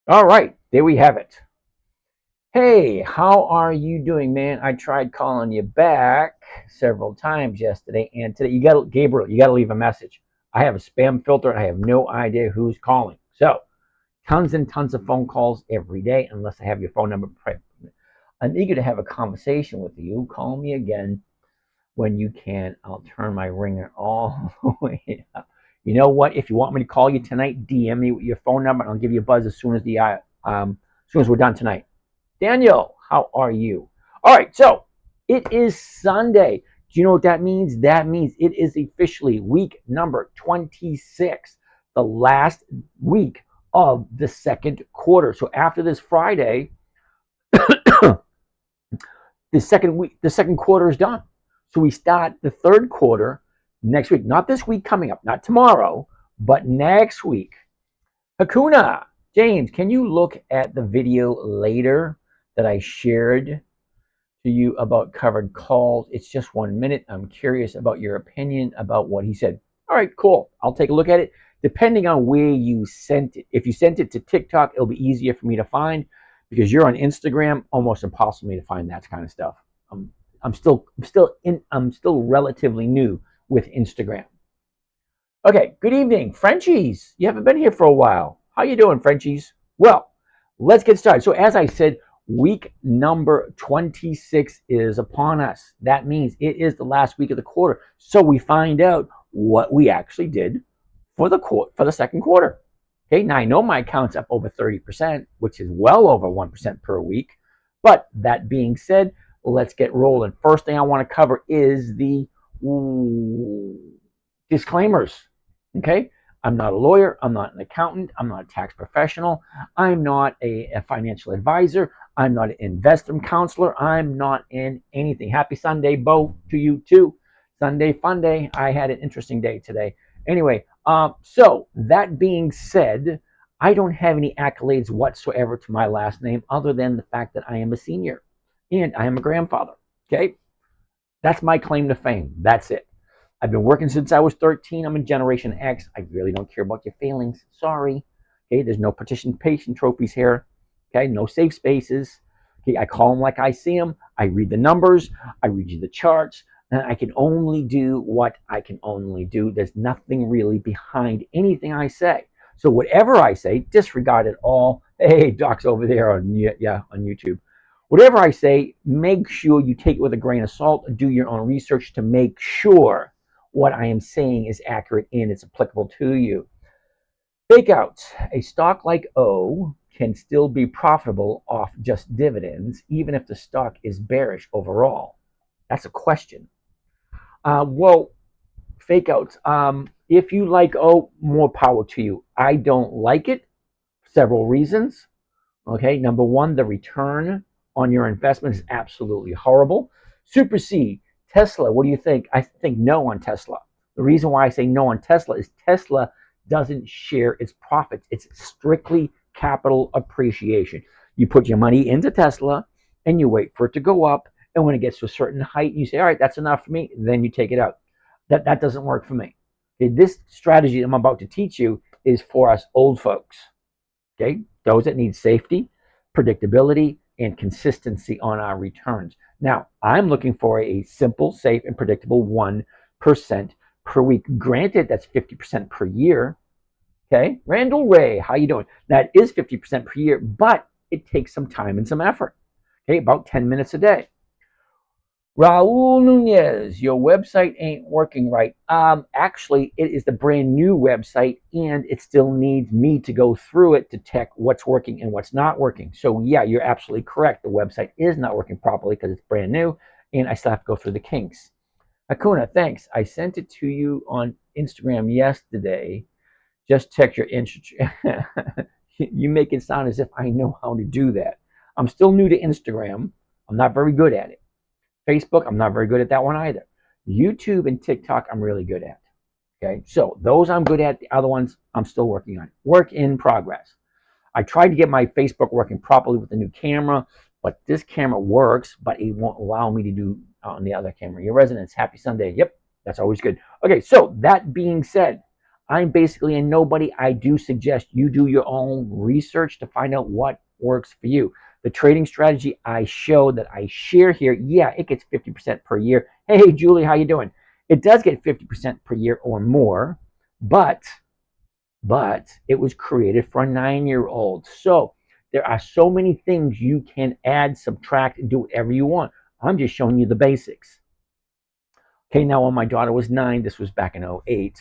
All right, there we have it. Hey, how are you doing, man? I tried calling you back several times yesterday and today. Gabriel, you got to leave a message. I have a spam filter and I have no idea who's calling. So, tons and tons of phone calls every day unless I have your phone number. I'm eager to have a conversation with you. Call me again when you can. I'll turn my ringer all the way up. You know what? If you want me to call you tonight, DM me with your phone number and I'll give you a buzz as soon as we're done tonight. Daniel, how are you? All right, so it is Sunday. Do you know what that means? That means it is officially week number 26, the last week of the second quarter. So after this Friday, the second quarter is done. So we start the third quarter next week. Not this week coming up, not tomorrow, but next week. Hakuna, James, can you look at the video later that I shared to you about covered calls? It's just 1 minute. I'm curious about your opinion about what he said. All right, cool. I'll take a look at it. Depending on where you sent it. If you sent it to TikTok, it'll be easier for me to find because you're on Instagram. Almost impossible for me to find that kind of stuff. I'm still relatively new with Instagram. Okay, good evening, Frenchies. You haven't been here for a while. How you doing, Frenchies? Well, let's get started. So as I said, week number 26 is upon us. That means it is the last week of the quarter. So we find out what we actually did for the second quarter. Okay, now I know my account's up over 30%, which is well over 1% per week. But that being said, let's get rolling. First thing I want to cover is the disclaimers. Okay, I'm not a lawyer, I'm not an accountant, I'm not a tax professional, I'm not a financial advisor, I'm not an investment counselor, I'm not in anything. Happy Sunday, Bo, to you too. Sunday fun day. I had an interesting day today. Anyway, so that being said, I don't have any accolades whatsoever to my last name other than the fact that I am a senior and I am a grandfather. Okay, that's my claim to fame. That's it. I've been working since I was 13. I'm in Generation X. I really don't care about your feelings. Sorry. Okay, there's no participation trophies here. Okay, no safe spaces. Okay, I call them like I see them. I read the numbers. I read you the charts. And I can only do what I can only do. There's nothing really behind anything I say. So whatever I say, disregard it all. Hey, Doc's over there on YouTube. Whatever I say, make sure you take it with a grain of salt. Do your own research to make sure what I am saying is accurate and it's applicable to you. Fake outs. A stock like O can still be profitable off just dividends, even if the stock is bearish overall. That's a question. Well, fake outs. If you like O, more power to you. I don't like it. Several reasons. Okay, number one, the return on your investment is absolutely horrible. Super C, Tesla, what do you think? I think no on Tesla. The reason why I say no on Tesla is Tesla doesn't share its profits. It's strictly capital appreciation. You put your money into Tesla and you wait for it to go up. And when it gets to a certain height, you say, all right, that's enough for me. Then you take it out. That doesn't work for me. Okay, this strategy I'm about to teach you is for us old folks. Okay, those that need safety, predictability, and consistency on our returns. Now, I'm looking for a simple, safe, and predictable 1% per week. Granted, that's 50% per year. Okay, Randall Ray, how you doing? That is 50% per year, but it takes some time and some effort. Okay, about 10 minutes a day. Raul Nunez, your website ain't working right. Actually, it is the brand new website, and it still needs me to go through it to check what's working and what's not working. So, yeah, you're absolutely correct. The website is not working properly because it's brand new, and I still have to go through the kinks. Hakuna, thanks. I sent it to you on Instagram yesterday. Just check your Instagram. You make it sound as if I know how to do that. I'm still new to Instagram. I'm not very good at it. Facebook, I'm not very good at that one either. YouTube and TikTok, I'm really good at. Okay, so those I'm good at. The other ones, I'm still working on. Work in progress. I tried to get my Facebook working properly with the new camera, but this camera works, but it won't allow me to do on the other camera. Your residence, happy Sunday. Yep, that's always good. Okay, so that being said, I'm basically a nobody. I do suggest you do your own research to find out what works for you. The trading strategy I show that I share here, yeah, it gets 50% per year. Hey, Julie, how you doing? It does get 50% per year or more, but it was created for a 9-year-old. So there are so many things you can add, subtract, and do whatever you want. I'm just showing you the basics. Okay, now when my daughter was 9, this was back in 08,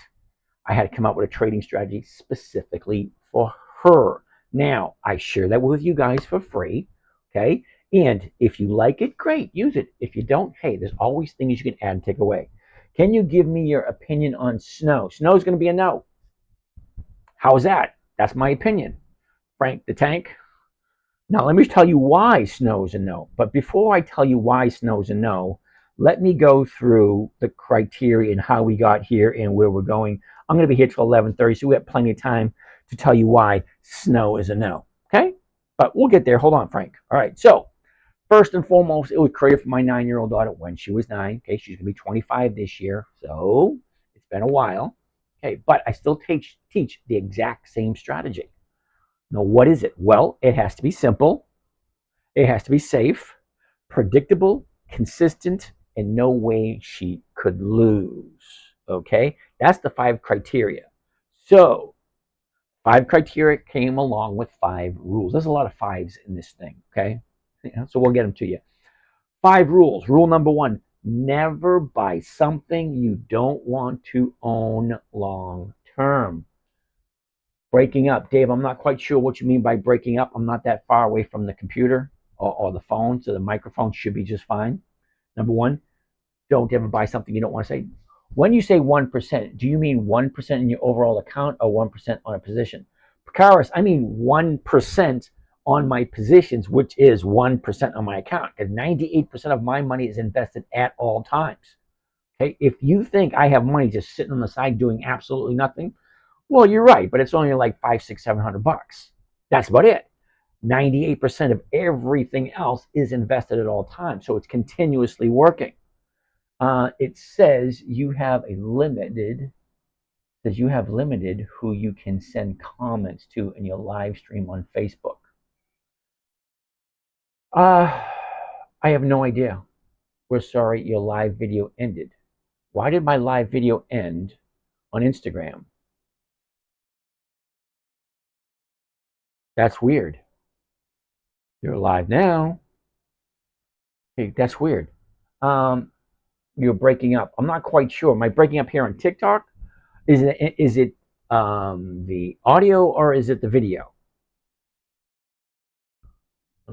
I had to come up with a trading strategy specifically for her. Now, I share that with you guys for free, okay? And if you like it, great, use it. If you don't, hey, there's always things you can add and take away. Can you give me your opinion on snow? Snow is going to be a no. How's that? That's my opinion. Frank the Tank. Now, let me tell you why snow is a no. But before I tell you why snow is a no, let me go through the criteria and how we got here and where we're going. I'm going to be here till 11:30, so we have plenty of time to tell you why snow is a no. Okay? But we'll get there. Hold on, Frank. All right. So, first and foremost, it was created for my 9-year-old daughter when she was 9. Okay, she's going to be 25 this year. So, it's been a while. Okay, but I still teach the exact same strategy. Now, what is it? Well, it has to be simple. It has to be safe, predictable, consistent, and no way she could lose. Okay? That's the 5 criteria. So, 5 criteria came along with 5 rules. There's a lot of 5s in this thing. Okay? So, we'll get them to you. 5 rules. Rule number 1, never buy something you don't want to own long term. Breaking up. Dave, I'm not quite sure what you mean by breaking up. I'm not that far away from the computer or the phone, so the microphone should be just fine. Number 1, don't ever buy something you don't want to say. When you say 1%, do you mean 1% in your overall account or 1% on a position? Pakaris, I mean 1% on my positions, which is 1% on my account, because 98% of my money is invested at all times. Okay, if you think I have money just sitting on the side doing absolutely nothing, well, you're right, but it's only like $500, $600, $700. That's about it. 98% of everything else is invested at all times, so it's continuously working. It says you have limited who you can send comments to in your live stream on Facebook. I have no idea. We're sorry your live video ended. Why did my live video end on Instagram? That's weird. You're live now. Hey, that's weird. You're breaking up. I'm not quite sure. Am I breaking up here on TikTok? Is it the audio or is it the video?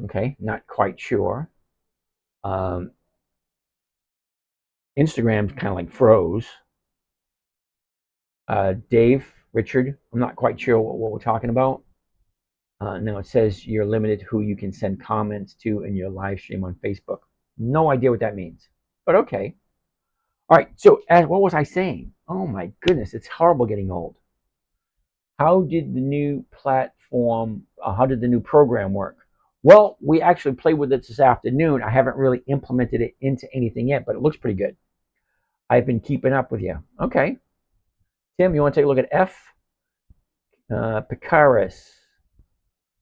Okay, not quite sure. Instagram's kind of like froze. Dave, Richard, I'm not quite sure what we're talking about. No, it says you're limited who you can send comments to in your live stream on Facebook. No idea what that means, but okay. All right, so what was I saying? Oh my goodness, it's horrible getting old. How did the new platform, how did the new program work? Well, we actually played with it this afternoon. I haven't really implemented it into anything yet, but it looks pretty good. I've been keeping up with you. Okay. Tim, you want to take a look at F? Pakaris.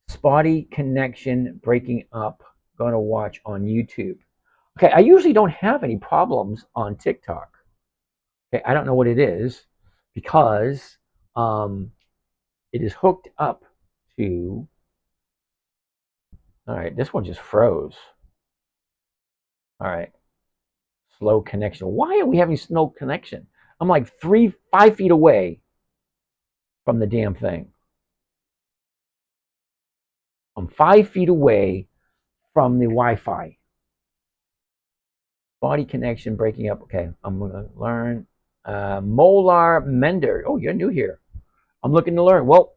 Spotty connection breaking up. Going to watch on YouTube. Okay, I usually don't have any problems on TikTok. Okay, I don't know what it is because it is hooked up to. All right, this one just froze. All right, slow connection. Why are we having slow connection? I'm like 5 feet away from the damn thing. I'm 5 feet away from the Wi-Fi. Body connection breaking up. Okay, I'm gonna learn. Molar Mender. Oh, you're new here. I'm looking to learn. Well,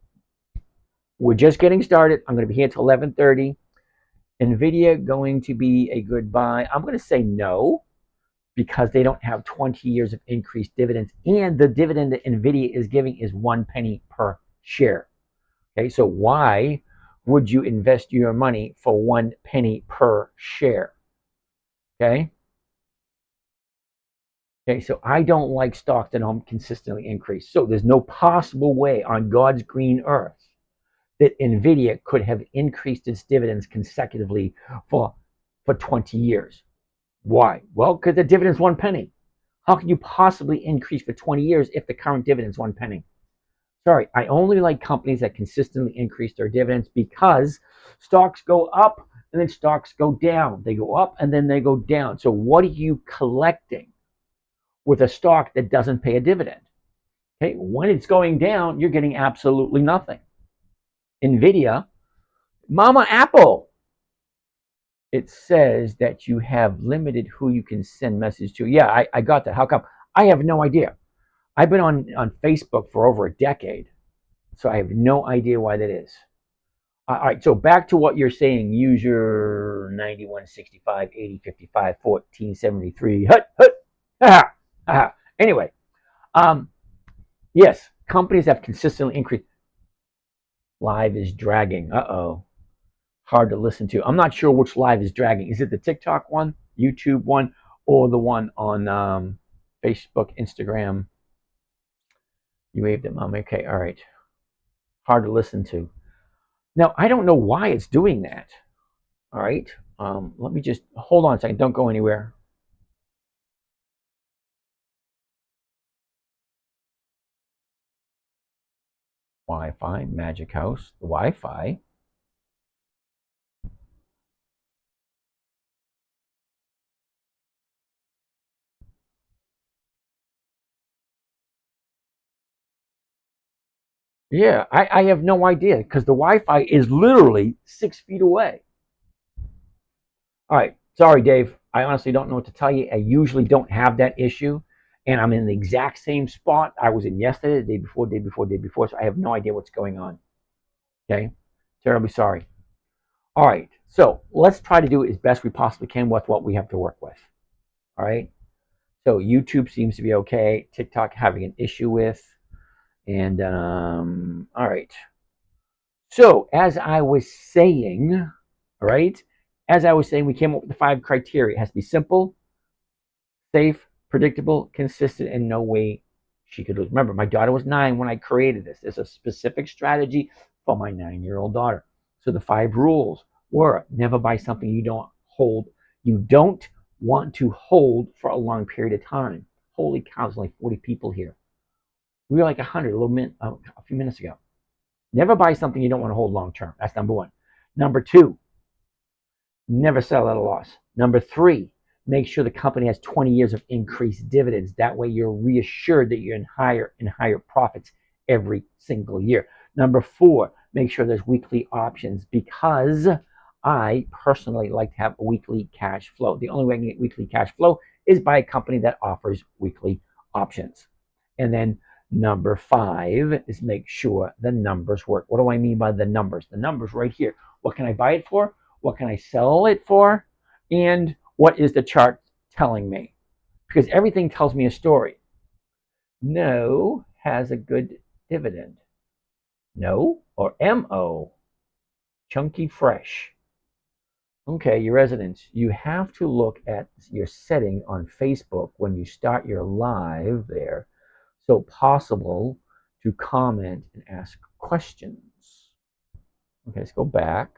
we're just getting started. I'm going to be here till 11:30. NVIDIA going to be a good buy? I'm going to say no because they don't have 20 years of increased dividends, and the dividend that NVIDIA is giving is 1 penny per share. Okay, so why would you invest your money for 1 penny per share? Okay. Okay, so I don't like stocks that don't consistently increase. So there's no possible way on God's green earth that Nvidia could have increased its dividends consecutively for 20 years. Why? Well, because the dividend's 1 penny. How can you possibly increase for 20 years if the current dividend's 1 penny? Sorry, I only like companies that consistently increase their dividends because stocks go up and then stocks go down. They go up and then they go down. So what are you collecting with a stock that doesn't pay a dividend? Okay, when it's going down, you're getting absolutely nothing. Nvidia, Mama Apple, it says that you have limited who you can send messages to. Yeah, I got that. How come? I have no idea. I've been on Facebook for over a decade, so I have no idea why that is. All right, so back to what you're saying. User 9165 8055 1473. Hut, hut. Ha, ha. Anyway, yes, companies have consistently increased. Live is dragging. Uh-oh. Hard to listen to. I'm not sure which live is dragging. Is it the TikTok one, YouTube one, or the one on Facebook, Instagram? You waved at mom. Okay, all right. Hard to listen to. Now, I don't know why it's doing that. All right. Let me just hold on a second. Don't go anywhere. Wi-Fi, Magic House, the Wi-Fi. Yeah, I have no idea because the Wi-Fi is literally 6 feet away. All right. Sorry, Dave. I honestly don't know what to tell you. I usually don't have that issue. And I'm in the exact same spot I was in yesterday, the day before, day before, day before. So I have no idea what's going on. Okay. Terribly sorry. All right. So let's try to do it as best we possibly can with what we have to work with. All right. So YouTube seems to be okay. TikTok having an issue with. And all right. So as I was saying, all right, as I was saying, we came up with the 5 criteria. It has to be simple, safe, predictable, consistent, and no way she could lose. Remember, my daughter was 9 when I created this. It's a specific strategy for my 9-year-old daughter. So the 5 rules were: never buy something you don't want to hold for a long period of time. Holy cow, there's only 40 people here. We were like 100 a few minutes ago. Never buy something you don't want to hold long term. That's number 1. Number 2, never sell at a loss. Number 3, make sure the company has 20 years of increased dividends. That way you're reassured that you're in higher profits every single year. Number 4, make sure there's weekly options, because I personally like to have a weekly cash flow. The only way I can get weekly cash flow is by a company that offers weekly options. And then number 5 is make sure the numbers work. What do I mean by the numbers? The numbers right here. What can I buy it for? What can I sell it for? And what is the chart telling me? Because everything tells me a story. No has a good dividend. No, or MO, chunky fresh. Okay, your residents, you have to look at your setting on Facebook when you start your live there, so possible to comment and ask questions. Okay, let's go back.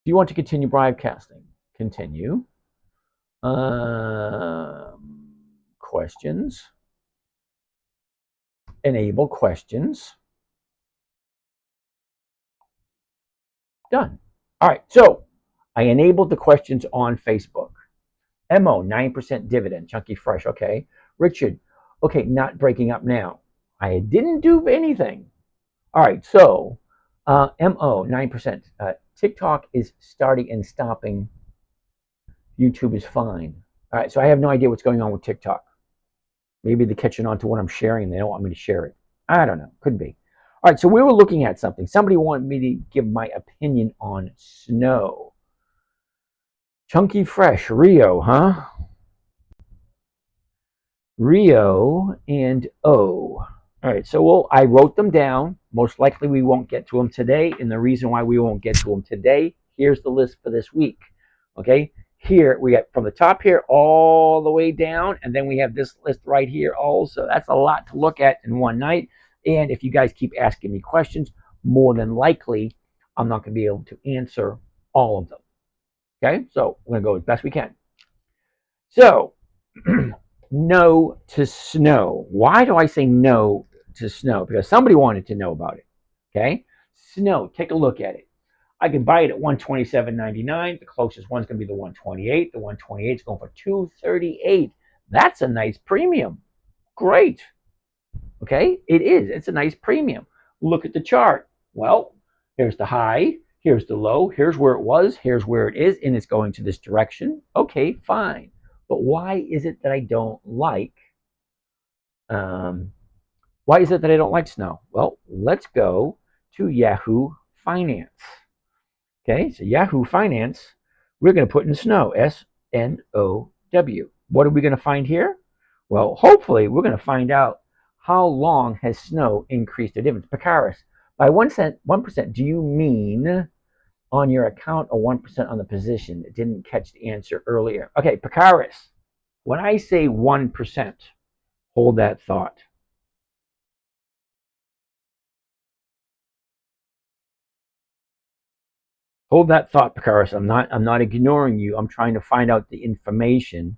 Do you want to continue broadcasting? Continue. Questions. Enable questions. Done. All right, so I enabled the questions on Facebook. MO, 9% dividend, chunky fresh, okay. Richard, okay, not breaking up now. I didn't do anything. All right, so MO, 9%. TikTok is starting and stopping. YouTube is fine. All right, so I have no idea what's going on with TikTok. Maybe they're catching on to what I'm sharing. They don't want me to share it. I don't know. Could be. All right, so we were looking at something. Somebody wanted me to give my opinion on snow. Chunky fresh, Rio, huh? Rio and O. All right, so I wrote them down. Most likely we won't get to them today. And the reason why we won't get to them today, here's the list for this week. Okay, Here we got from the top here all the way down, and then we have this list right here also. That's a lot to look at in one night. And if you guys keep asking me questions, more than likely, I'm not going to be able to answer all of them. Okay, so we're going to go as best we can. So, no to snow. Why do I say no to snow? Because somebody wanted to know about it. Okay, snow, take a look at it. I can buy it at $127.99. The closest one's going to be the 128. The 128 is going for $238. That's a nice premium. Great. Okay, it is. It's a nice premium. Look at the chart. Well, here's the high. Here's the low. Here's where it was. Here's where it is. And it's going to this direction. Okay, fine. But why is it that I don't like snow? Well, let's go to Yahoo Finance. Okay, so Yahoo Finance, we're going to put in snow, S-N-O-W. What are we going to find here? Well, hopefully we're going to find out how long has snow increased the dividends. Picaris, by 1%, do you mean on your account or 1% on the position? It didn't catch the answer earlier. Okay, Picaris, when I say 1%, hold that thought. Hold that thought, Picaris. I'm not ignoring you. I'm trying to find out the information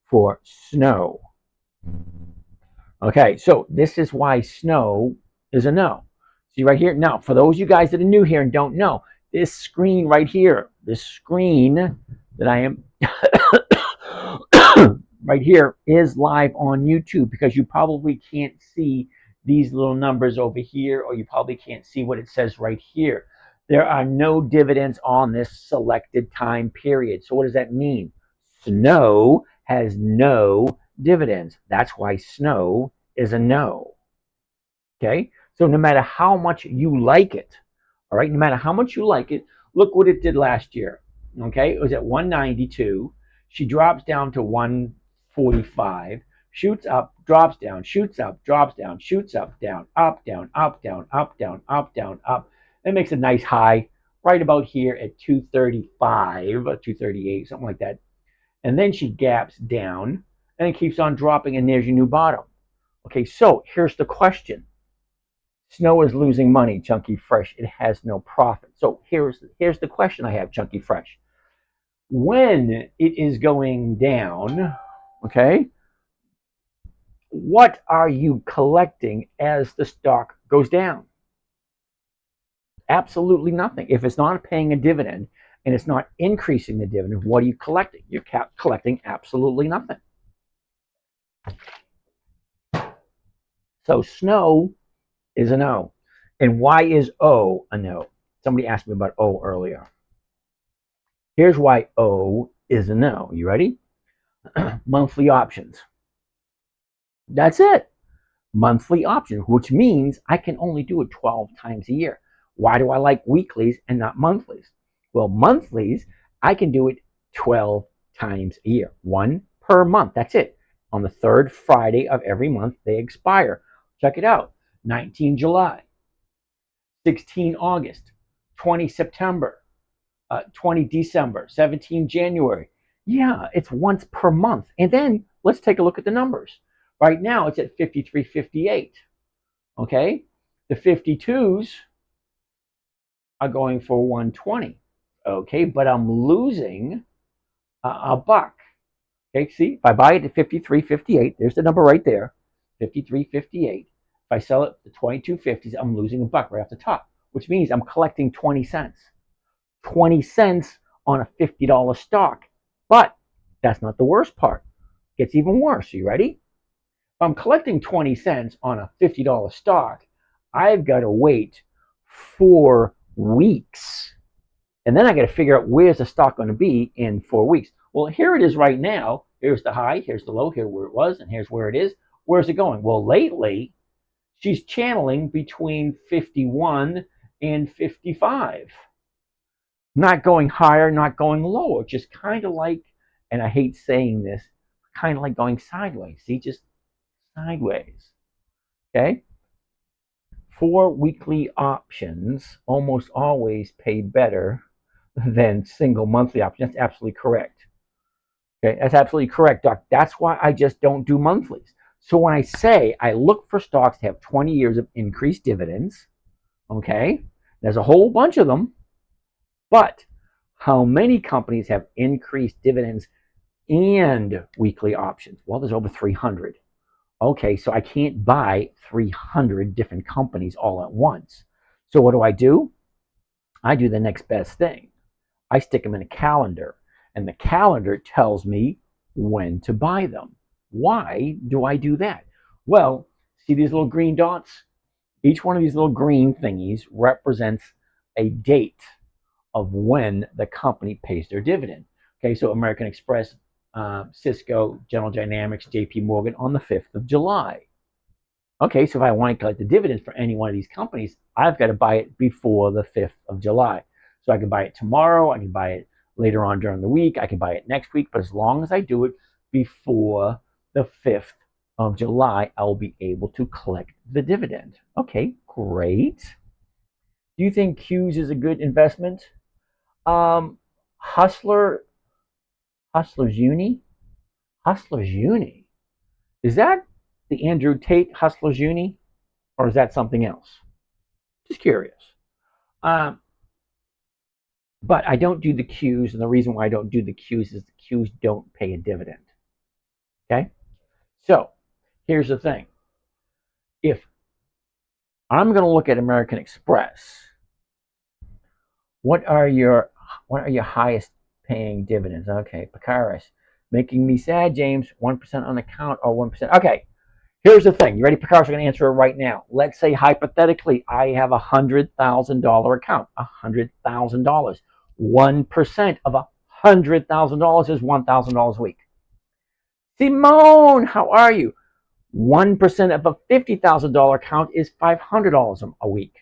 for snow. Okay, so this is why snow is a no. See right here? Now, for those of you guys that are new here and don't know, this screen right here, this screen that I am right here is live on YouTube because you probably can't see these little numbers over here, or you probably can't see what it says right here. There are no dividends on this selected time period. So what does that mean? Snow has no dividends. That's why snow is a no. Okay? So no matter how much you like it, all right, no matter how much you like it, look what it did last year. Okay? It was at 192. She drops down to 145, shoots up, drops down, shoots up, drops down, shoots up, down, up, down, up, down, up, down, up, down, up. It makes a nice high right about here at 235, 238, something like that. And then she gaps down and it keeps on dropping, and there's your new bottom. Okay, so here's the question. Snow is losing money, Chunky Fresh. It has no profit. So here's the question I have, Chunky Fresh. When it is going down, okay, what are you collecting as the stock goes down? Absolutely nothing. If it's not paying a dividend and it's not increasing the dividend, what are you collecting? You're collecting absolutely nothing. So snow is a no. And why is O a no? Somebody asked me about O earlier. Here's why O is a no. You ready? Monthly options. That's it. Monthly options, which means I can only do it 12 times a year. Why do I like weeklies and not monthlies? Well, monthlies, I can do it 12 times a year. One per month. That's it. On the third Friday of every month, they expire. Check it out. 19 July, 16 August, 20 September, 20 December, 17 January. Yeah, it's once per month. And then let's take a look at the numbers. Right now, it's at 53.58. Okay? The 52s are going for 120. Okay, but I'm losing a buck. Okay, see, if I buy it at 53.58, there's the number right there, 53.58. If I sell it to 22.50, I'm losing a buck right off the top, which means I'm collecting 20 cents. 20 cents on a $50 stock. But that's not the worst part. It gets even worse. Are you ready? If I'm collecting 20 cents on a $50 stock, I've got to wait 4 weeks. And then I got to figure out where's the stock going to be in 4 weeks. Well, here it is right now. Here's the high, here's the low, here where it was, and here's where it is. Where's it going? Well, lately, she's channeling between 51 and 55. Not going higher, not going lower. Just kind of like, and I hate saying this, kind of like going sideways. See, just sideways. Okay? 4 weekly options almost always pay better than single monthly options. That's absolutely correct. Okay, that's absolutely correct, Doc. That's why I just don't do monthlies. So when I say I look for stocks to have 20 years of increased dividends, okay, there's a whole bunch of them, but how many companies have increased dividends and weekly options? Well, there's over 300. Okay, so I can't buy 300 different companies all at once. So what do? I do the next best thing. I stick them in a calendar, and the calendar tells me when to buy them. Why do I do that? Well, see these little green dots? Each one of these little green thingies represents a date of when the company pays their dividend. Okay, so American Express, Cisco, General Dynamics, JP Morgan on the 5th of July. Okay, so if I want to collect the dividends for any one of these companies, I've got to buy it before the 5th of July. So I can buy it tomorrow, I can buy it later on during the week, I can buy it next week, but as long as I do it before the 5th of July, I'll be able to collect the dividend. Okay, great. Do you think Q's is a good investment? Um, Hustler, Hustler's Uni? Hustler's Uni? Is that the Andrew Tate Hustler's Uni? Or is that something else? Just curious. Um, but I don't do the Qs, and the reason why I don't do the Qs is the Qs don't pay a dividend. Okay? So, here's the thing. If I'm going to look at American Express, what are your highest paying dividends? Okay, Picaris. Making me sad, James. 1% on account or 1%. Okay, here's the thing. You ready, Picaris? I'm going to answer it right now. Let's say, hypothetically, I have a $100,000 account. $100,000. 1% of $100,000 is $1,000 a week. Simone, how are you? 1% of a $50,000 account is $500 a week.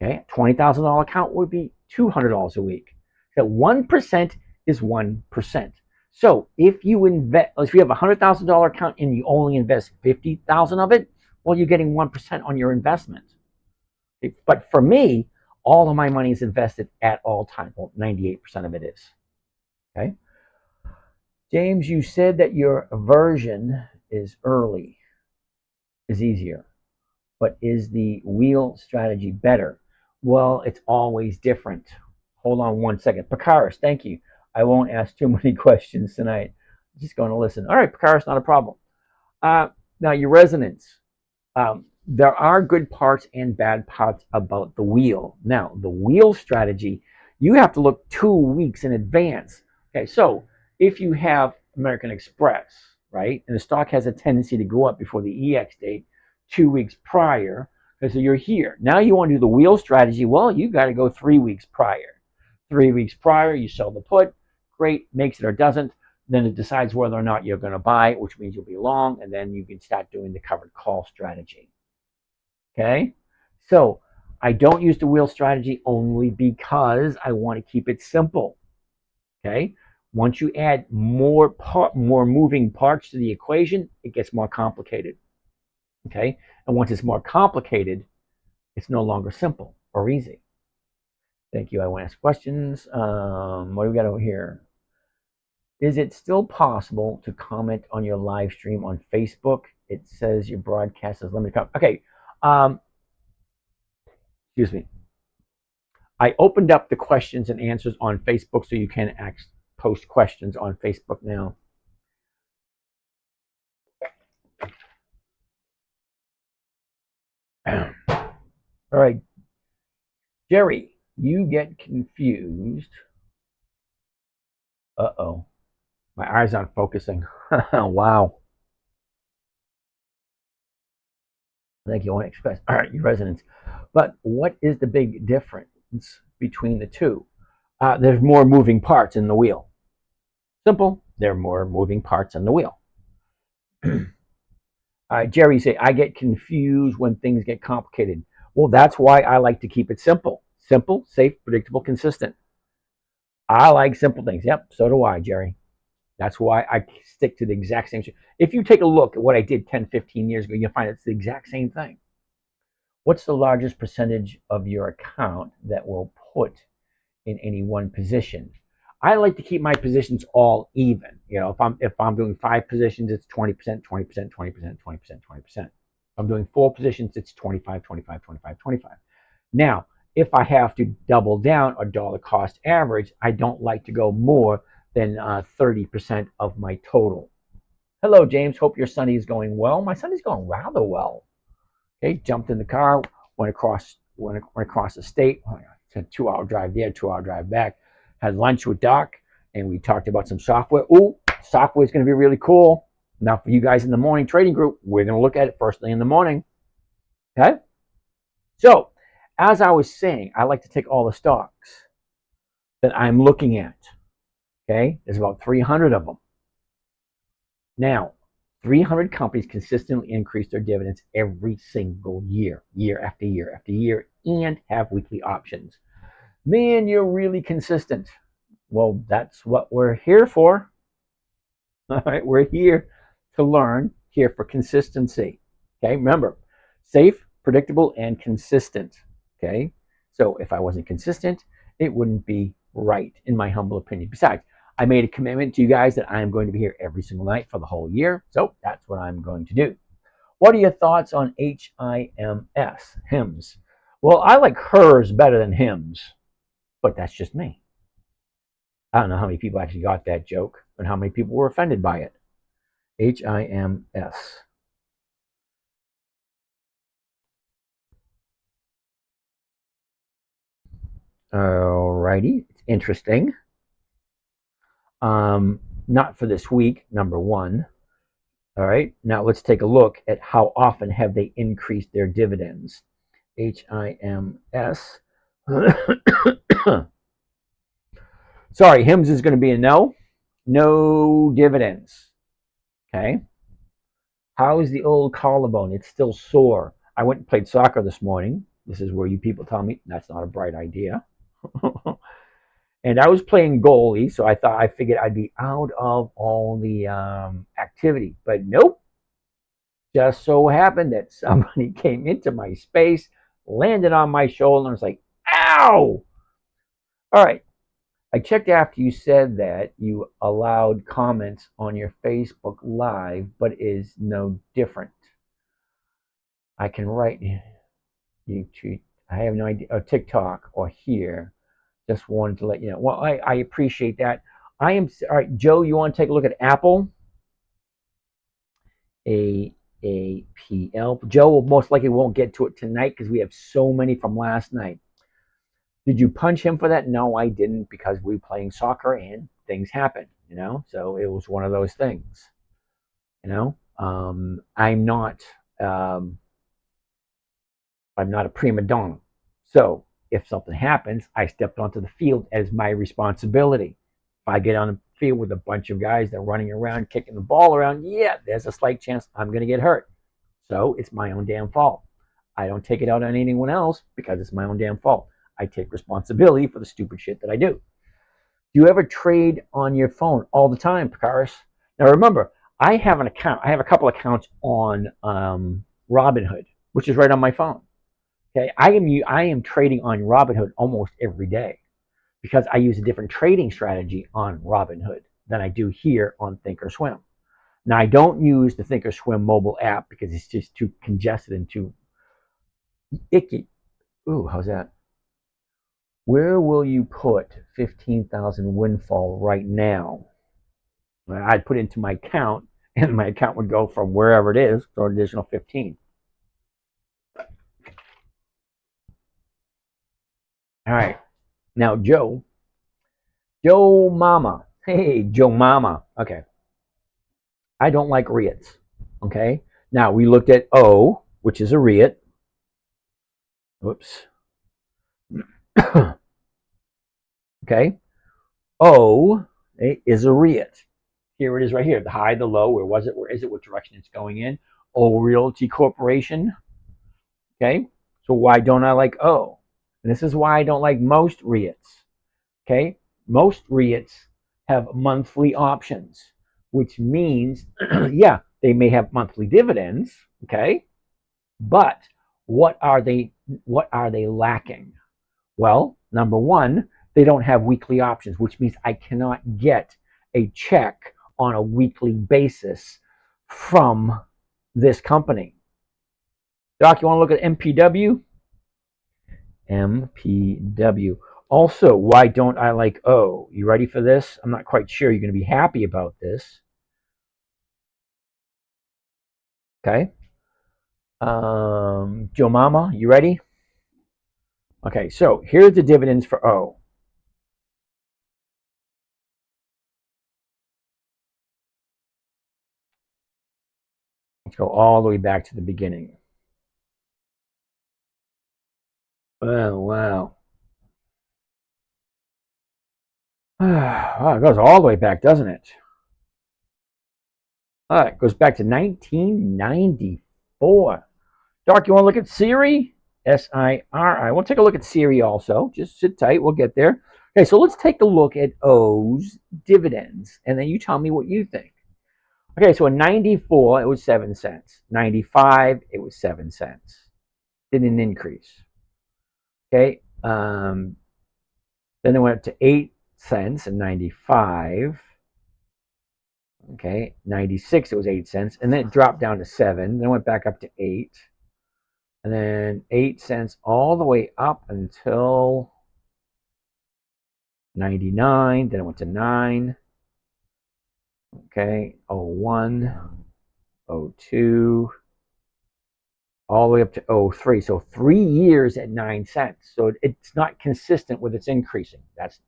Okay, $20,000 account would be $200 a week. So 1% is 1%. So if you have a $100,000 account and you only invest 50,000 of it, well, you're getting 1% on your investment. But for me, all of my money is invested at all times. Well, 98% of it is. Okay. James, you said that your version is easier, but is the wheel strategy better? Well, it's always different. Hold on one second. Picaris, thank you. I won't ask too many questions tonight. I'm just going to listen. All right, Picaris, not a problem. Now, your resonance. There are good parts and bad parts about the wheel. Now, the wheel strategy, you have to look 2 weeks in advance. Okay, so if you have American Express, right, and the stock has a tendency to go up before the EX date 2 weeks prior, so you're here. Now you want to do the wheel strategy. Well, you got to go 3 weeks prior. 3 weeks prior, you sell the put. Great, makes it or doesn't. Then it decides whether or not you're going to buy, which means you'll be long, and then you can start doing the covered call strategy. Okay, so I don't use the wheel strategy only because I want to keep it simple. Okay, once you add more moving parts to the equation, it gets more complicated. Okay, and once it's more complicated, it's no longer simple or easy. Thank you. I want to ask questions. What do we got over here? Is it still possible to comment on your live stream on Facebook? It says your broadcast is limited. Okay. Excuse me. I opened up the questions and answers on Facebook, so you can post questions on Facebook now. All right. Jerry, you get confused. Uh-oh. My eyes aren't focusing. Wow. Thank you. I want to express. All right, your resonance. But what is the big difference between the two? There's more moving parts in the wheel. Simple. There are more moving parts in the wheel. Jerry say, I get confused when things get complicated. Well, that's why I like to keep it simple. Simple, safe, predictable, consistent. I like simple things. Yep, so do I, Jerry. That's why I stick to the exact same. If you take a look at what I did 10, 15 years ago, you'll find it's the exact same thing. What's the largest percentage of your account that will put in any one position? I like to keep my positions all even. You know, if I'm doing 5 positions, it's 20%, 20%, 20%, 20%, 20%. If I'm doing 4 positions, it's 25, 25, 25, 25. Now, if I have to double down or dollar cost average, I don't like to go more than 30% of my total. Hello, James. Hope your Sunday is going well. My Sunday's going rather well. Okay, jumped in the car, went across the state. It's a 2-hour drive there, 2-hour drive back. Had lunch with Doc, and we talked about some software. Ooh, software is going to be really cool. Now, for you guys in the morning trading group, we're going to look at it first thing in the morning. Okay? So, as I was saying, I like to take all the stocks that I'm looking at. Okay? There's about 300 of them. Now, 300 companies consistently increase their dividends every single year, year after year after year, and have weekly options. Man, you're really consistent. Well, that's what we're here for. All right, we're here to learn, here for consistency. Okay, remember, safe, predictable, and consistent. Okay, so if I wasn't consistent, it wouldn't be right, in my humble opinion. Besides, I made a commitment to you guys that I'm going to be here every single night for the whole year, so that's what I'm going to do. What are your thoughts on HIMS, HIMS? Well, I like hers better than HIMS, but that's just me. I don't know how many people actually got that joke, and how many people were offended by it. HIMS. Alrighty, it's interesting. Not for this week, number one. All right, now let's take a look at how often have they increased their dividends. HIMS. Sorry, HIMS is going to be a no. No dividends. Okay. How is the old collarbone? It's still sore. I went and played soccer this morning. This is where you people tell me that's not a bright idea. And I was playing goalie, so I figured I'd be out of all the activity. But nope. Just so happened that somebody came into my space, landed on my shoulder, and was like, ow! All right. I checked after you said that you allowed comments on your Facebook Live, but is no different. I can write YouTube. I have no idea, or TikTok or here. Just wanted to let you know. Well, I appreciate that. All right, Joe, you want to take a look at Apple? AAPL. Joe most likely won't get to it tonight because we have so many from last night. Did you punch him for that? No, I didn't, because we were playing soccer and things happen, you know? So it was one of those things, you know? I'm not a prima donna. So if something happens, I stepped onto the field as my responsibility. If I get on the field with a bunch of guys that are running around, kicking the ball around, yeah, there's a slight chance I'm going to get hurt. So it's my own damn fault. I don't take it out on anyone else because it's my own damn fault. I take responsibility for the stupid shit that I do. Do you ever trade on your phone? All the time, Pakaris. Now remember, I have an account. I have a couple accounts on Robinhood, which is right on my phone. Okay, I am trading on Robinhood almost every day because I use a different trading strategy on Robinhood than I do here on Thinkorswim. Now I don't use the Thinkorswim mobile app because it's just too congested and too icky. Ooh, how's that? Where will you put 15,000 windfall right now? I'd put it into my account, and my account would go from wherever it is for an additional 15. All right. Now, Joe Mama. Hey, Joe Mama. Okay. I don't like REITs. Okay. Now, we looked at O, which is a REIT. Whoops. Okay. O is a REIT. Here it is right here. The high, the low. Where was it? Where is it? What direction it's going in? O Realty Corporation. Okay. So why don't I like O? And this is why I don't like most REITs. Okay. Most REITs have monthly options, which means, yeah, they may have monthly dividends. Okay. But what are they lacking? Well, number one, They don't have weekly options, which means I cannot get a check on a weekly basis from this company. Doc, you want to look at MPW? MPW. Also, why don't I like O? You ready for this? I'm not quite sure you're going to be happy about this. Okay. Joe Mama, you ready? Okay, so here's the dividends for O. Let's go all the way back to the beginning. Oh, wow. Wow, it goes all the way back, doesn't it? All right, it goes back to 1994. Doc, you want to look at Siri? SIRI. We'll take a look at Siri also. Just sit tight. We'll get there. Okay, so let's take a look at O's dividends, and then you tell me what you think. Okay, so in 94, it was 7 cents. 95, it was 7 cents. Didn't increase. Okay, then it went up to 8 cents in 95. Okay, 96, it was 8 cents. And then it dropped down to 7. Then it went back up to 8. And then 8 cents all the way up until 99. Then it went to 9. Okay, 01, 02, all the way up to 03. So 3 years at 9 cents. So it's not consistent with its increasing. That's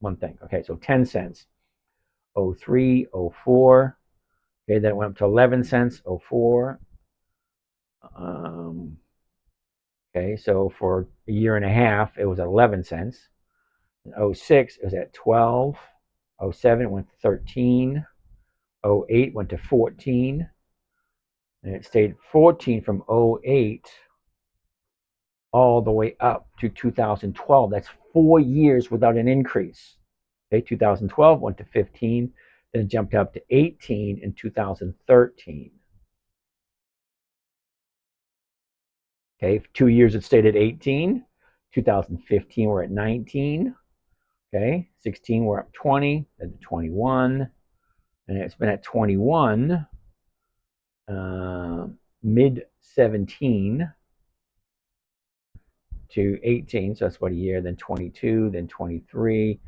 one thing. Okay, so 10 cents. 03, 04. Okay, then it went up to 11 cents, 04. Okay, so for a year and a half, it was at 11 cents. In 06, it was at 12. 07, it went to 13. 08 went to 14. And it stayed 14 from 08 all the way up to 2012. That's 4 years without an increase. Okay, 2012 went to 15, then it jumped up to 18 in 2013. Okay, 2 years it stayed at 18. 2015 we're at 19. Okay, 16 we're up 20, then to 21, and it's been at 21 mid 17 to 18, so that's about a year, then 22, then 23,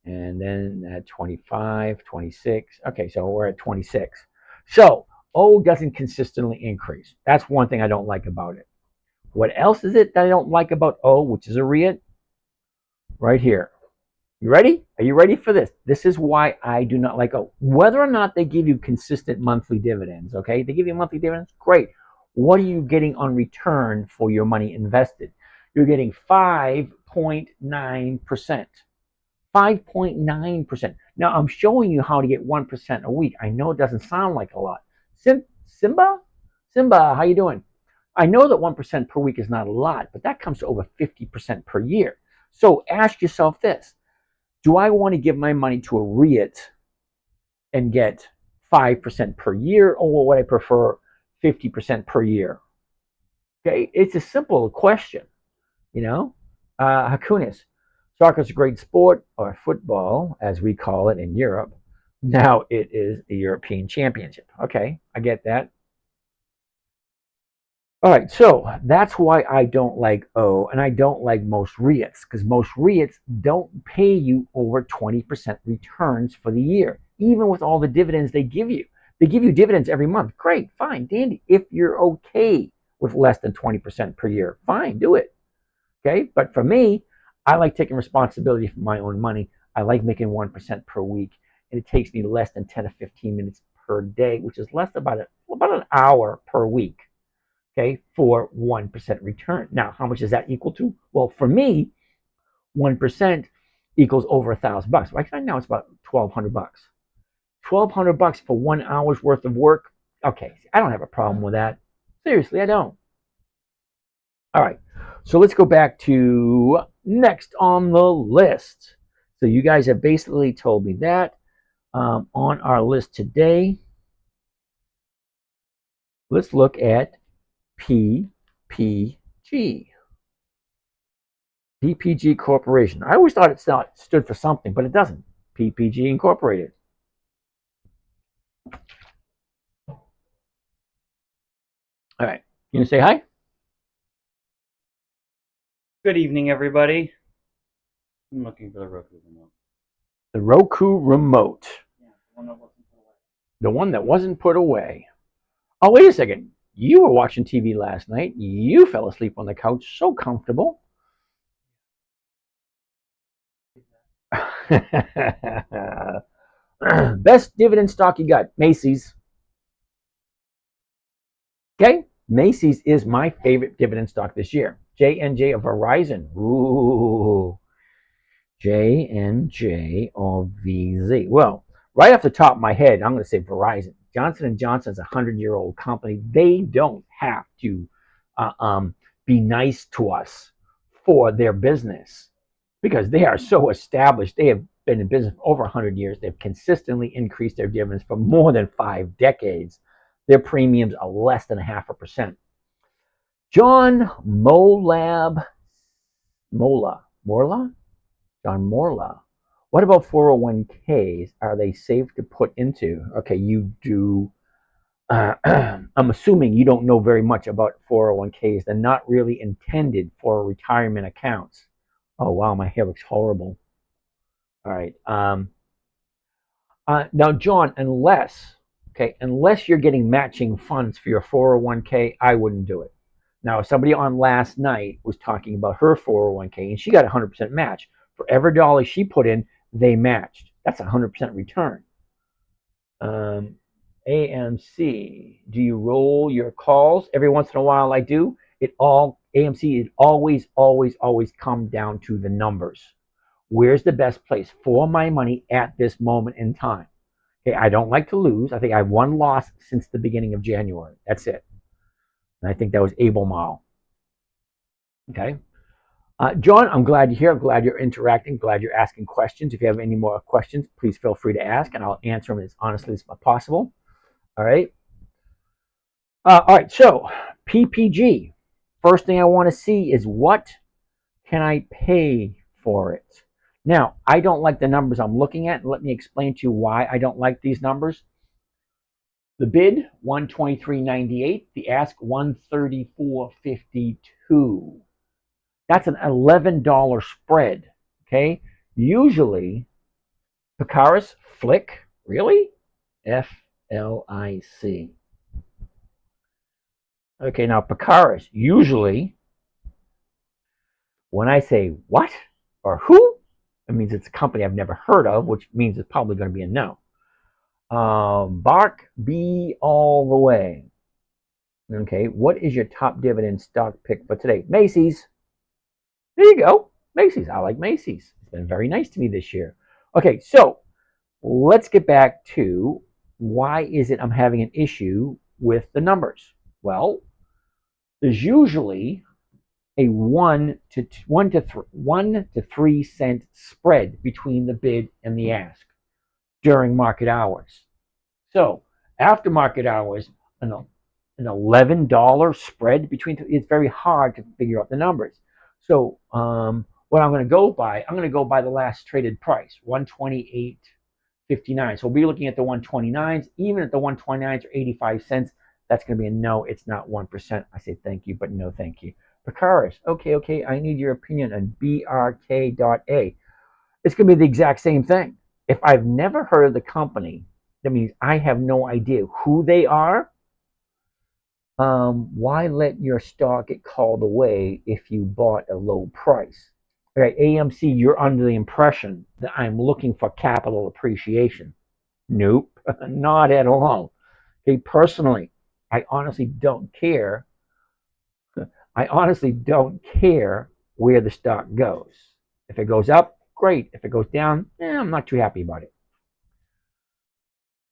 and then at 25, 26. Okay, so we're at 26. So O doesn't consistently increase. That's one thing I don't like about it. What else is it that I don't like about O, which is a REIT? Right here. You ready? Are you ready for this? This is why I do not like O. Whether or not they give you consistent monthly dividends, okay? They give you monthly dividends, great. What are you getting on return for your money invested? You're getting 5.9%. 5.9%. Now, I'm showing you how to get 1% a week. I know it doesn't sound like a lot. Simba, how you doing? I know that 1% per week is not a lot, but that comes to over 50% per year. So ask yourself this. Do I want to give my money to a REIT and get 5% per year, or would I prefer 50% per year? Okay, it's a simple question, you know. Hakunis, soccer is a great sport, or football, as we call it in Europe. Now it is the European Championship. Okay, I get that. All right, so that's why I don't like O, and I don't like most REITs, because most REITs don't pay you over 20% returns for the year, even with all the dividends they give you. They give you dividends every month. Great, fine, dandy. If you're okay with less than 20% per year, fine, do it. Okay, but for me, I like taking responsibility for my own money. I like making 1% per week, and it takes me less than 10 to 15 minutes per day, which is less about an hour per week. Okay, for 1% return. Now, how much does that equal to? Well, for me, 1% equals over $1,000. Right now, it's about $1,200. $1,200 for 1 hour's worth of work. Okay, I don't have a problem with that. Seriously, I don't. All right, so let's go back to next on the list. So you guys have basically told me that. On our list today, let's look at PPG. PPG Corporation. I always thought it stood for something, but it doesn't. PPG Incorporated. All right. You gonna say hi? Good evening, everybody. I'm looking for the Roku remote. The Roku remote. Yeah, the one that wasn't put away. The one that wasn't put away. Oh, wait a second. You were watching TV last night. You fell asleep on the couch, so comfortable. Best dividend stock you got, Macy's. Okay, Macy's is my favorite dividend stock this year. J&J of Verizon. Ooh, J&J of VZ. Well, right off the top of my head, I'm going to say Verizon. Johnson & Johnson is a 100-year-old company. They don't have to be nice to us for their business because they are so established. They have been in business for over 100 years. They've consistently increased their dividends for more than 5 decades. Their premiums are less than 0.5%. John Morla? John Morla. What about 401ks? Are they safe to put into? Okay, you do. I'm assuming you don't know very much about 401ks. They're not really intended for retirement accounts. Oh, wow, my hair looks horrible. All right. Now, John, unless you're getting matching funds for your 401k, I wouldn't do it. Now, somebody on last night was talking about her 401k, and she got a 100% match. For every dollar she put in, they matched. That's a 100% return. AMC, do you roll your calls? Every once in a while I do. AMC, it always come down to the numbers. Where's the best place for my money at this moment in time? Okay, I don't like to lose. I think I have one loss since the beginning of January. That's it. And I think that was Albemarle. Okay. John, I'm glad you're here. I'm glad you're interacting. Glad you're asking questions. If you have any more questions, please feel free to ask, and I'll answer them as honestly as possible. All right. All right. So, PPG. First thing I want to see is what can I pay for it? Now, I don't like the numbers I'm looking at. Let me explain to you why I don't like these numbers. The bid, 123.98. The ask, 134.52. That's an $11 spread. Okay. Usually, Picaris, Flick, really? FLIC. Okay, now Picaris, usually, when I say what or who, it means it's a company I've never heard of, which means it's probably going to be a no. Bark B all the way. Okay, what is your top dividend stock pick for today? Macy's. There you go. Macy's. I like Macy's. It's been very nice to me this year. Okay, so let's get back to why is it I'm having an issue with the numbers? Well, there's usually a 1 to 3 cent spread between the bid and the ask during market hours. So after market hours, an $11 spread between it's very hard to figure out the numbers. So what I'm going to go by, the last traded price, 128.59. So we'll be looking at the 129s. Even at the 129s or 85 cents, that's going to be a no. It's not 1%. I say thank you, but no thank you. Picaris, okay, I need your opinion on BRK.A. It's going to be the exact same thing. If I've never heard of the company, that means I have no idea who they are. Why let your stock get called away if you bought a low price? Okay, AMC, you're under the impression that I'm looking for capital appreciation. Nope, not at all. Okay, personally, I honestly don't care. I honestly don't care where the stock goes. If it goes up, great. If it goes down, I'm not too happy about it.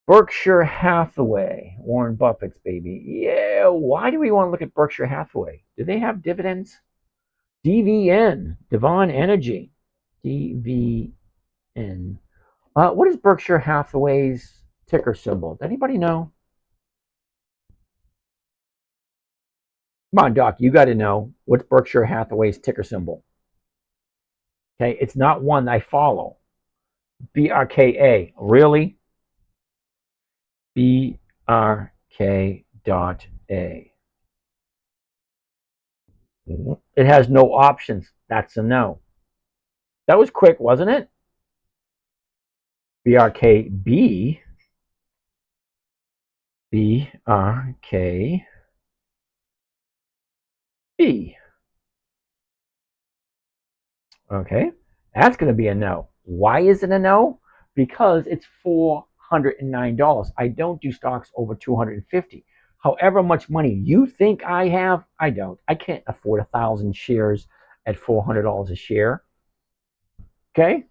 Berkshire Hathaway, Warren Buffett's baby. Yeah, why do we want to look at Berkshire Hathaway? Do they have dividends? DVN, Devon Energy. DVN. What is Berkshire Hathaway's ticker symbol? Does anybody know? Come on, Doc, you got to know. What's Berkshire Hathaway's ticker symbol? Okay, it's not one I follow. BRKA, really? BRK.A. It has no options. That's a no. That was quick, wasn't it? BRKB. BRKB. Okay, that's going to be a no. Why is it a no? Because it's $409. I don't do stocks over 250. However much money you think I have, I don't. I can't afford 1,000 shares at $400 a share. Okay,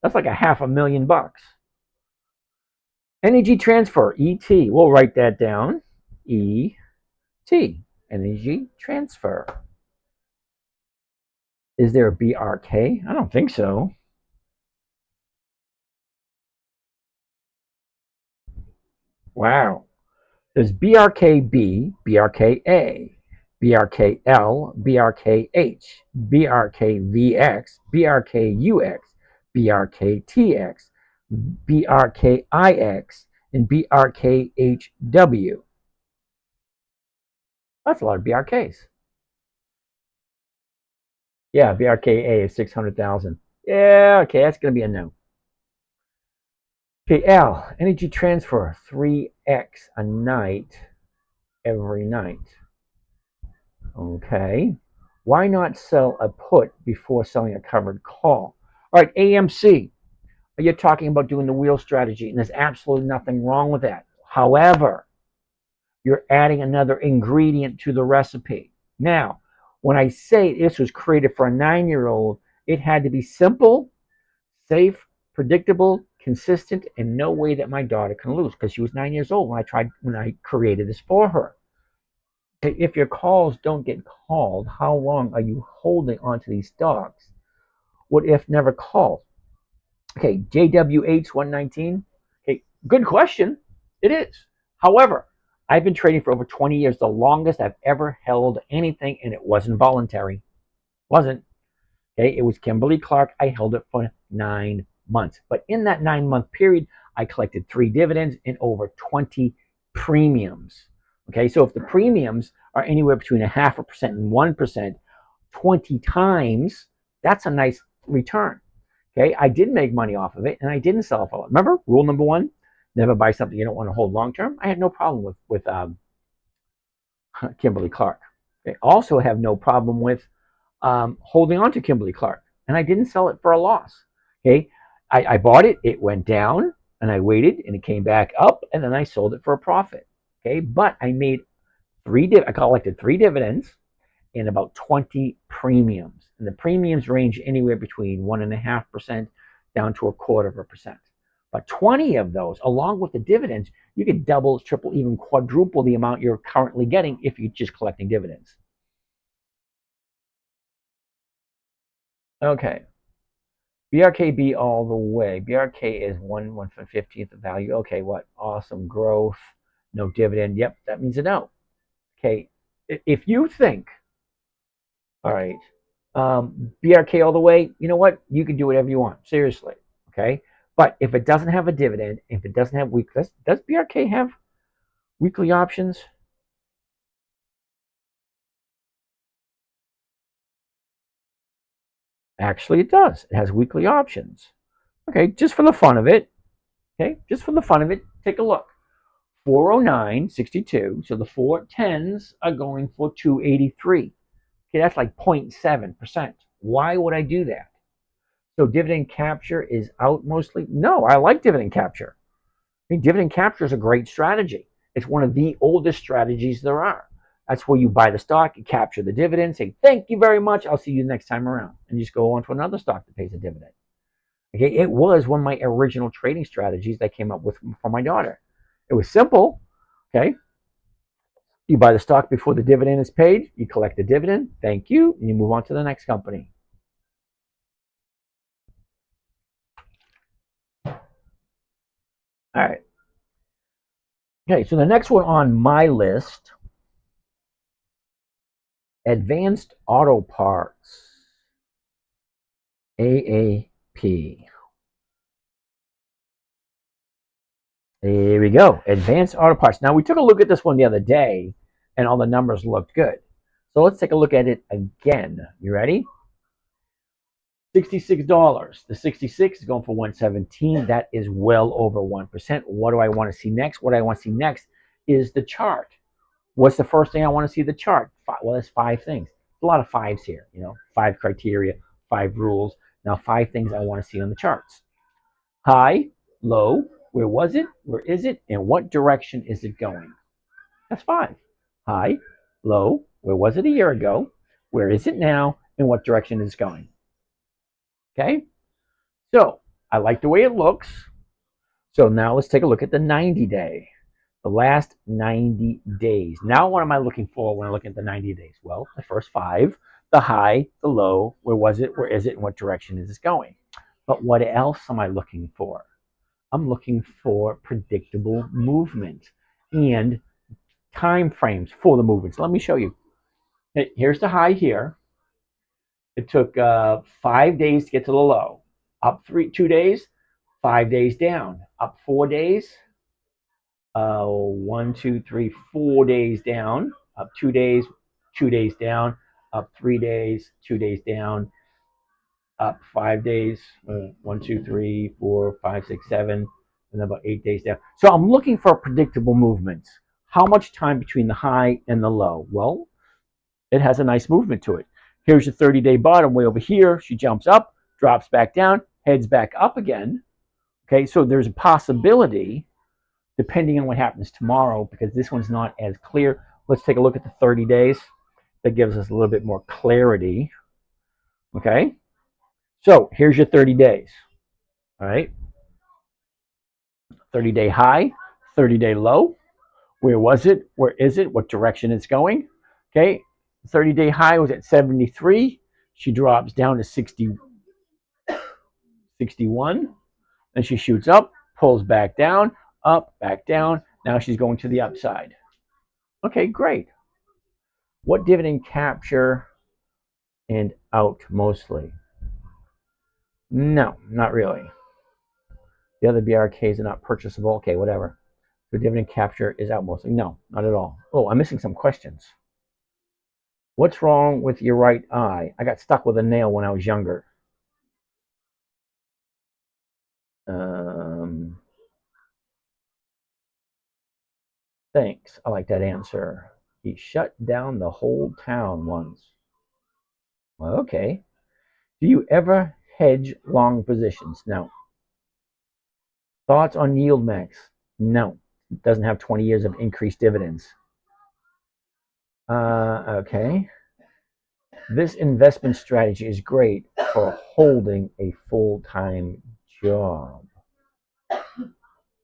that's like a $500,000. Energy transfer, ET. We'll write that down. ET, energy transfer. Is there a BRK? I don't think so. Wow. There's BRKB, BRKA, BRKL, BRKH, BRKVX, BRKUX, BRKTX, BRKIX, and BRKHW. That's a lot of BRKs. Yeah, BRKA is 600,000. Yeah, okay, that's going to be a no. Okay, L, energy transfer, 3x a night, every night. Okay. Why not sell a put before selling a covered call? All right, AMC. You're talking about doing the wheel strategy, and there's absolutely nothing wrong with that. However, you're adding another ingredient to the recipe. Now, when I say this was created for a 9-year-old, it had to be simple, safe, predictable, consistent, and no way that my daughter can lose, because she was 9 years old when I created this for her. If your calls don't get called, how long are you holding onto these stocks? What if never called? Okay, JWH 119. Okay, good question. It is. However, I've been trading for over 20 years, the longest I've ever held anything, and it wasn't voluntary. Wasn't. Okay, it was Kimberly Clark. I held it for 9 months. But in that 9-month period, I collected 3 dividends and over 20 premiums. Okay, so if the premiums are anywhere between 0.5% and 1%, 20 times, that's a nice return. Okay, I did make money off of it, and I didn't sell it for a lot. Remember, rule number 1: never buy something you don't want to hold long term. I had no problem with Kimberly Clark. Okay, also have no problem with holding on to Kimberly Clark, and I didn't sell it for a loss. Okay, I bought it, it went down, and I waited, and it came back up, and then I sold it for a profit. Okay, but I made I collected 3 dividends and about 20 premiums, and the premiums range anywhere between 1.5% down to 0.25%. But 20 of those, along with the dividends, you could double, triple, even quadruple the amount you're currently getting if you're just collecting dividends. Okay. BRKB all the way. BRK is 1/15th of value. Okay, what? Awesome growth. No dividend. Yep, that means a no. Okay, if you think, all right, BRK all the way, you know what? You can do whatever you want. Seriously. Okay. But if it doesn't have a dividend, if it doesn't have weekly, does BRK have weekly options? Actually, it does. It has weekly options. Okay, just for the fun of it. Okay, just for the fun of it, take a look. 409.62. So the 410s are going for 283. Okay, that's like 0.7%. Why would I do that? So dividend capture is out mostly? No, I like dividend capture. I mean, dividend capture is a great strategy. It's one of the oldest strategies there are. That's where you buy the stock, you capture the dividend, say, thank you very much, I'll see you next time around. And you just go on to another stock that pays a dividend. Okay, it was one of my original trading strategies that I came up with for my daughter. It was simple. Okay, you buy the stock before the dividend is paid, you collect the dividend, thank you, and you move on to the next company. All right. Okay, so the next one on my list, Advanced Auto Parts. AAP. There we go. Advanced Auto Parts. Now, we took a look at this one the other day, and all the numbers looked good. So let's take a look at it again. You ready? $66. The 66 is going for 117. That is well over 1%. What do I want to see next? What I want to see next is the chart. What's the first thing I want to see? The chart. Well, there's 5 things. A lot of 5s here, 5 criteria, 5 rules. Now, 5 things I want to see on the charts. High, low, where was it? Where is it? And what direction is it going? That's 5. High, low, where was it a year ago? Where is it now? And what direction is it going? Okay? So, I like the way it looks. So now let's take a look at the 90-day. The last 90 days. Now what am I looking for when I look at the 90 days? Well, the first 5, the high, the low, where was it, where is it, and what direction is it going? But what else am I looking for? I'm looking for predictable movement and time frames for the movements. Let me show you. Here's the high here. It took 5 days to get to the low. Up 2 days, 5 days down. Up 4 days, 1, 2, 3, 4 days down. Up 2 days, 2 days down. Up 3 days, 2 days down. Up 5 days, 1, 2, 3, 4, 5, 6, 7, and then about 8 days down. So I'm looking for predictable movements. How much time between the high and the low? Well, it has a nice movement to it. Here's your 30-day bottom way over here. She jumps up, drops back down, heads back up again. Okay, so there's a possibility, depending on what happens tomorrow, because this one's not as clear. Let's take a look at the 30 days. That gives us a little bit more clarity. Okay, so here's your 30 days. All right, 30-day high, 30-day low. Where was it? Where is it? What direction it's going? Okay, 30-day high was at 73. She drops down to 61. Then she shoots up, pulls back down, up, back down. Now she's going to the upside. Okay, great. What dividend capture and out mostly? No, not really. The other BRKs are not purchasable. Okay, whatever. The dividend capture is out mostly. No, not at all. Oh, I'm missing some questions. What's wrong with your right eye? I got stuck with a nail when I was younger. Thanks. I like that answer. He shut down the whole town once. Well, okay. Do you ever hedge long positions? No. Thoughts on yield max? No. It doesn't have 20 years of increased dividends. Okay. This investment strategy is great for holding a full-time job.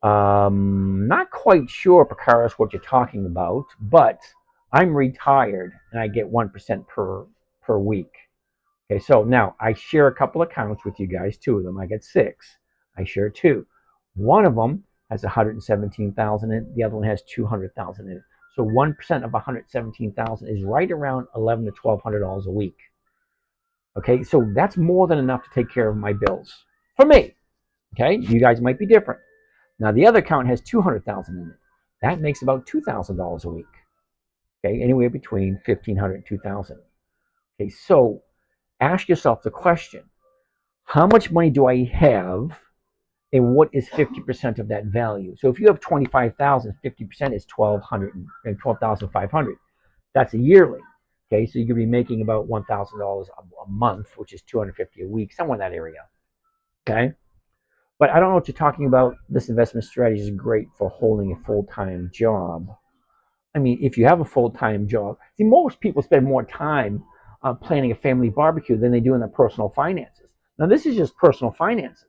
Not quite sure, Picaros, what you're talking about, but I'm retired and I get 1% per week. Okay, so now I share a couple accounts with you guys, 2 of them. I get 6. I share 2. One of them has 117,000 in it. The other one has 200,000 in it. So 1% of 117,000 is right around $1,100 to $1,200 a week. Okay, so that's more than enough to take care of my bills for me. Okay, you guys might be different. Now the other account has 200,000 in it. That makes about $2,000 a week. Okay, anywhere between 1,500 and 2,000. Okay, so ask yourself the question: how much money do I have, and what is 50% of that value? So if you have 25,000, 50% is 1,200 and 12,500. That's a yearly. Okay, so you could be making about $1,000 a month, which is $250 a week, somewhere in that area. Okay, but I don't know what you're talking about. This investment strategy is great for holding a full-time job. I mean, if you have a full-time job, see, most people spend more time planning a family barbecue than they do in their personal finances. Now, this is just personal finances.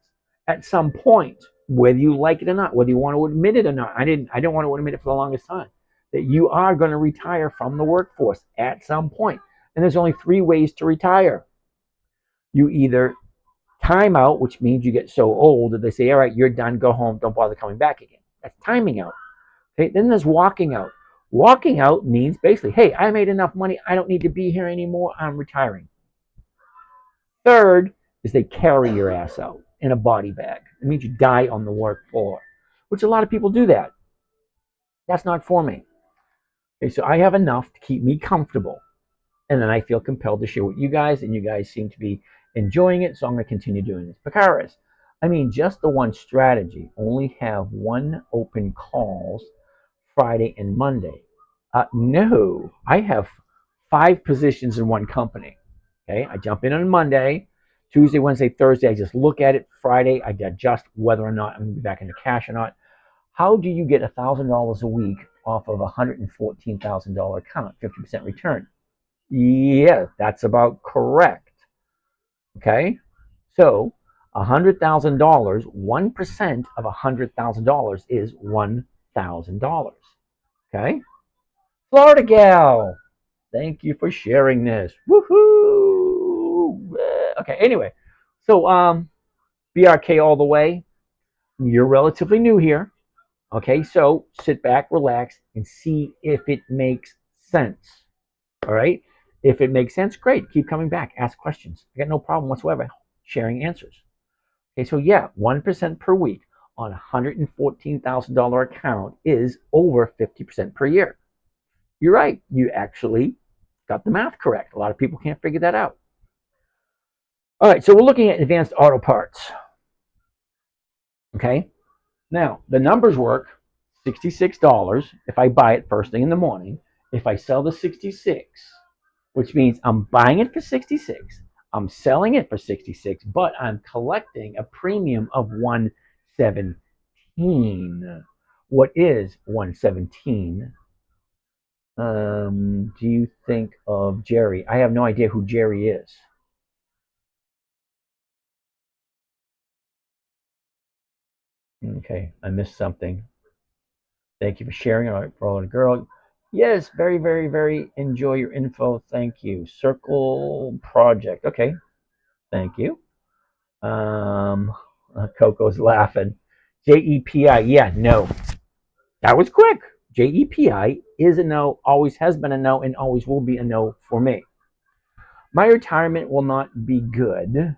At some point, whether you like it or not, whether you want to admit it or not, I don't want to admit it for the longest time, that you are going to retire from the workforce at some point. And there's only 3 ways to retire. You either time out, which means you get so old that they say, all right, you're done, go home, don't bother coming back again. That's timing out. Okay, then there's walking out. Walking out means basically, hey, I made enough money, I don't need to be here anymore, I'm retiring. Third is they carry your ass out in a body bag. It means you die on the work floor, which a lot of people do that. That's not for me. Okay, so I have enough to keep me comfortable, and then I feel compelled to share with you guys, and you guys seem to be enjoying it, so I'm going to continue doing this. Pakaris, I mean, just the one strategy, only have one open calls Friday and Monday. No, I have 5 positions in one company. Okay, I jump in on Monday, Tuesday, Wednesday, Thursday, I just look at it. Friday, I adjust whether or not I'm going to be back into cash or not. How do you get $1,000 a week off of a $114,000 account, 50% return? Yeah, that's about correct. Okay, so $100,000, 1% of $100,000 is $1,000. Okay, Florida gal, thank you for sharing this. Woohoo! Okay, anyway, so BRK all the way. You're relatively new here. Okay, so sit back, relax, and see if it makes sense. All right, if it makes sense, great. Keep coming back, ask questions. I got no problem whatsoever sharing answers. Okay, so yeah, 1% per week on a $114,000 account is over 50% per year. You're right. You actually got the math correct. A lot of people can't figure that out. All right, so we're looking at advanced auto parts. Okay, now the numbers work. $66 if I buy it first thing in the morning. If I sell the 66, which means I'm buying it for 66, I'm selling it for 66, but I'm collecting a premium of 117. What is 117? Do you think of Jerry? I have no idea who Jerry is. Okay, I missed something. Thank you for sharing. All right, for all the girl. Yes, very, very, very enjoy your info. Thank you. Circle project. Okay, thank you. Um, Coco's laughing. JEPI. Yeah, no. That was quick. JEPI is a no, always has been a no, and always will be a no for me. My retirement will not be good.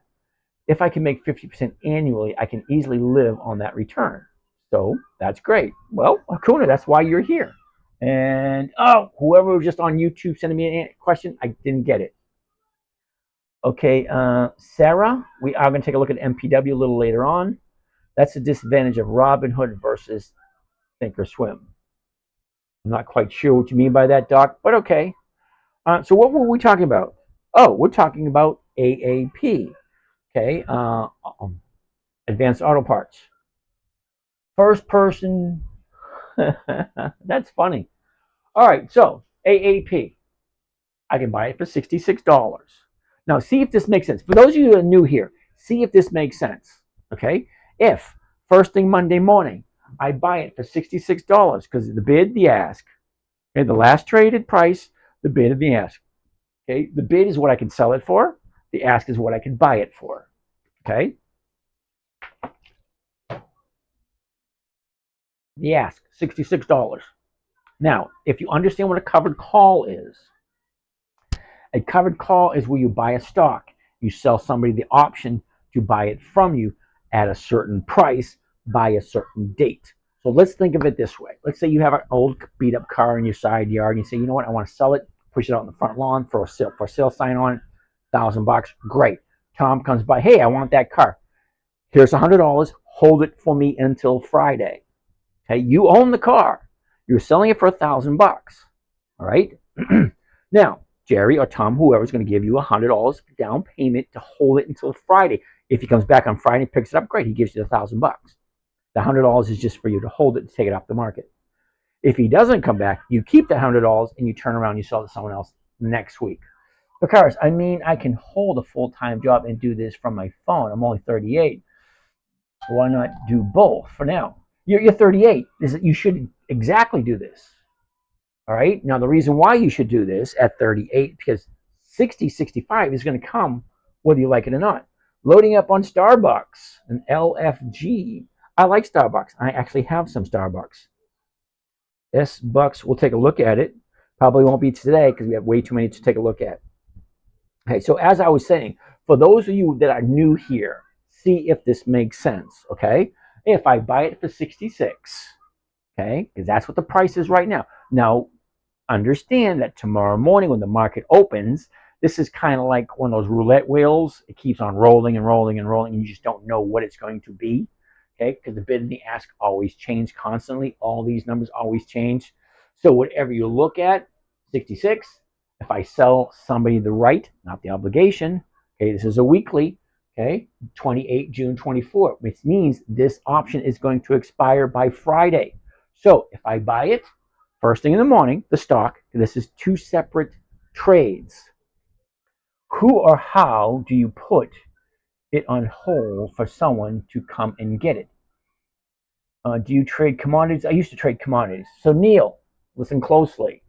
If I can make 50% annually, I can easily live on that return. So that's great. Well, Akuna, that's why you're here. And oh, whoever was just on YouTube sending me a question, I didn't get it. Okay, Sarah, we are going to take a look at MPW a little later on. That's the disadvantage of Robinhood versus Thinkorswim. I'm not quite sure what you mean by that, Doc, but okay. So what were we talking about? Oh, we're talking about AAP. Okay, advanced auto parts. First person. That's funny. All right, so AAP. I can buy it for $66. Now, see if this makes sense. For those of you who are new here, see if this makes sense. Okay, if first thing Monday morning, I buy it for $66 because the bid, the ask, okay, the last traded price, the bid, and the ask. Okay, the bid is what I can sell it for. The ask is what I can buy it for. Okay. The ask, $66. Now, if you understand what a covered call is, a covered call is where you buy a stock. You sell somebody the option to buy it from you at a certain price by a certain date. So let's think of it this way. Let's say you have an old beat up car in your side yard and you say, you know what, I want to sell it, push it out in the front lawn, throw a sale sign on it, $1,000. Great. Tom comes by, hey, I want that car. Here's $100. Hold it for me until Friday. Okay, you own the car. You're selling it for $1,000. All right. Now, Jerry or Tom, whoever's going to give you $100 down payment to hold it until Friday. If he comes back on Friday and picks it up, great. He gives you $1,000. The $100 is just for you to hold it and take it off the market. If he doesn't come back, you keep that $100 and you turn around and you sell it to someone else next week. Because I mean, I can hold a full-time job and do this from my phone. I'm only 38. Why not do both for now? You're 38. You should exactly do this. All right. Now, the reason why you should do this at 38, because 60, 65 is going to come whether you like it or not. Loading up on Starbucks, an LFG. I like Starbucks. I actually have some Starbucks. S-Bucks, we'll take a look at it. Probably won't be today because we have way too many to take a look at. Okay, so as I was saying, for those of you that are new here, see if this makes sense, okay? If I buy it for 66, okay, because that's what the price is right now. Now, understand that tomorrow morning when the market opens, this is kind of like one of those roulette wheels. It keeps on rolling and rolling and rolling, and you just don't know what it's going to be, okay? Because the bid and the ask always change constantly. All these numbers always change. So whatever you look at, 66, if I sell somebody the right, not the obligation, okay, this is a weekly, okay, 28 June 24, which means this option is going to expire by Friday. So if I buy it first thing in the morning, the stock, this is two separate trades. Who or how do you put it on hold for someone to come and get it? Do you trade commodities? I used to trade commodities. So Neil, listen closely,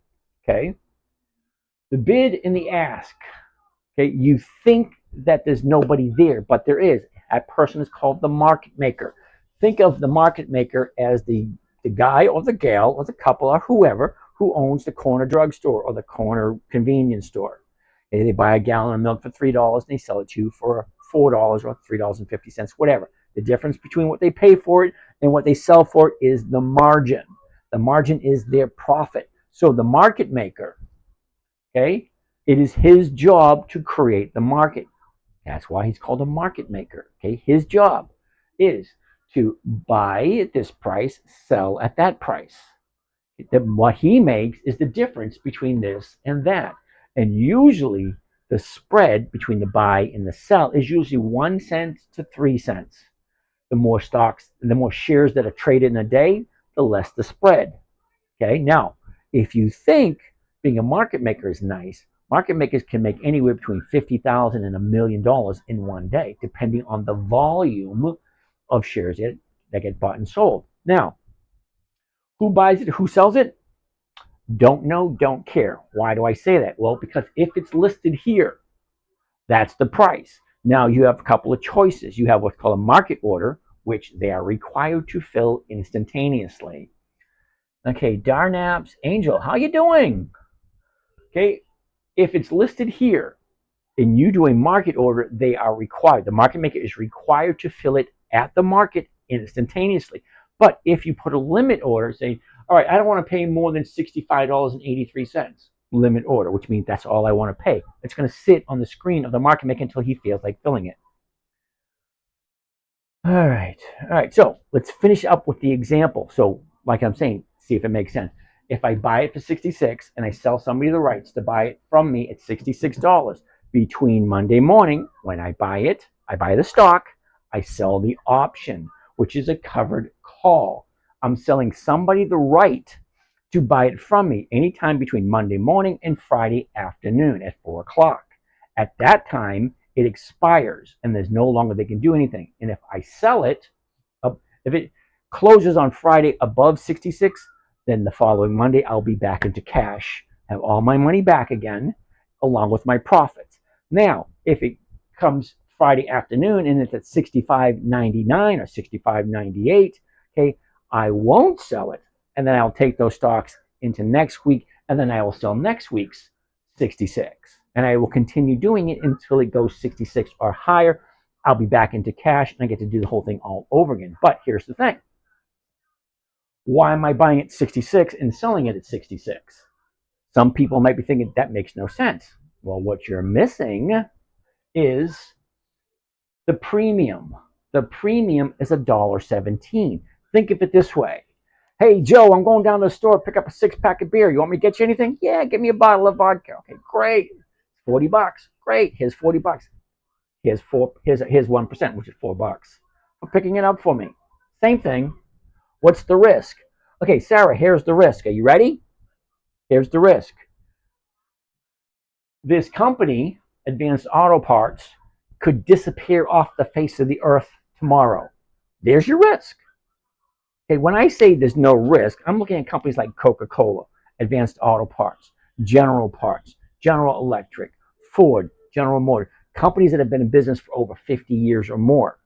okay? The bid and the ask, okay? You think that there's nobody there, but there is. That person is called the market maker. Think of the market maker as the guy or the gal or the couple or whoever who owns the corner drugstore or the corner convenience store. And they buy a gallon of milk for $3 and they sell it to you for $4 or $3.50, whatever. The difference between what they pay for it and what they sell for it is the margin. The margin is their profit. So the market maker, okay, it is his job to create the market. That's why he's called a market maker. Okay, his job is to buy at this price, sell at that price. What he makes is the difference between this and that. And usually the spread between the buy and the sell is usually 1 cent to 3 cents. The more stocks, the more shares that are traded in a day, the less the spread. Okay, now, if you think being a market maker is nice, market makers can make anywhere between $50,000 and $1 million in one day, depending on the volume of shares that get bought and sold. Now, who buys it? Who sells it? Don't know, don't care. Why do I say that? Well, because if it's listed here, that's the price. Now you have a couple of choices. You have what's called a market order, which they are required to fill instantaneously. Okay, Darnaps, Angel, how you doing? Okay, if it's listed here and you do a market order, they are required. The market maker is required to fill it at the market instantaneously. But if you put a limit order, say, all right, I don't want to pay more than $65.83, limit order, which means that's all I want to pay. It's going to sit on the screen of the market maker until he feels like filling it. All right, so let's finish up with the example. So like I'm saying, see if it makes sense. If I buy it for 66 and I sell somebody the rights to buy it from me at $66, between Monday morning, when I buy the stock, I sell the option, which is a covered call. I'm selling somebody the right to buy it from me anytime between Monday morning and Friday afternoon at 4 o'clock. At that time, it expires and there's no longer they can do anything. And if I sell it, if it closes on Friday above 66, then the following Monday I'll be back into cash, have all my money back again, along with my profits. Now, if it comes Friday afternoon and it's at 65.99 or 65.98, okay, I won't sell it, and then I'll take those stocks into next week, and then I will sell next week's 66. And I will continue doing it until it goes 66 or higher. I'll be back into cash, and I get to do the whole thing all over again. But here's the thing. Why am I buying it at 66 and selling it at 66? Some people might be thinking that makes no sense. Well, what you're missing is the premium. The premium is $1.17. Think of it this way. Hey, Joe, I'm going down to the store to pick up a 6-pack of beer. You want me to get you anything? Yeah, give me a bottle of vodka. Okay, great. $40. Great. Here's $40. Here's 1%, which is $4 for picking it up for me. Same thing. What's the risk? Okay, Sarah, here's the risk. Are you ready? Here's the risk. This company, Advanced Auto Parts, could disappear off the face of the earth tomorrow. There's your risk. Okay, when I say there's no risk, I'm looking at companies like Coca-Cola, Advanced Auto Parts, General Parts, General Electric, Ford, General Motors, companies that have been in business for over 50 years or more.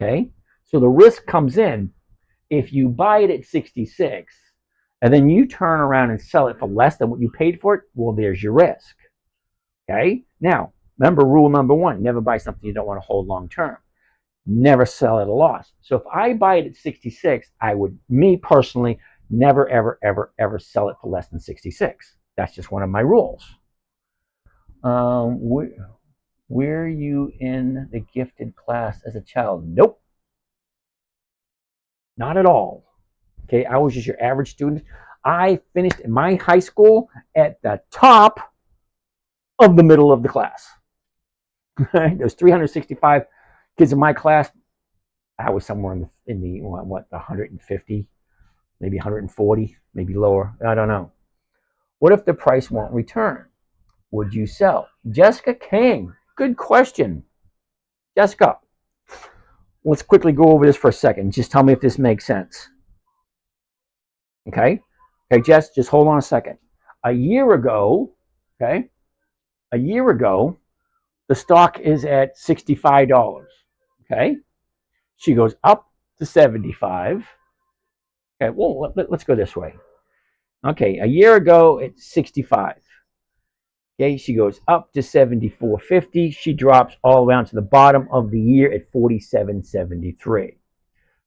Okay, so the risk comes in if you buy it at 66 and then you turn around and sell it for less than what you paid for it. Well, there's your risk. Okay, now Remember rule number one, never buy something you don't want to hold long term. Never sell at a loss. So if I buy it at 66, I would, me personally, never, ever, ever, ever sell it for less than 66. That's just one of my rules. Were you in the gifted class as a child? Nope. Not at all. Okay, I was just your average student. I finished in my high school at the top of the middle of the class. There's 365 kids in my class. I was somewhere in the 150, maybe 140, maybe lower. I don't know. What if the price won't return? Would you sell? Jessica King, good question. Jessica, let's quickly go over this for a second. Just tell me if this makes sense. Okay? Okay, Jess, just hold on a second. A year ago, the stock is at $65. Okay? She goes up to 75. Okay, well, let's go this way. Okay, a year ago it's 65. Okay, she goes up to 74.50. She drops all around to the bottom of the year at 47.73.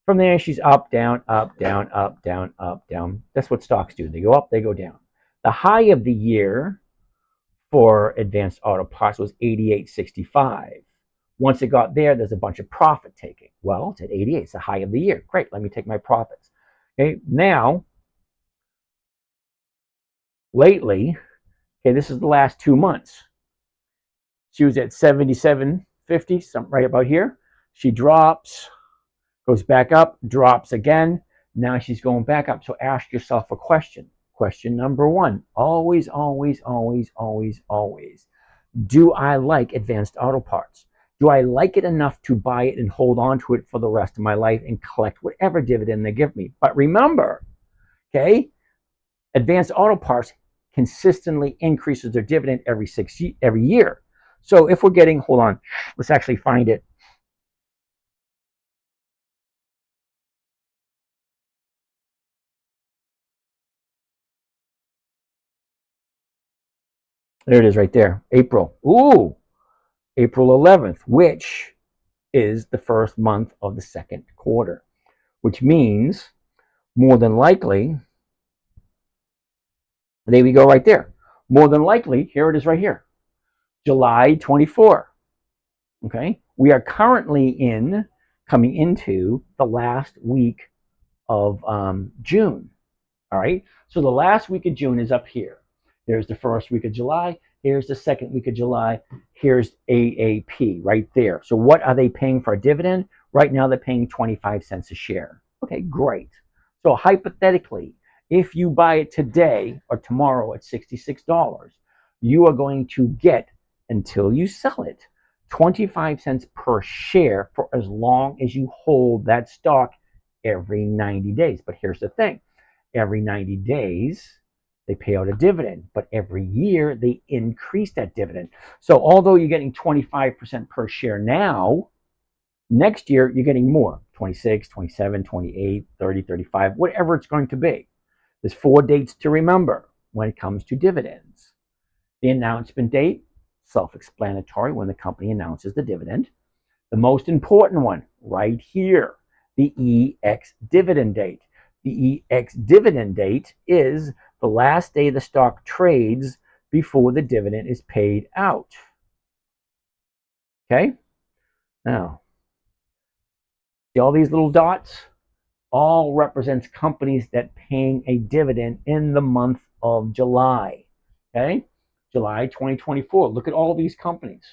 From there, she's up, down, up, down, up, down, up, down. That's what stocks do. They go up, they go down. The high of the year for Advanced Auto Parts was 88.65. Once it got there, there's a bunch of profit taking. Well, it's at 88. It's the high of the year. Great, let me take my profits. Okay, now, lately, okay, this is the last 2 months. She was at 77.50, something right about here. She drops, goes back up, drops again. Now she's going back up. So ask yourself a question. Question number one, always, always, always, always, always. Do I like Advanced Auto Parts? Do I like it enough to buy it and hold on to it for the rest of my life and collect whatever dividend they give me? But remember, okay, Advanced Auto Parts consistently increases their dividend every year. So if we're getting, hold on, let's actually find it. There it is right there, April. Ooh, April 11th, which is the first month of the second quarter, which means more than likely, there we go right there. More than likely, here it is right here, July 24. Okay, we are currently coming into the last week of June. All right, so the last week of June is up here. There's the first week of July. Here's the second week of July. Here's AAP right there. So what are they paying for a dividend? Right now they're paying 25 cents a share. Okay, great. So hypothetically, if you buy it today or tomorrow at $66, you are going to get, until you sell it, 25 cents per share for as long as you hold that stock every 90 days. But here's the thing. Every 90 days, they pay out a dividend, but every year they increase that dividend. So although you're getting 25% per share now, next year you're getting more, 26, 27, 28, 30, 35, whatever it's going to be. There's 4 dates to remember when it comes to dividends. The announcement date, self-explanatory, when the company announces the dividend. The most important one, right here, the EX dividend date. The EX dividend date is the last day the stock trades before the dividend is paid out. Okay? Now, see all these little dots? All represents companies that paying a dividend in the month of July. Okay? July 2024. Look at all these companies.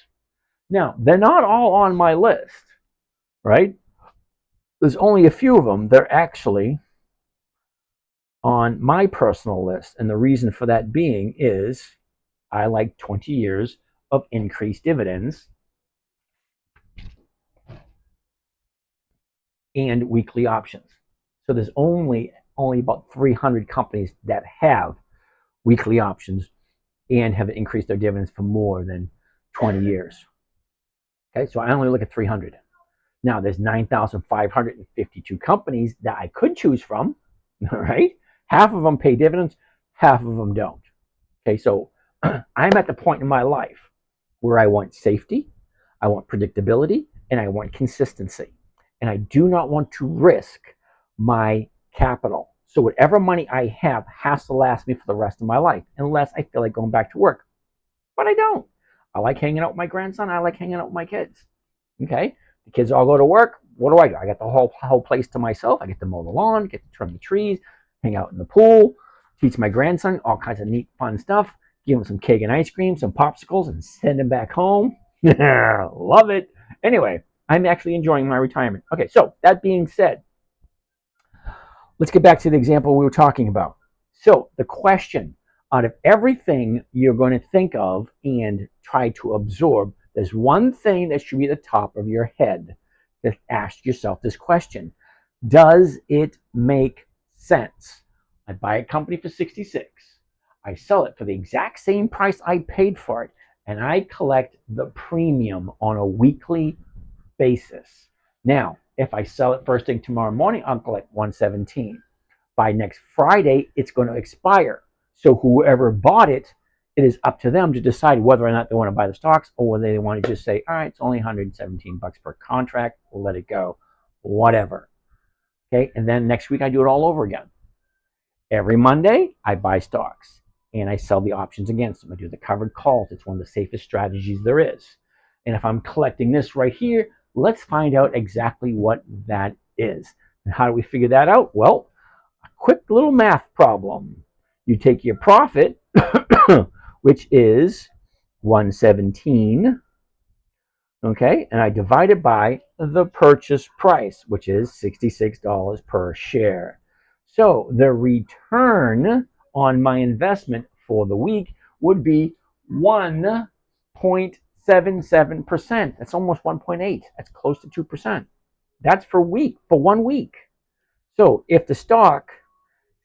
Now, they're not all on my list, right? There's only a few of them. They're actually on my personal list. And the reason for that being is I like 20 years of increased dividends and weekly options. So there's only about 300 companies that have weekly options and have increased their dividends for more than 20 years. Okay, so I only look at 300. Now there's 9,552 companies that I could choose from, all right? Half of them pay dividends, half of them don't. Okay, so I'm at the point in my life where I want safety, I want predictability, and I want consistency. And I do not want to risk my capital. So whatever money I have has to last me for the rest of my life, unless I feel like going back to work. But I don't. I like hanging out with my grandson. I like hanging out with my kids. Okay? The kids all go to work. What do? I got the whole place to myself. I get to mow the lawn, get to trim the trees, hang out in the pool, teach my grandson all kinds of neat, fun stuff, give him some cake and ice cream, some popsicles, and send him back home. Love it. Anyway, I'm actually enjoying my retirement. Okay, so that being said, let's get back to the example we were talking about. So the question, out of everything you're going to think of and try to absorb, there's one thing that should be at the top of your head to ask yourself this question. Does it make sense? I buy a company for 66. I sell it for the exact same price I paid for it, and I collect the premium on a weekly basis. Now, if I sell it first thing tomorrow morning, I'll collect 117. By next Friday, it's going to expire. So whoever bought it, it is up to them to decide whether or not they want to buy the stocks or whether they want to just say, all right, it's only 117 bucks per contract. We'll let it go. Whatever. Okay. And then next week I do it all over again. Every Monday I buy stocks and I sell the options against them. I do the covered calls. It's one of the safest strategies there is. And if I'm collecting this right here, let's find out exactly what that is. And how do we figure that out? Well, a quick little math problem. You take your profit, which is 117, okay, and I divide it by the purchase price, which is $66 per share. So the return on my investment for the week would be 1.77%. That's almost 1.8. That's close to 2%. That's for 1 week. So if the stock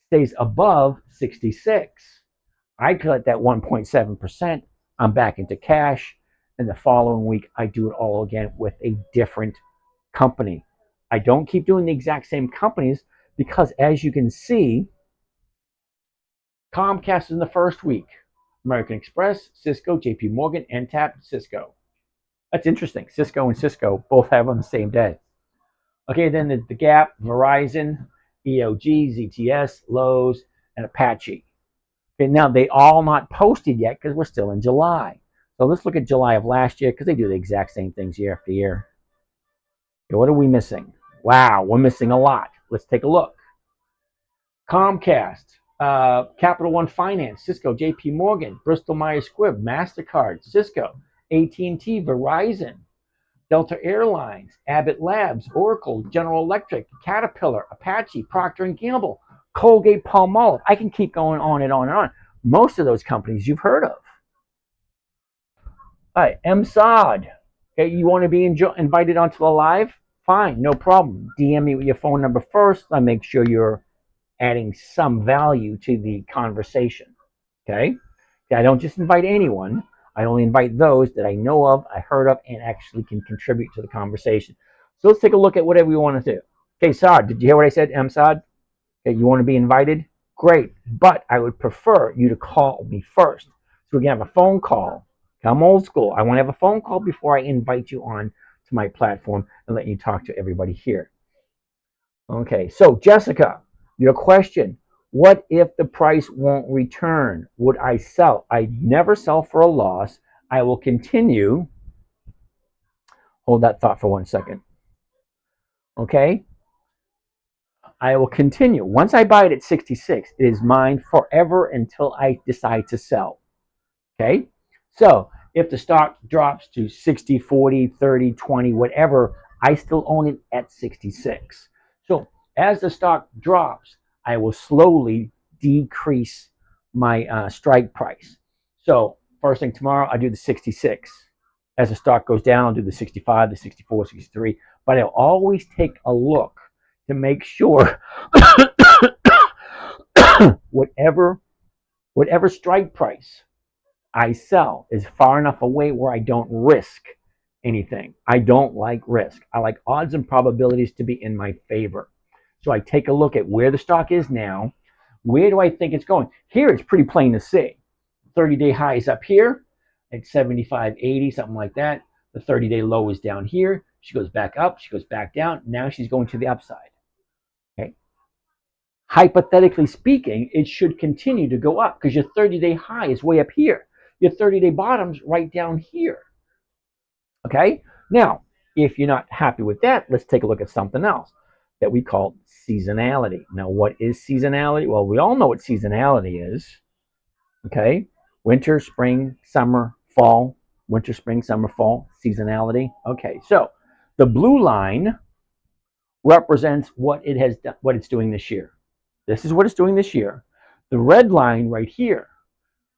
stays above 66, I collect that 1.7%. I'm back into cash. And the following week, I do it all again with a different company. I don't keep doing the exact same companies because, as you can see, Comcast is in the first week. American Express, Cisco, JP Morgan, NTAP, Cisco. That's interesting. Cisco and Cisco both have on the same day. Okay, then the Gap, Verizon, EOG, ZTS, Lowe's, and Apache. Okay, now they all not posted yet because we're still in July. So let's look at July of last year because they do the exact same things year after year. Okay, what are we missing? Wow, we're missing a lot. Let's take a look. Comcast, Capital One Finance, Cisco, JP Morgan, Bristol Myers Squibb, MasterCard, Cisco, AT&T, Verizon, Delta Airlines, Abbott Labs, Oracle, General Electric, Caterpillar, Apache, Procter & Gamble, Colgate, Palmolive. I can keep going on and on and on. Most of those companies you've heard of. All right, MSOD. Okay, you want to be invited onto the live? Fine, no problem. DM me with your phone number first. I make sure you're adding some value to the conversation. Okay? I don't just invite anyone. I only invite those that I know of, I heard of, and actually can contribute to the conversation. So let's take a look at whatever we want to do. Okay, Saad, did you hear what I said, MSAD? Okay, you want to be invited? Great, but I would prefer you to call me first so we can have a phone call. I'm old school. I want to have a phone call before I invite you on to my platform and let you talk to everybody here. Okay, so Jessica, your question. What if the price won't return? Would I sell? I never sell for a loss. I will continue. Hold that thought for 1 second. Okay? I will continue. Once I buy it at 66, it is mine forever until I decide to sell. Okay? So if the stock drops to 60, 40, 30, 20, whatever, I still own it at 66. So as the stock drops, I will slowly decrease my strike price. So first thing tomorrow, I do the 66. As the stock goes down, I'll do the 65, the 64, 63. But I'll always take a look to make sure whatever strike price I sell is far enough away where I don't risk anything. I don't like risk. I like odds and probabilities to be in my favor. So I take a look at where the stock is now. Where do I think it's going? Here it's pretty plain to see. 30-day high is up here, at 75.80, something like that. The 30-day low is down here. She goes back up. She goes back down. Now she's going to the upside. Okay. Hypothetically speaking, it should continue to go up because your 30-day high is way up here. Your 30-day bottom's right down here. Okay. Now, if you're not happy with that, let's take a look at something else that we call seasonality. Now, what is seasonality? Well, we all know what seasonality is. Okay. Winter, spring, summer, fall. Winter, spring, summer, fall. Seasonality. Okay. So the blue line represents what it has done, what it's doing this year. This is what it's doing this year. The red line right here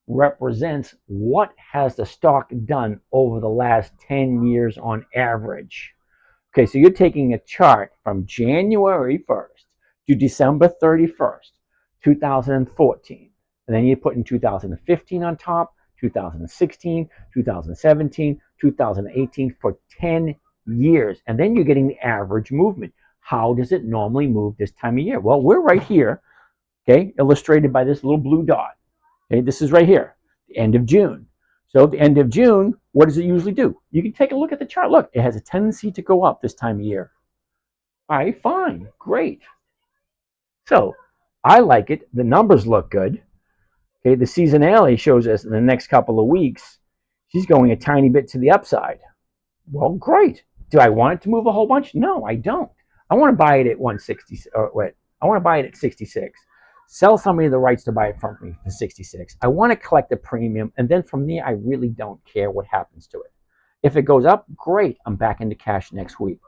represents what has the stock done over the last 10 years on average. Okay, so you're taking a chart from January 1st to December 31st, 2014. And then you put in 2015 on top, 2016, 2017, 2018 for 10 years. And then you're getting the average movement. How does it normally move this time of year? Well, we're right here, okay, illustrated by this little blue dot. Okay, this is right here, the end of June. So at the end of June, what does it usually do? You can take a look at the chart. Look, it has a tendency to go up this time of year. All right, fine, great. So I like it. The numbers look good. Okay, the seasonality shows us in the next couple of weeks, she's going a tiny bit to the upside. Well, great. Do I want it to move a whole bunch? No, I don't. I want to buy it at 160. I want to buy it at 66. Sell somebody the rights to buy it from me for 66. I want to collect a premium, and then from there, I really don't care what happens to it. If it goes up, great. I'm back into cash next week.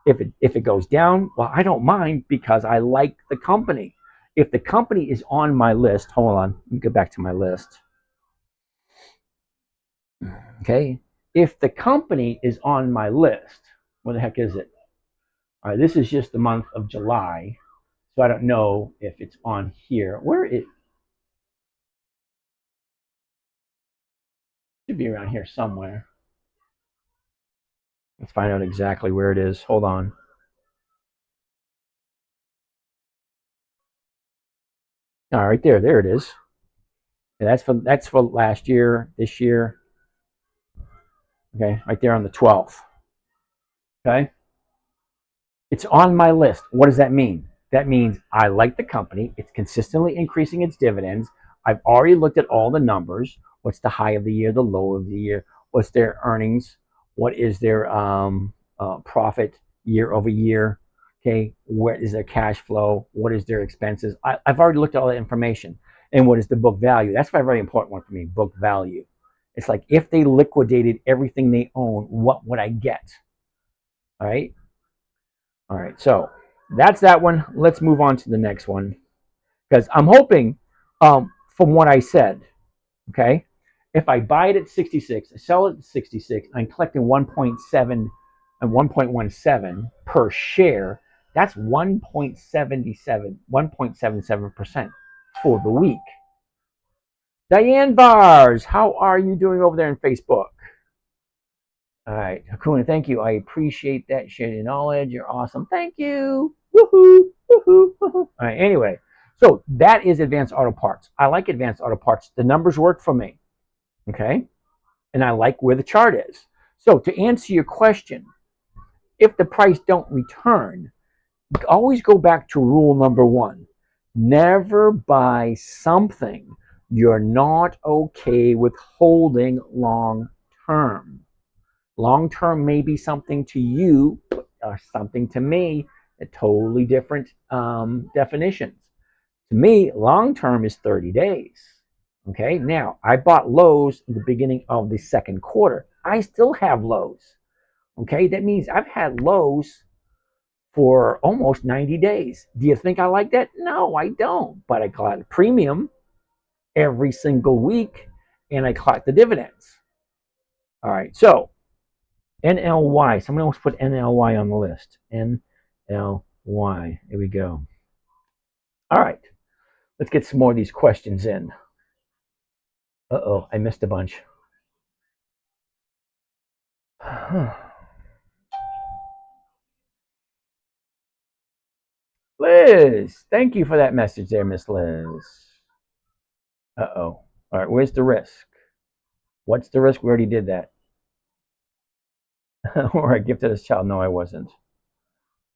If it goes down, well, I don't mind because I like the company. If the company is on my list, hold on, let me go back to my list. Okay, if the company is on my list, where the heck is it? All right, this is just the month of July, so I don't know if it's on here. Where it should be around here somewhere. Let's find out exactly where it is. Hold on. All right, there it is. Yeah, that's for last year, this year. Okay, right there on the 12th. Okay, it's on my list. What does that mean? That means I like the company. It's consistently increasing its dividends. I've already looked at all the numbers. What's the high of the year, the low of the year? What's their earnings? What is their profit year over year? Okay, what is their cash flow? What is their expenses? I've already looked at all that information. And what is the book value? That's a very important one for me, book value. It's like if they liquidated everything they own, what would I get? All right. All right. So that's that one. Let's move on to the next one because I'm hoping, from what I said, okay, if I buy it at 66, I sell it at 66, I'm collecting 1.7 and 1.17 per share. That's 1.77% for the week. Diane Bars, how are you doing over there in Facebook? All right, Hakuna, thank you. I appreciate that. Share your knowledge. You're awesome. Thank you. Woohoo, woohoo, woohoo. All right, anyway, so that is Advanced Auto Parts. I like Advanced Auto Parts. The numbers work for me, okay? And I like where the chart is. So to answer your question, if the price don't return, always go back to rule number one. Never buy something you're not okay with holding long term. Long term may be something to you or something to me, totally different definitions. To me, long term is 30 days. Okay, now I bought Lowe's at the beginning of the second quarter. I still have Lowe's. Okay, that means I've had Lowe's for almost 90 days. Do you think I like that? No, I don't. But I collect a premium every single week and I collect the dividends. All right, so NLY. Someone else put NLY on the list. NLY. Here we go. All right, let's get some more of these questions in. Uh-oh, I missed a bunch. Liz, thank you for that message there, Miss Liz. Uh-oh. All right, where's the risk? What's the risk? We already did that. Or I gifted this child. No, I wasn't.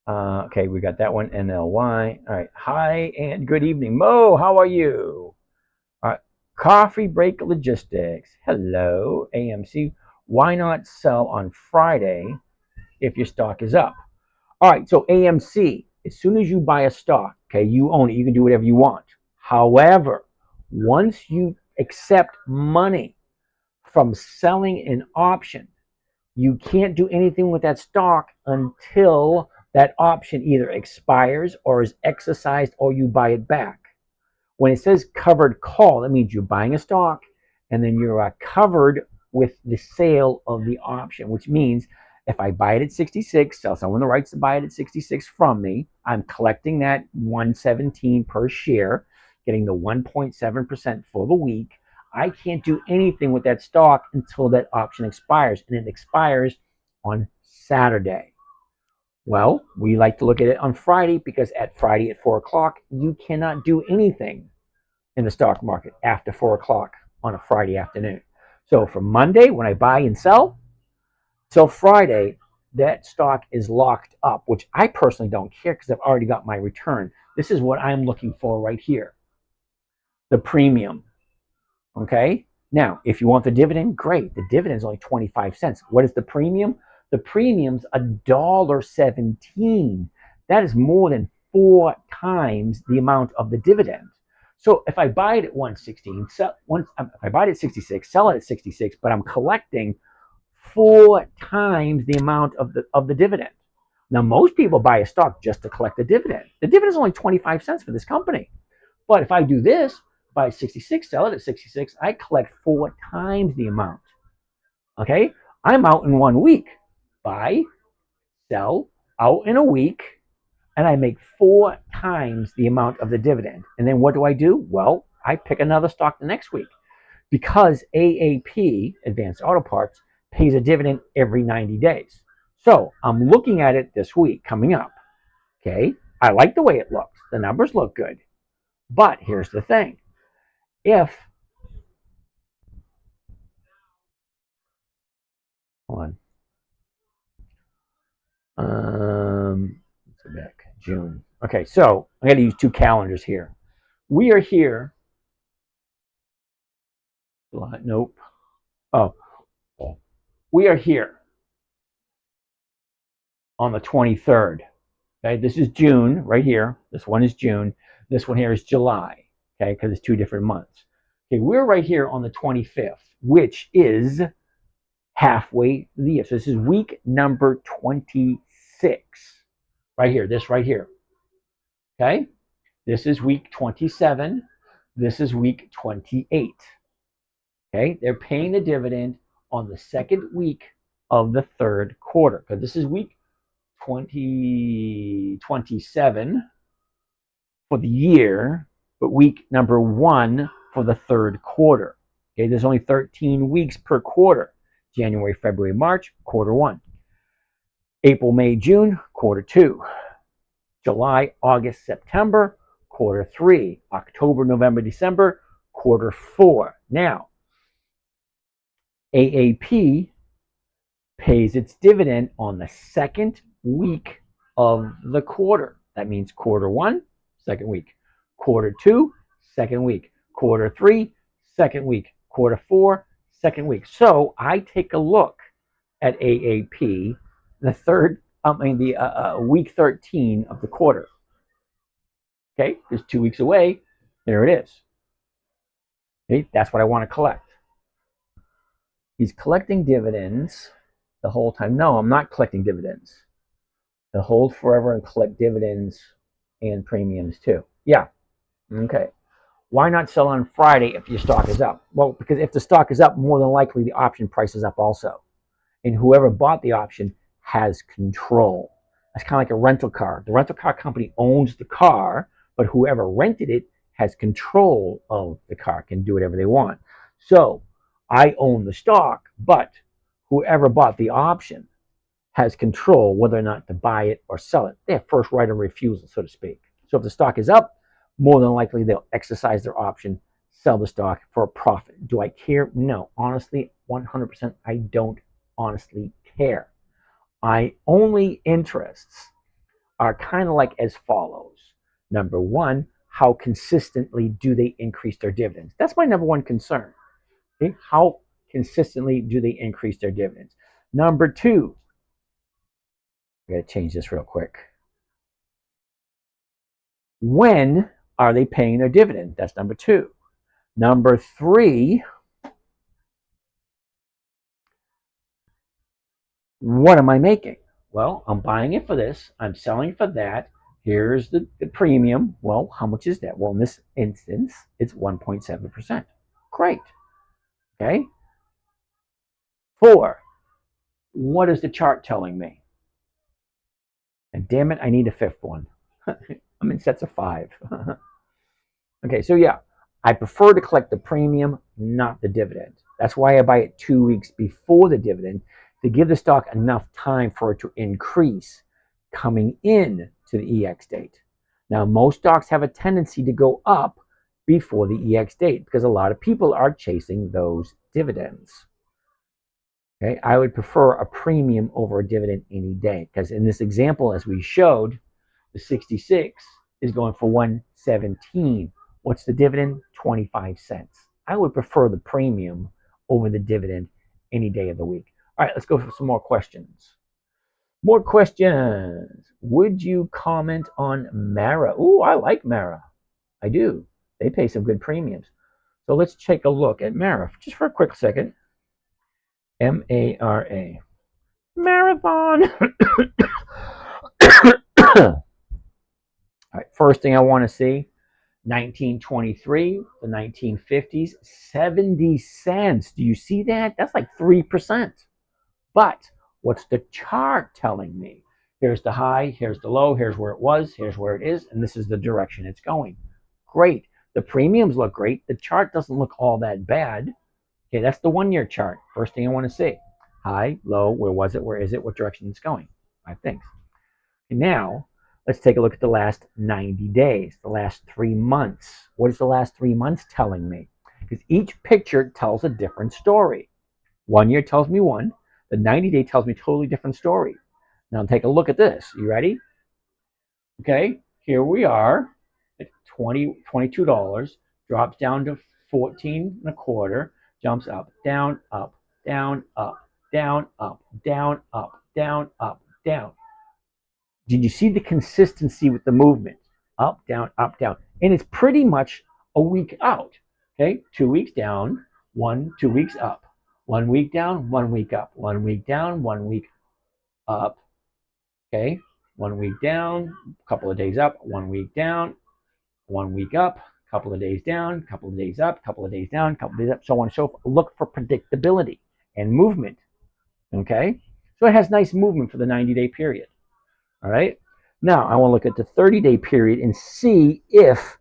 Okay, we got that one. NLY. All right. Hi and good evening. Mo, how are you? All right. Coffee Break Logistics. Hello, AMC. Why not sell on Friday if your stock is up? All right. So AMC, as soon as you buy a stock, okay, you own it. You can do whatever you want. However, once you accept money from selling an option, you can't do anything with that stock until that option either expires or is exercised or you buy it back. When it says covered call, that means you're buying a stock and then you're covered with the sale of the option, which means if I buy it at 66, sell someone the rights to buy it at 66 from me, I'm collecting that 117 per share, getting the 1.7% for the week. I can't do anything with that stock until that option expires, and it expires on Saturday. Well, we like to look at it on Friday because at Friday at 4 o'clock, you cannot do anything in the stock market after 4 o'clock on a Friday afternoon. So from Monday, when I buy and sell, till Friday, that stock is locked up, which I personally don't care because I've already got my return. This is what I'm looking for right here, the premium. Okay? Now, if you want the dividend, great. The dividend is only 25 cents. What is the premium? The premium's $1.17. That is more than 4 times the amount of the dividend. So if I buy it at 116, if I buy it at 66, sell it at 66, but I'm collecting 4 times the amount of the dividend. Now, most people buy a stock just to collect the dividend. The dividend is only 25 cents for this company. But if I do this, buy 66, sell it at 66, I collect 4 times the amount. Okay? I'm out in 1 week. Buy, sell, out in a week, and I make 4 times the amount of the dividend. And then what do? Well, I pick another stock the next week because AAP, Advanced Auto Parts, pays a dividend every 90 days. So I'm looking at it this week coming up. Okay? I like the way it looks. The numbers look good. But here's the thing. If, hold on. Let's go back. June. Okay, so I'm going to use 2 calendars here. We are here. Nope. Oh, we are here on the 23rd. Okay, this is June right here. This one is June. This one here is July. Okay, because it's 2 different months. Okay, we're right here on the 25th, which is halfway through the year. So this is week number 26. Right here, this right here. Okay, this is week 27. This is week 28. Okay, they're paying the dividend on the 2nd week of the 3rd quarter because this is week 27 for the year, but week number 1 for the 3rd quarter. Okay, there's only 13 weeks per quarter. January, February, March, quarter 1. April, May, June, quarter 2. July, August, September, quarter 3. October, November, December, quarter 4. Now, AAP pays its dividend on the 2nd week of the quarter. That means quarter 1, 2nd week. Quarter 2, 2nd week. Quarter 3, 2nd week. Quarter 4, 2nd week. So I take a look at AAP, week 13 of the quarter. Okay, there's 2 weeks away. There it is. Okay, that's what I want to collect. He's collecting dividends the whole time. No, I'm not collecting dividends. To hold forever and collect dividends and premiums too. Yeah. Okay. Why not sell on Friday if your stock is up? Well, because if the stock is up, more than likely the option price is up also. And whoever bought the option has control. That's kind of like a rental car. The rental car company owns the car, but whoever rented it has control of the car, can do whatever they want. So I own the stock, but whoever bought the option has control whether or not to buy it or sell it. They have first right of refusal, so to speak. So if the stock is up, more than likely they'll exercise their option, sell the stock for a profit. Do I care? No. Honestly, 100%, I don't honestly care. My only interests are kind of like as follows. Number one, how consistently do they increase their dividends? That's my number one concern. Okay? How consistently do they increase their dividends? Number two, I got to change this real quick. When are they paying their dividend? That's number two. Number three, what am I making? Well, I'm buying it for this. I'm selling for that. Here's the premium. Well, how much is that? Well, in this instance, it's 1.7%. Great. Okay. Four, what is the chart telling me? And damn it, I need a fifth one. I'm in sets of five. Okay, so yeah, I prefer to collect the premium, not the dividend. That's why I buy it 2 weeks before the dividend to give the stock enough time for it to increase coming in to the EX date. Now, most stocks have a tendency to go up before the EX date because a lot of people are chasing those dividends. Okay, I would prefer a premium over a dividend any day because in this example, as we showed, the 66 is going for 117. What's the dividend? 25 cents. I would prefer the premium over the dividend any day of the week. All right, let's go for some more questions. More questions. Would you comment on Mara? Ooh, I like Mara. I do. They pay some good premiums. So let's take a look at Mara just for a quick second. M-A-R-A. Marathon. All right, first thing I want to see, 1923, the 1950s, 70 cents. Do you see that? That's like 3%. But what's the chart telling me? Here's the high, here's the low, here's where it was, here's where it is, and this is the direction it's going. Great. The premiums look great. The chart doesn't look all that bad. Okay, that's the 1 year chart. First thing I want to see. High, low, where was it, where is it, what direction it's going. 5 things. And now, let's take a look at the last 90 days, the last 3 months. What is the last 3 months telling me? Because each picture tells a different story. 1 year tells me one. The 90-day tells me a totally different story. Now take a look at this. You ready? Okay, here we are at $22, drops down to 14 and a quarter, jumps up, down, up, down, up, down, up, down, up, down, up, down. Did you see the consistency with the movement? Up, down, up, down. And it's pretty much a week out. Okay, 2 weeks down, 2 weeks up. 1 week down, 1 week up. 1 week down, 1 week up. Okay, 1 week down, a couple of days up, 1 week down, 1 week up, a couple of days down, a couple of days up, a couple of days down, a couple of days up, so on and so forth. Look for predictability and movement. Okay, so it has nice movement for the 90-day period. All right, now I want to look at the 30-day period and see if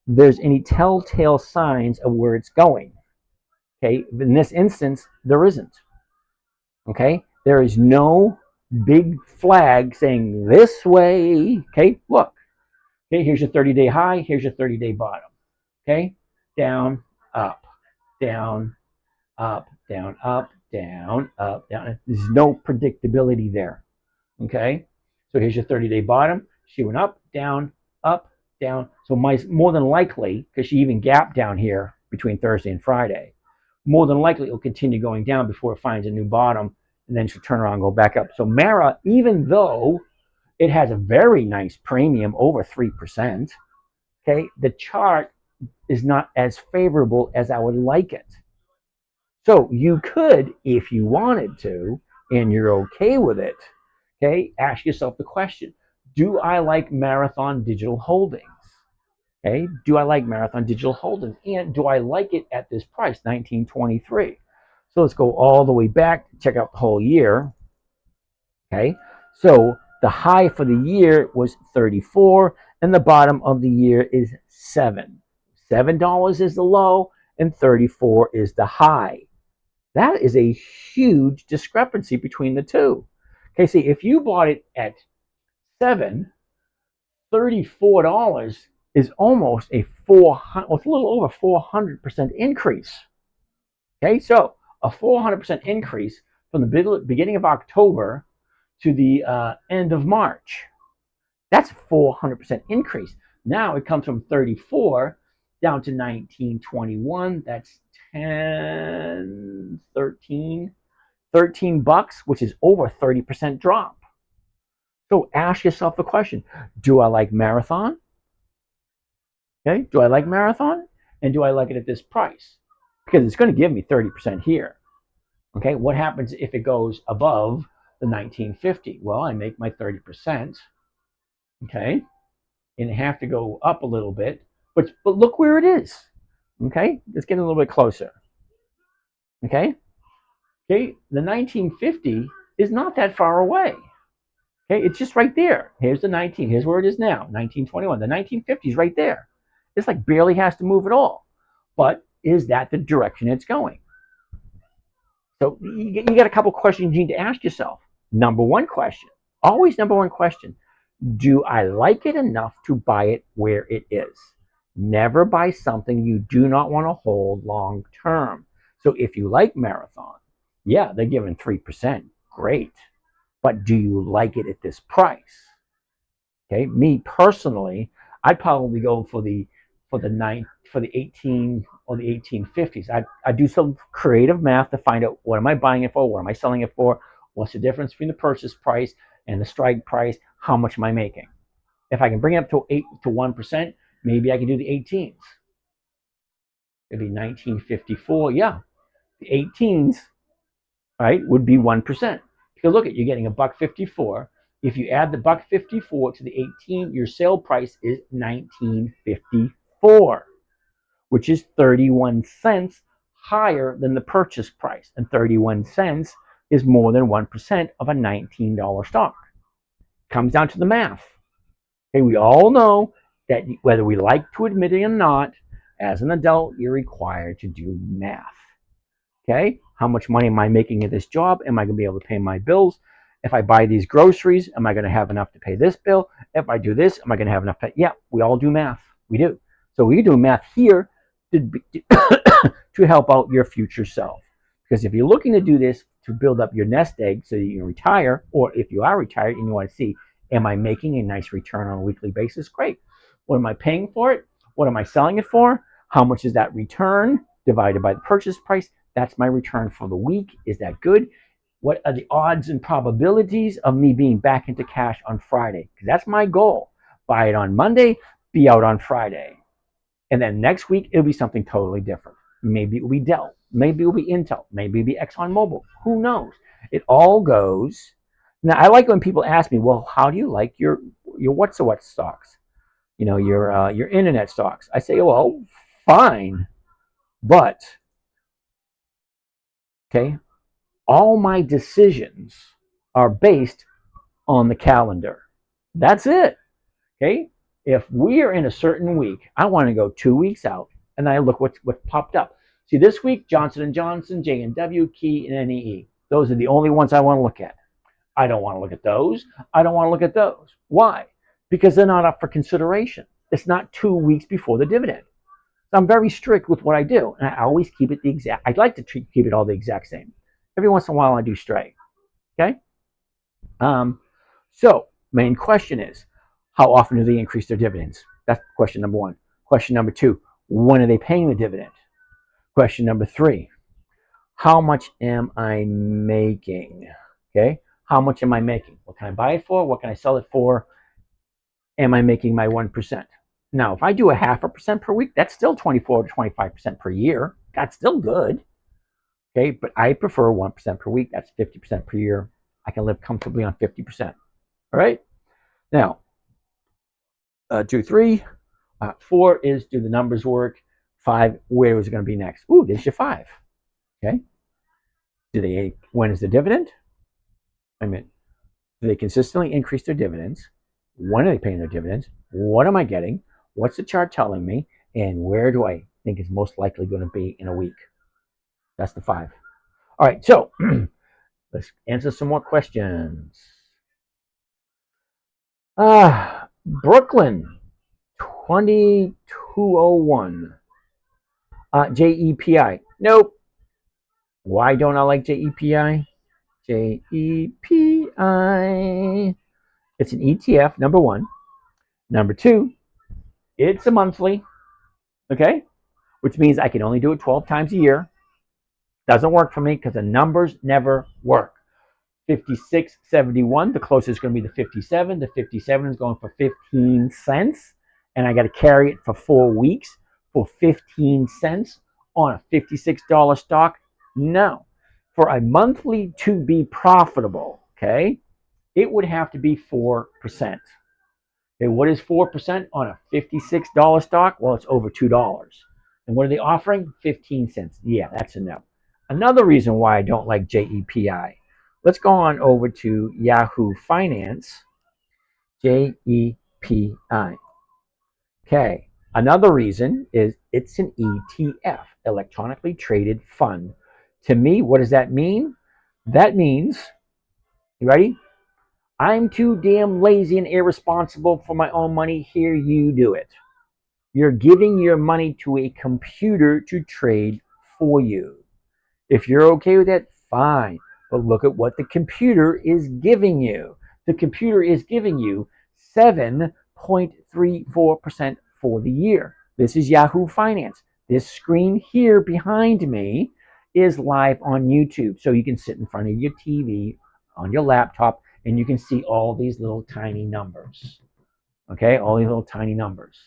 there's any telltale signs of where it's going. Okay, in this instance, there isn't. Okay, there is no big flag saying this way. Okay, look. Okay, here's your 30-day high, here's your 30-day bottom. Okay, down, up, down, up, down, up, down, up, down. There's no predictability there. Okay, so here's your 30-day bottom. She went up, down, down. So more than likely, because she even gapped down here between Thursday and Friday, more than likely it'll continue going down before it finds a new bottom, and then she'll turn around and go back up. So Mara, even though it has a very nice premium, over 3%, okay, the chart is not as favorable as I would like it. So you could, if you wanted to, and you're okay with it, okay, ask yourself the question, do I like Marathon Digital Holdings? Okay, do I like Marathon Digital Holdings? And do I like it at this price, $19.23? So let's go all the way back, check out the whole year. Okay, so the high for the year was 34, and the bottom of the year is 7. $7 is the low, and 34 is the high. That is a huge discrepancy between the two. Okay, see, if you bought it at 7, $34 is almost a 400, it's a little over 400% increase. Okay, so a 400% increase from the beginning of October to the end of March. That's a 400% increase. Now it comes from 34 down to 1921. That's 10, 13 bucks, which is over a 30% drop. So ask yourself the question, do I like Marathon? Okay, do I like Marathon? And do I like it at this price? Because it's going to give me 30% here. Okay, what happens if it goes above the 1950? Well, I make my 30%. Okay, and have to go up a little bit, but look where it is. Okay, let's get a little bit closer. Okay, the 1950 is not that far away. Okay, it's just right there. Here's the 19. Here's where it is now, 1921. The 1950 is right there. It's like barely has to move at all. But is that the direction it's going? So you got a couple questions you need to ask yourself. Number one question, always number one question, do I like it enough to buy it where it is? Never buy something you do not want to hold long term. So if you like Marathon, yeah, they're giving 3%. Great. But do you like it at this price? Okay, me personally, I'd probably go for the 18 or the 1850s. I do some creative math to find out what am I buying it for, what am I selling it for, what's the difference between the purchase price and the strike price, how much am I making? If I can bring it up to 1%, maybe I can do the 18s. It'd be 1954. Yeah, the 18s, right, would be 1%. Because look at, you're getting $1.54. If you add the $1.54 to the 18, your sale price is $19.54, which is 31 cents higher than the purchase price. And 31 cents is more than 1% of a $19 stock. Comes down to the math. Okay, we all know that whether we like to admit it or not, as an adult, you're required to do math. Okay, how much money am I making at this job? Am I going to be able to pay my bills? If I buy these groceries, am I going to have enough to pay this bill? If I do this, am I going to have enough to pay? Yeah, we all do math. We do. So we do math here to help out your future self. Because if you're looking to do this to build up your nest egg so that you can retire, or if you are retired and you want to see, am I making a nice return on a weekly basis? Great. What am I paying for it? What am I selling it for? How much is that return divided by the purchase price? That's my return for the week. Is that good? What are the odds and probabilities of me being back into cash on Friday? Because that's my goal. Buy it on Monday, be out on Friday. And then next week, it'll be something totally different. Maybe it'll be Dell. Maybe it'll be Intel. Maybe it'll be ExxonMobil. Who knows? It all goes. Now, I like when people ask me, well, how do you like your what's-a-what stocks? You know, your internet stocks. I say, well, fine. But, okay, all my decisions are based on the calendar. That's it. Okay? If we are in a certain week, I want to go 2 weeks out, and I look what popped up. See, this week, Johnson & Johnson, J&W, Key, and NEE. Those are the only ones I want to look at. I don't want to look at those. I don't want to look at those. Why? Because they're not up for consideration. It's not 2 weeks before the dividend. So I'm very strict with what I do, and I always keep it the exact. I'd like to keep it all the exact same. Every once in a while, I do stray. Okay? So, main question is, how often do they increase their dividends? That's question number one. Question number two, when are they paying the dividend? Question number three, how much am I making? Okay? How much am I making? What can I buy it for? What can I sell it for? Am I making my 1%? Now, if I do a 0.5% per week, that's still 24 to 25% per year. That's still good. Okay, but I prefer 1% per week. That's 50% per year. I can live comfortably on 50%. All right? Now, 2, 3. 4 is, do the numbers work? 5, where is it going to be next? Ooh, there's your 5. Okay? When is the dividend? I mean, do they consistently increase their dividends? When are they paying their dividends? What am I getting? What's the chart telling me? And where do I think it's most likely going to be in a week? That's the 5. All right, so let's answer some more questions. Brooklyn, 2201. JEPI. Nope. Why don't I like JEPI? JEPI. It's an ETF, number one. Number two, it's a monthly, okay? Which means I can only do it 12 times a year. Doesn't work for me because the numbers never work. 56.71, the closest is going to be the 57. The 57 is going for 15 cents, and I got to carry it for 4 weeks for 15 cents on a $56 stock. No. For a monthly to be profitable, okay, it would have to be 4%. Okay, what is 4% on a $56 stock? Well, it's over $2. And what are they offering? 15 cents. Yeah, that's enough. Another reason why I don't like JEPI. Let's go on over to Yahoo Finance. JEPI. Okay. Another reason is it's an ETF, electronically traded fund. To me, what does that mean? That means, you ready? I'm too damn lazy and irresponsible for my own money. Here, you do it. You're giving your money to a computer to trade for you. If you're okay with that, fine. But look at what the computer is giving you. The computer is giving you 7.34% for the year. This is Yahoo Finance. This screen here behind me is live on YouTube. So you can sit in front of your TV on your laptop and you can see all these little tiny numbers. Okay, all these little tiny numbers.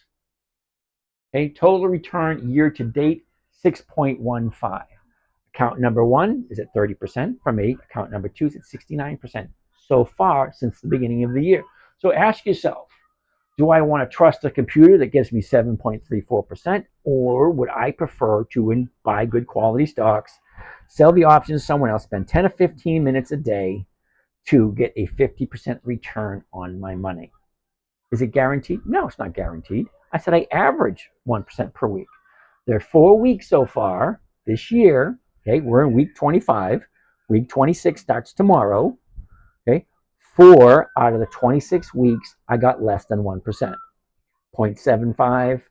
Okay, total return year to date, 6.15. Account number one is at 30% for me. Account number two is at 69% so far since the beginning of the year. So ask yourself, do I want to trust a computer that gives me 7.34%, or would I prefer to buy good quality stocks, sell the options to someone else, spend 10 or 15 minutes a day to get a 50% return on my money? Is it guaranteed? No, it's not guaranteed. I said I average 1% per week. There are 4 weeks so far this year. Okay, we're in week 25. Week 26 starts tomorrow. Okay, 4 out of the 26 weeks, I got less than 1%. 0.75,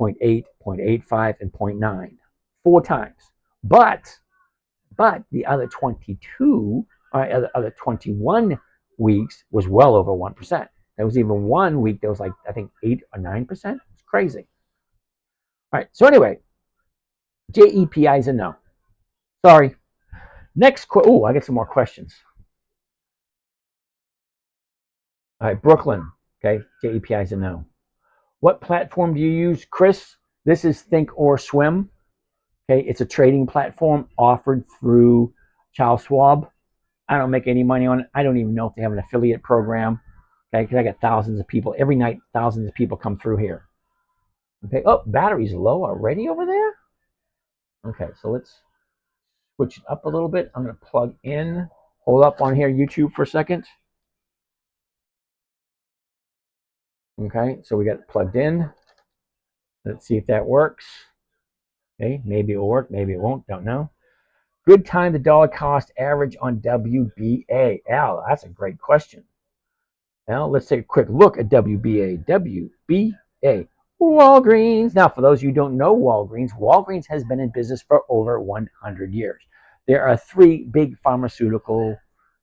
0.8, 0.85, and 0.9. 4 times. But the other 22, other 21 weeks was well over 1%. There was even 1 week that was like, I think 8 or 9%. It's crazy. All right, so anyway, JEPI is a no. Sorry. Next, I get some more questions. All right, Brooklyn. Okay, JEPI is a no. What platform do you use, Chris? This is Thinkorswim. Okay, it's a trading platform offered through Charles Schwab. I don't make any money on it. I don't even know if they have an affiliate program. Okay, because I got thousands of people every night. Thousands of people come through here. Okay. Oh, battery's low already over there. Okay, so let's switch it up a little bit. I'm going to plug in. Hold up on here, YouTube, for a second. Okay, so we got it plugged in. Let's see if that works. Okay, maybe it'll work, maybe it won't, don't know. Good time to dollar cost average on WBA. Al, that's a great question. Now, let's take a quick look at WBA. WBA. Walgreens. Now, for those of you who don't know Walgreens, Walgreens has been in business for over 100 years. There are 3 big pharmaceutical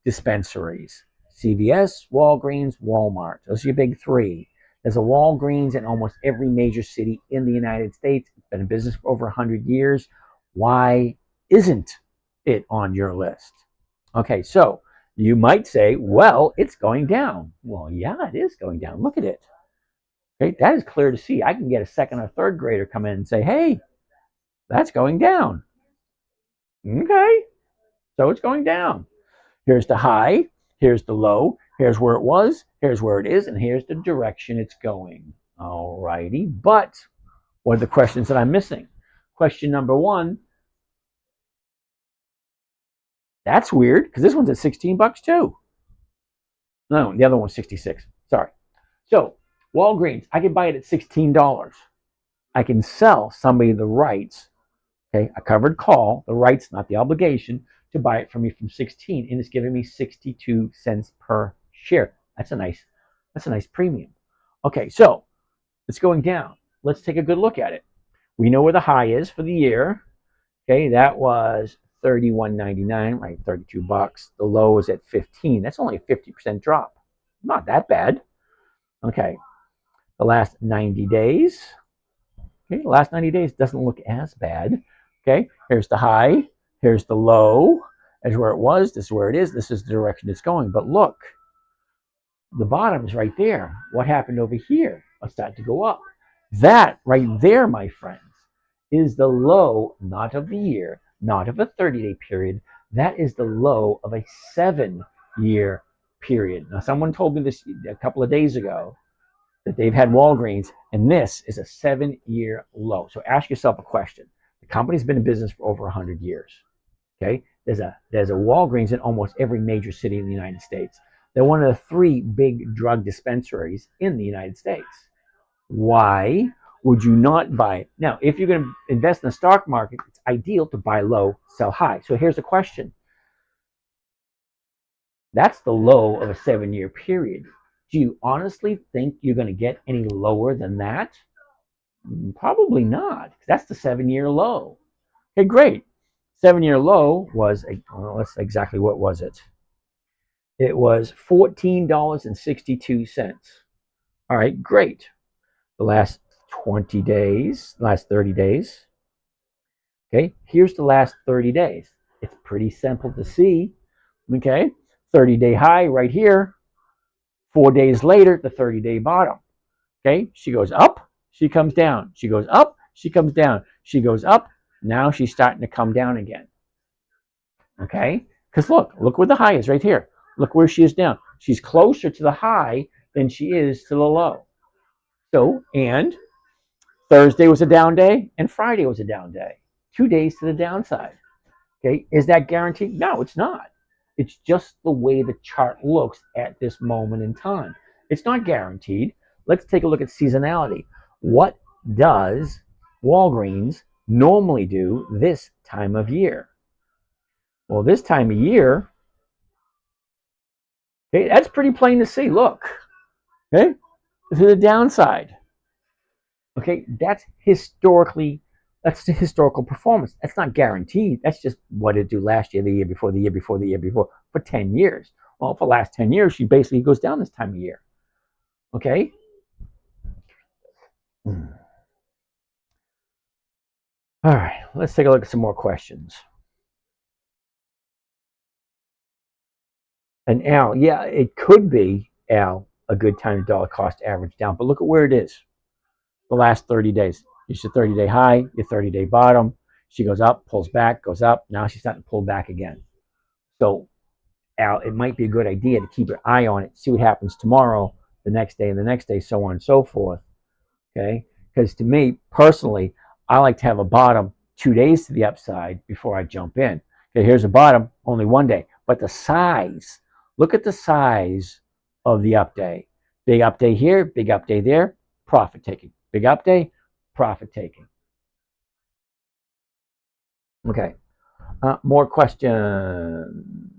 dispensaries: CVS, Walgreens, Walmart. Those are your big 3. There's a Walgreens in almost every major city in the United States. It's been in business for over 100 years. Why isn't it on your list? Okay, so you might say, well, it's going down. Well, yeah, it is going down. Look at it. Okay, that is clear to see. I can get a second or third grader come in and say, hey, that's going down. Okay, so it's going down. Here's the high, here's the low, here's where it was, here's where it is, and here's the direction it's going. All righty, but what are the questions that I'm missing? Question number 1. That's weird, because this one's at 16 bucks too. No, the other one's 66. Sorry. So, Walgreens, I can buy it at $16. I can sell somebody the rights, okay, a covered call, the rights, not the obligation, to buy it from me from 16, and it's giving me 62 cents per share. That's a nice premium. Okay, so it's going down. Let's take a good look at it. We know where the high is for the year. Okay, that was $31.99, right? $32. The low is at 15. That's only a 50% drop. Not that bad. Okay. The last 90 days. Okay, the last 90 days doesn't look as bad. Okay, here's the high. Here's the low. There's where it was. This is where it is. This is the direction it's going. But look, the bottom is right there. What happened over here? Let's start to go up. That right there, my friends, is the low, not of the year, not of a 30-day period. That is the low of a 7-year period. Now, someone told me this a couple of days ago that they've had Walgreens, and this is a 7-year low. So ask yourself a question. The company's been in business for over 100 years. Okay, there's a Walgreens in almost every major city in the United States. They're one of the 3 big drug dispensaries in the United States. Why would you not buy it? Now, if you're going to invest in the stock market, it's ideal to buy low, sell high. So here's the question. That's the low of a 7-year period. Do you honestly think you're going to get any lower than that? Probably not. That's the 7-year low. Okay, great. 7-year low was, let's exactly what was it? It was $14.62. All right, great. The last 20 days, last 30 days. Okay, here's the last 30 days. It's pretty simple to see. Okay, 30-day high right here. 4 days later, the 30-day bottom. Okay, she goes up, she comes down. She goes up, she comes down. She goes up. Now she's starting to come down again. Okay, because look where the high is right here. Look where she is now. She's closer to the high than she is to the low. So, and Thursday was a down day and Friday was a down day. 2 days to the downside. Okay, is that guaranteed? No, it's not. It's just the way the chart looks at this moment in time. It's not guaranteed. Let's take a look at seasonality. What does Walgreens normally do this time of year? Well, this time of year, okay, that's pretty plain to see. Look, okay, to the downside. Okay, that's the historical performance. That's not guaranteed. That's just what it do last year, the year before, the year before, the year before, for 10 years. Well, for the last 10 years, she basically goes down this time of year. Okay? All right, let's take a look at some more questions. And Al, yeah, it could be, Al, a good time to dollar cost average down. But look at where it is. The last 30 days. It's your 30-day high, your 30-day bottom. She goes up, pulls back, goes up. Now she's starting to pull back again. So, Al, it might be a good idea to keep your eye on it, see what happens tomorrow, the next day, and the next day, so on and so forth. Okay? Because to me, personally, I like to have a bottom 2 days to the upside before I jump in. Okay, here's a bottom, only 1 day. But the size, look at the size of the up day. Big up day here, big up day there, profit taking. Big up day, profit taking. Okay, more questions.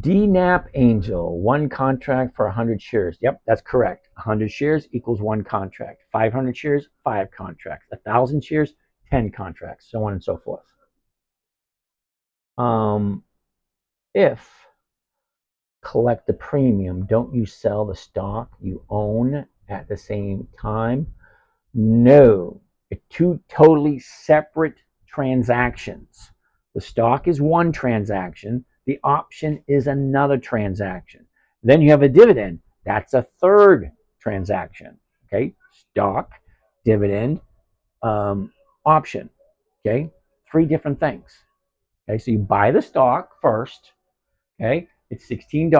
DNAP Angel, 1 contract for 100 shares. Yep, that's correct. 100 shares equals 1 contract. 500 shares, 5 contracts. 1,000 shares, 10 contracts, so on and so forth. If collect the premium, don't you sell the stock you own at the same time? No, it's 2 totally separate transactions. The stock is 1 transaction. The option is another transaction. Then you have a dividend. That's a 3rd transaction. Okay, stock, dividend, option. Okay, 3 different things. Okay, so you buy the stock first. Okay, it's $16.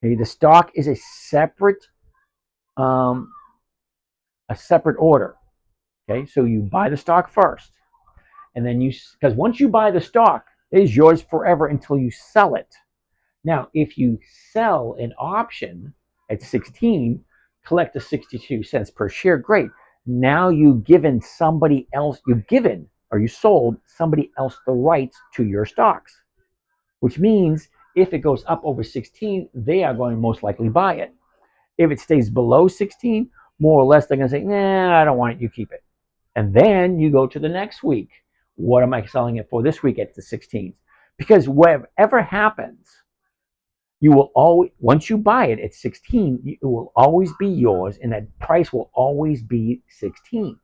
Okay, the stock is a separate order. Okay, so you buy the stock first, and then because once you buy the stock, it is yours forever until you sell it. Now, if you sell an option at 16, collect the 62 cents per share, great. Now you've given somebody else, you sold somebody else the rights to your stocks, which means if it goes up over 16, they are going to most likely buy it. If it stays below 16, more or less, they're going to say, nah, I don't want it, you keep it. And then you go to the next week. What am I selling it for this week at the 16th? Because whatever happens, you will always, once you buy it at 16, it will always be yours, and that price will always be 16.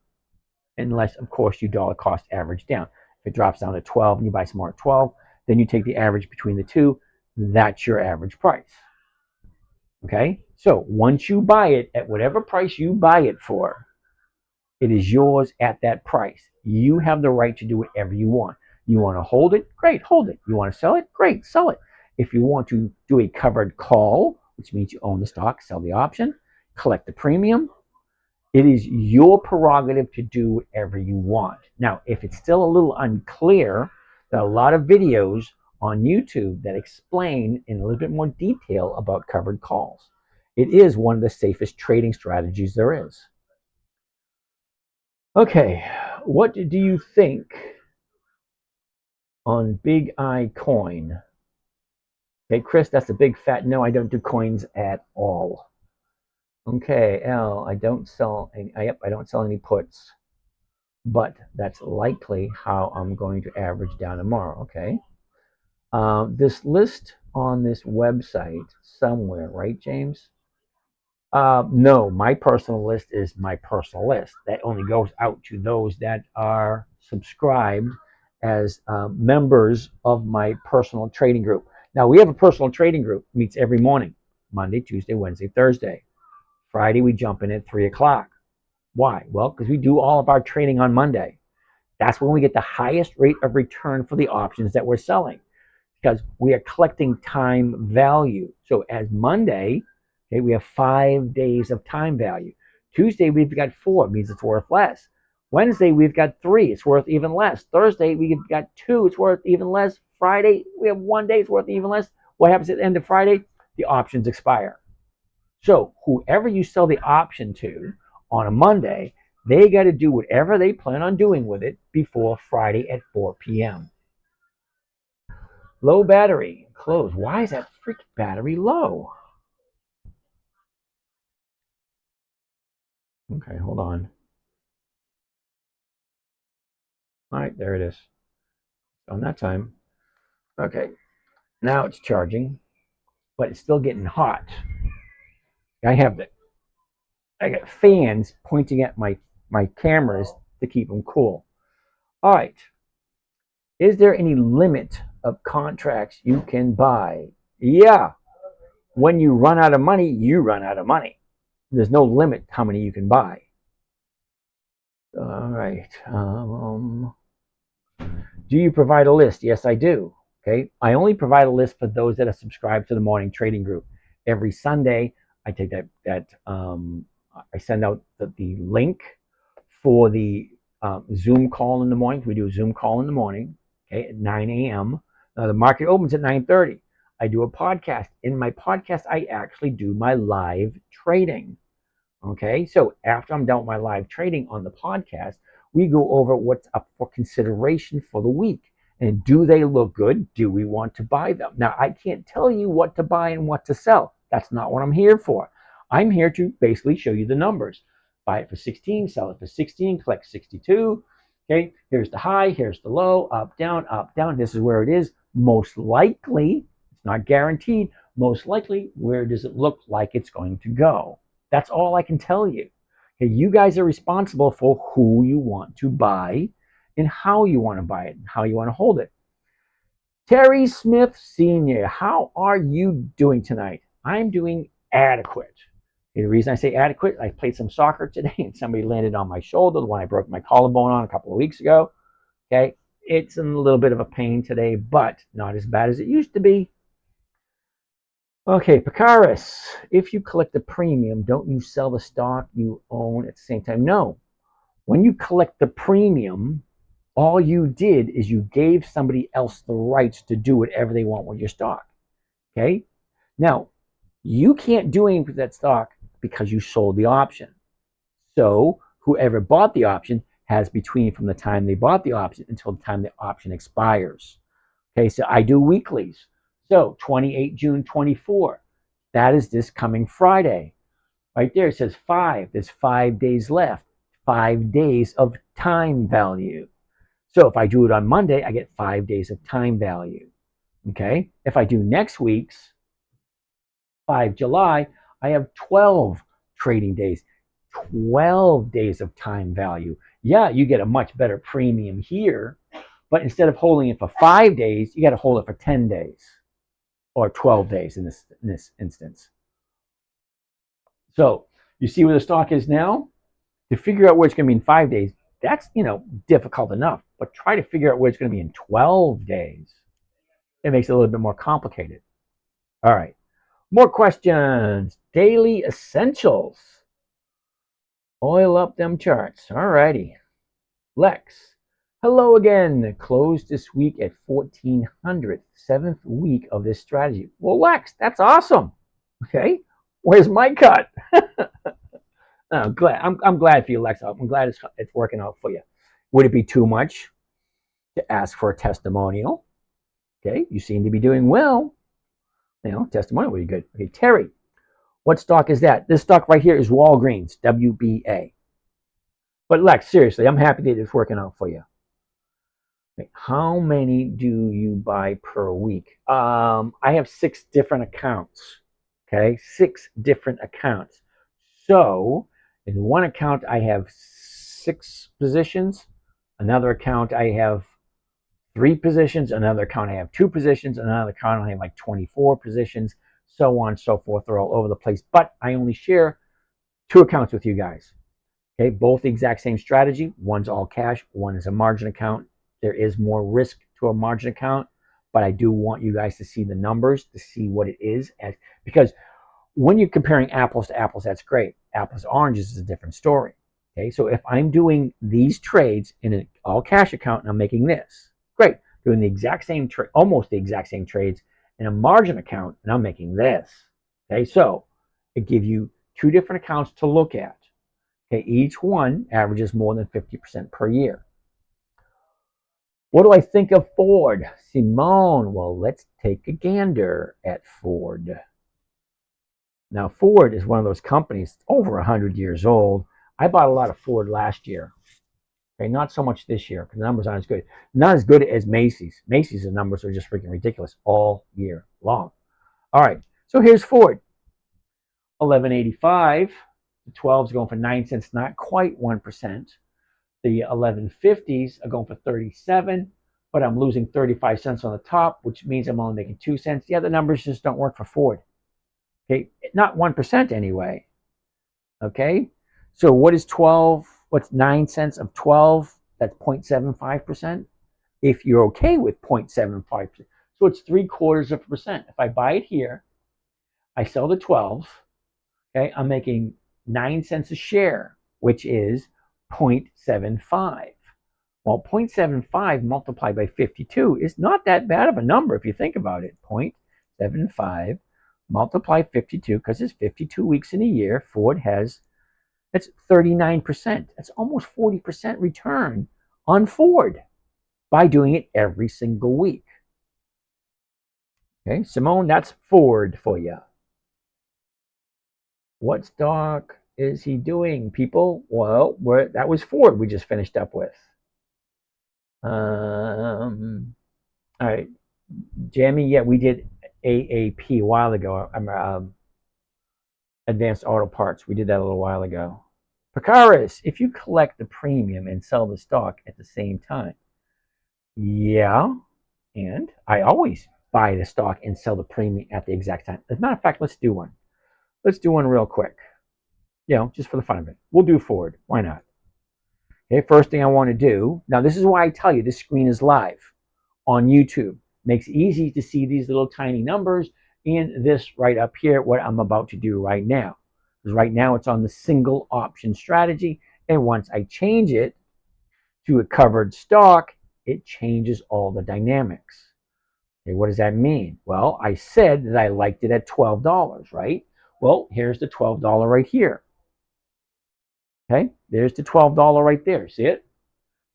Unless, of course, you dollar cost average down. If it drops down to 12 and you buy some more at 12, then you take the average between the two. That's your average price. Okay? So once you buy it at whatever price you buy it for, it is yours at that price. You have the right to do whatever you want. You want to hold it? Great, hold it. You want to sell it? Great, sell it. If you want to do a covered call, which means you own the stock, sell the option, collect the premium, it is your prerogative to do whatever you want. Now, if it's still a little unclear, there are a lot of videos on YouTube that explain in a little bit more detail about covered calls. It is one of the safest trading strategies there is. Okay, what do you think on Big I Coin? Okay, Chris, that's a big fat no. I don't do coins at all. Okay, L, I don't sell any, I don't sell any puts, but that's likely how I'm going to average down tomorrow. Okay, this list on this website somewhere, right, James? No, my personal list is my personal list. That only goes out to those that are subscribed as members of my personal trading group. Now, we have a personal trading group, meets every morning, Monday, Tuesday, Wednesday, Thursday. Friday, we jump in at 3 o'clock. Why? Well, because we do all of our trading on Monday. That's when we get the highest rate of return for the options that we're selling, because we are collecting time value. So as Monday, okay, we have 5 days of time value. Tuesday, we've got 4, means it's worth less. Wednesday, we've got 3, it's worth even less. Thursday, we've got 2, it's worth even less. Friday, we have 1 day, it's worth even less. What happens at the end of Friday? The options expire. So whoever you sell the option to on a Monday, they got to do whatever they plan on doing with it before Friday at 4 p.m. Low battery, close. Why is that freaking battery low? Okay, hold on. All right, there it is. On that time. Okay, now it's charging, but it's still getting hot. I got fans pointing at my cameras to keep them cool. All right. Is there any limit of contracts you can buy? Yeah. When you run out of money, you run out of money. There's no limit how many you can buy. All right. Do you provide a list? Yes, I do. Okay. I only provide a list for those that are subscribed to the morning trading group. Every Sunday, I take I send out the link for the Zoom call in the morning. We do a Zoom call in the morning, okay, at 9 a.m. The market opens at 9:30. I do a podcast. In my podcast, I actually do my live trading. Okay, so after I'm done with my live trading on the podcast, we go over what's up for consideration for the week. And do they look good? Do we want to buy them? Now, I can't tell you what to buy and what to sell. That's not what I'm here for. I'm here to basically show you the numbers. Buy it for 16, sell it for 16, collect 62. Okay, here's the high, here's the low, up, down, up, down. This is where it is. Most likely, it's not guaranteed, most likely, where does it look like it's going to go? That's all I can tell you. Okay, you guys are responsible for who you want to buy and how you want to buy it and how you want to hold it. Terry Smith Sr., how are you doing tonight? I'm doing adequate. The reason I say adequate, I played some soccer today and somebody landed on my shoulder, the one I broke my collarbone on a couple of weeks ago. Okay, it's in a little bit of a pain today, but not as bad as it used to be. Okay, Picaris, if you collect the premium, don't you sell the stock you own at the same time? No. When you collect the premium, all you did is you gave somebody else the rights to do whatever they want with your stock. Okay? Now, you can't do anything with that stock because you sold the option. So, whoever bought the option has between from the time they bought the option until the time the option expires. Okay, so I do weeklies. So 28 June 24, that is this coming Friday. Right there, it says 5. There's 5 days left. 5 days of time value. So if I do it on Monday, I get 5 days of time value. Okay. If I do next week's 5 July, I have 12 trading days, 12 days of time value. Yeah, you get a much better premium here, but instead of holding it for 5 days, you got to hold it for 10 days or 12 days in this instance. So you see where the stock is now? To figure out where it's going to be in 5 days, that's, difficult enough. But try to figure out where it's going to be in 12 days. It makes it a little bit more complicated. All right. More questions. Daily essentials. Oil up them charts. All righty. Lex. Hello again. Closed this week at 1400. 7th week of this strategy. Well, Lex, that's awesome. Okay. Where's my cut? I'm glad for you, Lex. I'm glad it's working out for you. Would it be too much to ask for a testimonial? Okay. You seem to be doing well. Testimonial would be good. Okay, Terry, what stock is that? This stock right here is Walgreens, WBA. But Lex, seriously, I'm happy that it's working out for you. Okay, how many do you buy per week? I have 6 different accounts. Okay, 6 different accounts. So in one account, I have 6 positions. Another account, I have 3 positions. Another account, I have 2 positions. Another account, I have like 24 positions, so on and so forth. They're all over the place. But I only share 2 accounts with you guys. Okay, both the exact same strategy. One's all cash. One is a margin account. There is more risk to a margin account, but I do want you guys to see the numbers, to see what it is. Because when you're comparing apples to apples, that's great. Apples to oranges is a different story. Okay, so if I'm doing these trades in an all cash account and I'm making this, great. Doing the exact same trade, almost the exact same trades in a margin account, and I'm making this. Okay, so it gives you 2 different accounts to look at. Okay, each one averages more than 50% per year. What do I think of Ford? Simone, well, let's take a gander at Ford. Now, Ford is one of those companies over 100 years old. I bought a lot of Ford last year. Okay, not so much this year because the numbers aren't as good. Not as good as Macy's. Macy's, the numbers are just freaking ridiculous all year long. All right, so here's Ford. 1185. The 12s are going for 9 cents, not quite 1%. The 1150s are going for 37, but I'm losing 35 cents on the top, which means I'm only making 2 cents. Yeah, the numbers just don't work for Ford. Okay, not 1% anyway. Okay, so what is 12? What's 9 cents of 12? That's 0.75%. If you're okay with 0.75%, so it's 0.75%. If I buy it here, I sell the 12. Okay, I'm making 9 cents a share, which is 0.75. Well, 0.75 multiplied by 52 is not that bad of a number if you think about it. 0.75 multiply 52, because it's 52 weeks in a year. Ford has, that's 39%. That's almost 40% return on Ford by doing it every single week. Okay, Simone, that's Ford for you. What stock is he doing, people? Well, that was Ford we just finished up with. All right, Jamie, yeah, we did AAP a while ago. Advanced Auto Parts. We did that a little while ago. Picaris, if you collect the premium and sell the stock at the same time. Yeah, and I always buy the stock and sell the premium at the exact time. As a matter of fact, let's do one. Let's do one real quick. Just for the fun of it. We'll do Ford. Why not? Okay, first thing I want to do, now this is why I tell you this screen is live on YouTube. Makes it easy to see these little tiny numbers and this right up here, what I'm about to do right now. Because right now it's on the single option strategy, and once I change it to a covered stock, it changes all the dynamics. Okay, what does that mean? Well, I said that I liked it at $12, right? Well, here's the $12 right here. Okay, there's the $12 right there. See it?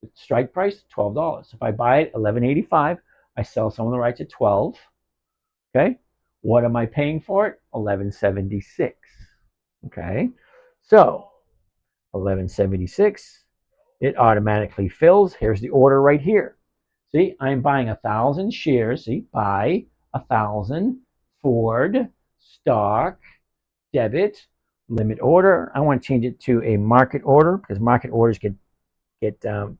The strike price, $12. If I buy it $11.85, I sell some of the rights at $12. Okay, what am I paying for it? $11.76. Okay, so 1176. It automatically fills. Here's the order right here. See, I'm buying 1,000 shares. See, buy 1,000 Ford stock, debit, limit order. I want to change it to a market order because market orders get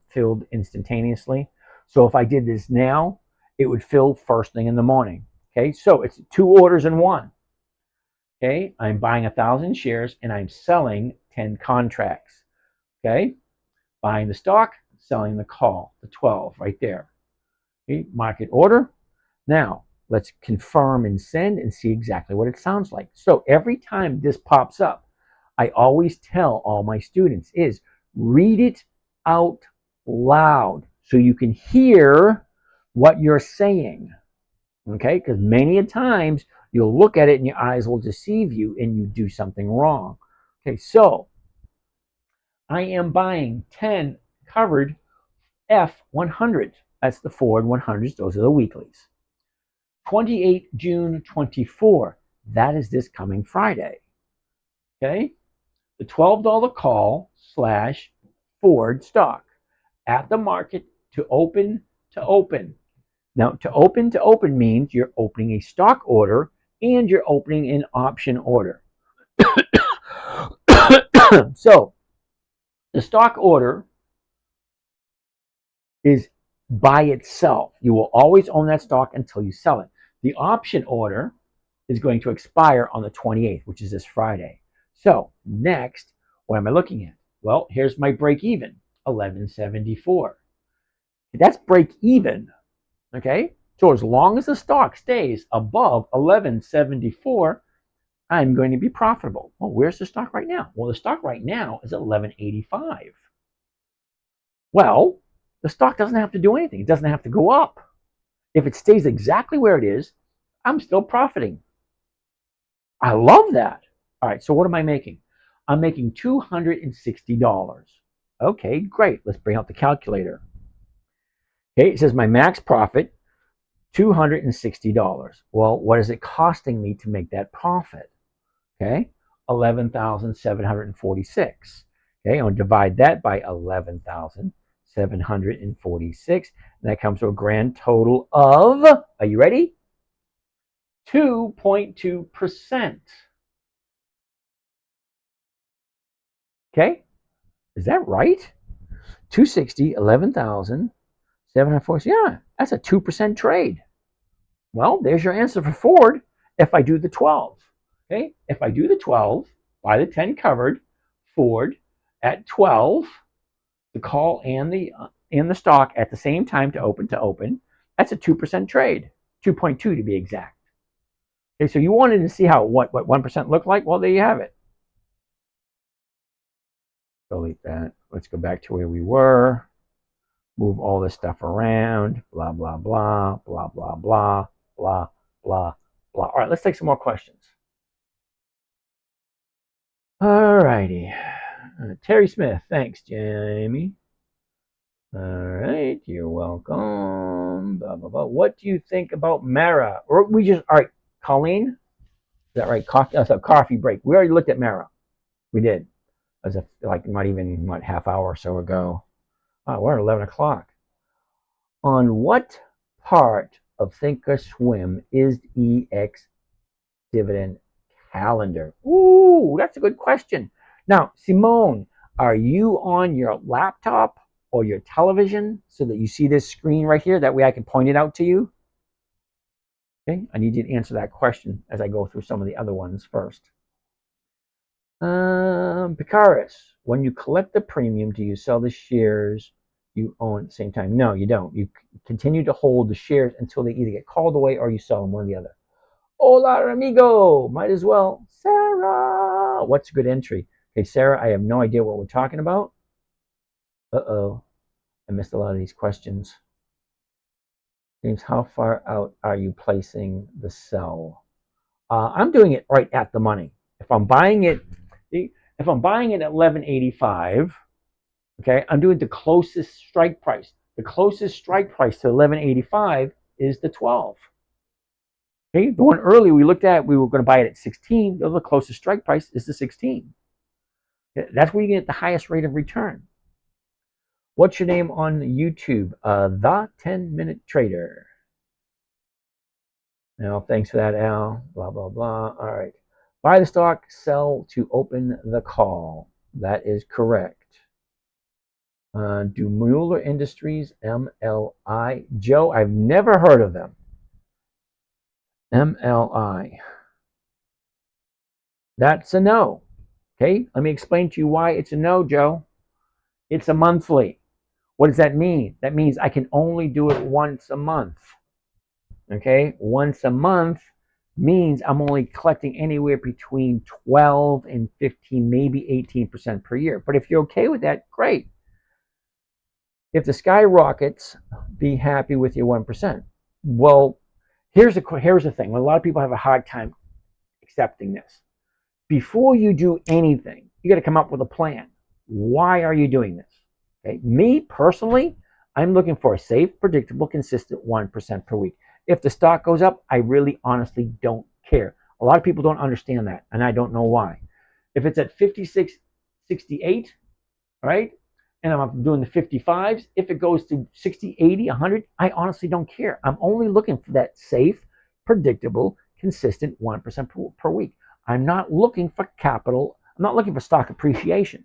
filled instantaneously. So if I did this now, it would fill first thing in the morning. Okay, so it's 2 orders in one. Okay, I'm buying 1,000 shares and I'm selling 10 contracts. Okay, buying the stock, selling the call, the 12 right there. Okay, market order. Now, let's confirm and send and see exactly what it sounds like. So every time this pops up, I always tell all my students is read it out loud so you can hear what you're saying. Okay, because many a times you'll look at it and your eyes will deceive you and you do something wrong. Okay, so I am buying 10 covered F100. That's the Ford 100s. Those are the weeklies. 28 June 24. That is this coming Friday. Okay, the $12 call / Ford stock at the market to open to open. Now, to open means you're opening a stock order and you're opening an option order. So, the stock order is by itself. You will always own that stock until you sell it. The option order is going to expire on the 28th, which is this Friday. So, next, what am I looking at? Well, here's my break even, 1174. That's break even. Okay, so as long as the stock stays above 1174, I'm going to be profitable. Well, where's the stock right now? Well, the stock right now is at 1185. Well, the stock doesn't have to do anything. It doesn't have to go up. If it stays exactly where it is, I'm still profiting. I love that. All right, so what am I making? I'm making $260. Okay, great. Let's bring out the calculator. Okay, it says my max profit, $260. Well, what is it costing me to make that profit? Okay, 11,746. Okay, I'm going to divide that by 11,746, and that comes to a grand total of, are you ready? 2.2%. Okay, is that right? 260, 11,746. Yeah, that's a 2% trade. Well, there's your answer for Ford if I do the 12. Okay, if I do the 12, buy the 10 covered, Ford at 12, the call and the stock at the same time to open, that's a 2% trade, 2.2 to be exact. Okay, so you wanted to see how what 1% looked like? Well, there you have it. Delete that. Let's go back to where we were. Move all this stuff around. Blah, blah, blah, blah, blah, blah, blah, blah, blah. All right, let's take some more questions. All righty. Terry Smith. Thanks, Jamie. All right, you're welcome. Blah, blah, blah. What do you think about Mara? Or we just, all right, Colleen? Is that right? Coffee, that's a coffee break. We already looked at Mara. We did. As a, like not even half hour or so ago. Oh, we're at 11 o'clock. On what part of Thinkorswim is EX dividend calendar? Ooh, that's a good question. Now, Simone, are you on your laptop or your television so that you see this screen right here? That way I can point it out to you. Okay, I need you to answer that question as I go through some of the other ones first. Picaris, when you collect the premium, do you sell the shares you own at the same time? No, you don't. You continue to hold the shares until they either get called away or you sell them, one or the other. Hola, amigo. Might as well. Sarah. What's a good entry? Okay, Sarah, I have no idea what we're talking about. Uh-oh. I missed a lot of these questions. James, how far out are you placing the sell? I'm doing it right at the money. If I'm buying it at 1185, okay, I'm doing the closest strike price. The closest strike price to 1185 is the 12. Okay, the one earlier we looked at, we were going to buy it at 16. The closest strike price is the 16. That's where you get the highest rate of return. What's your name on YouTube? The 10-Minute Trader. Now, thanks for that, Al. Blah, blah, blah. All right. Buy the stock, sell to open the call. That is correct. Do Mueller Industries, MLI. Joe, I've never heard of them. MLI. That's a no. Okay, let me explain to you why it's a no, Joe. It's a monthly. What does that mean? That means I can only do it once a month. Okay, once a month means I'm only collecting anywhere between 12 and 15, maybe 18% per year. But if you're okay with that, great. If the sky rockets, be happy with your 1%. Well, here's the thing. A lot of people have a hard time accepting this. Before you do anything, you got to come up with a plan. Why are you doing this? Okay, me personally, I'm looking for a safe, predictable, consistent 1% per week. If the stock goes up, I really honestly don't care. A lot of people don't understand that, and I don't know why. If it's at 56, 68, right, and I'm doing the 55s, if it goes to 60, 80, 100, I honestly don't care. I'm only looking for that safe, predictable, consistent 1% per week. I'm not looking for capital. I'm not looking for stock appreciation.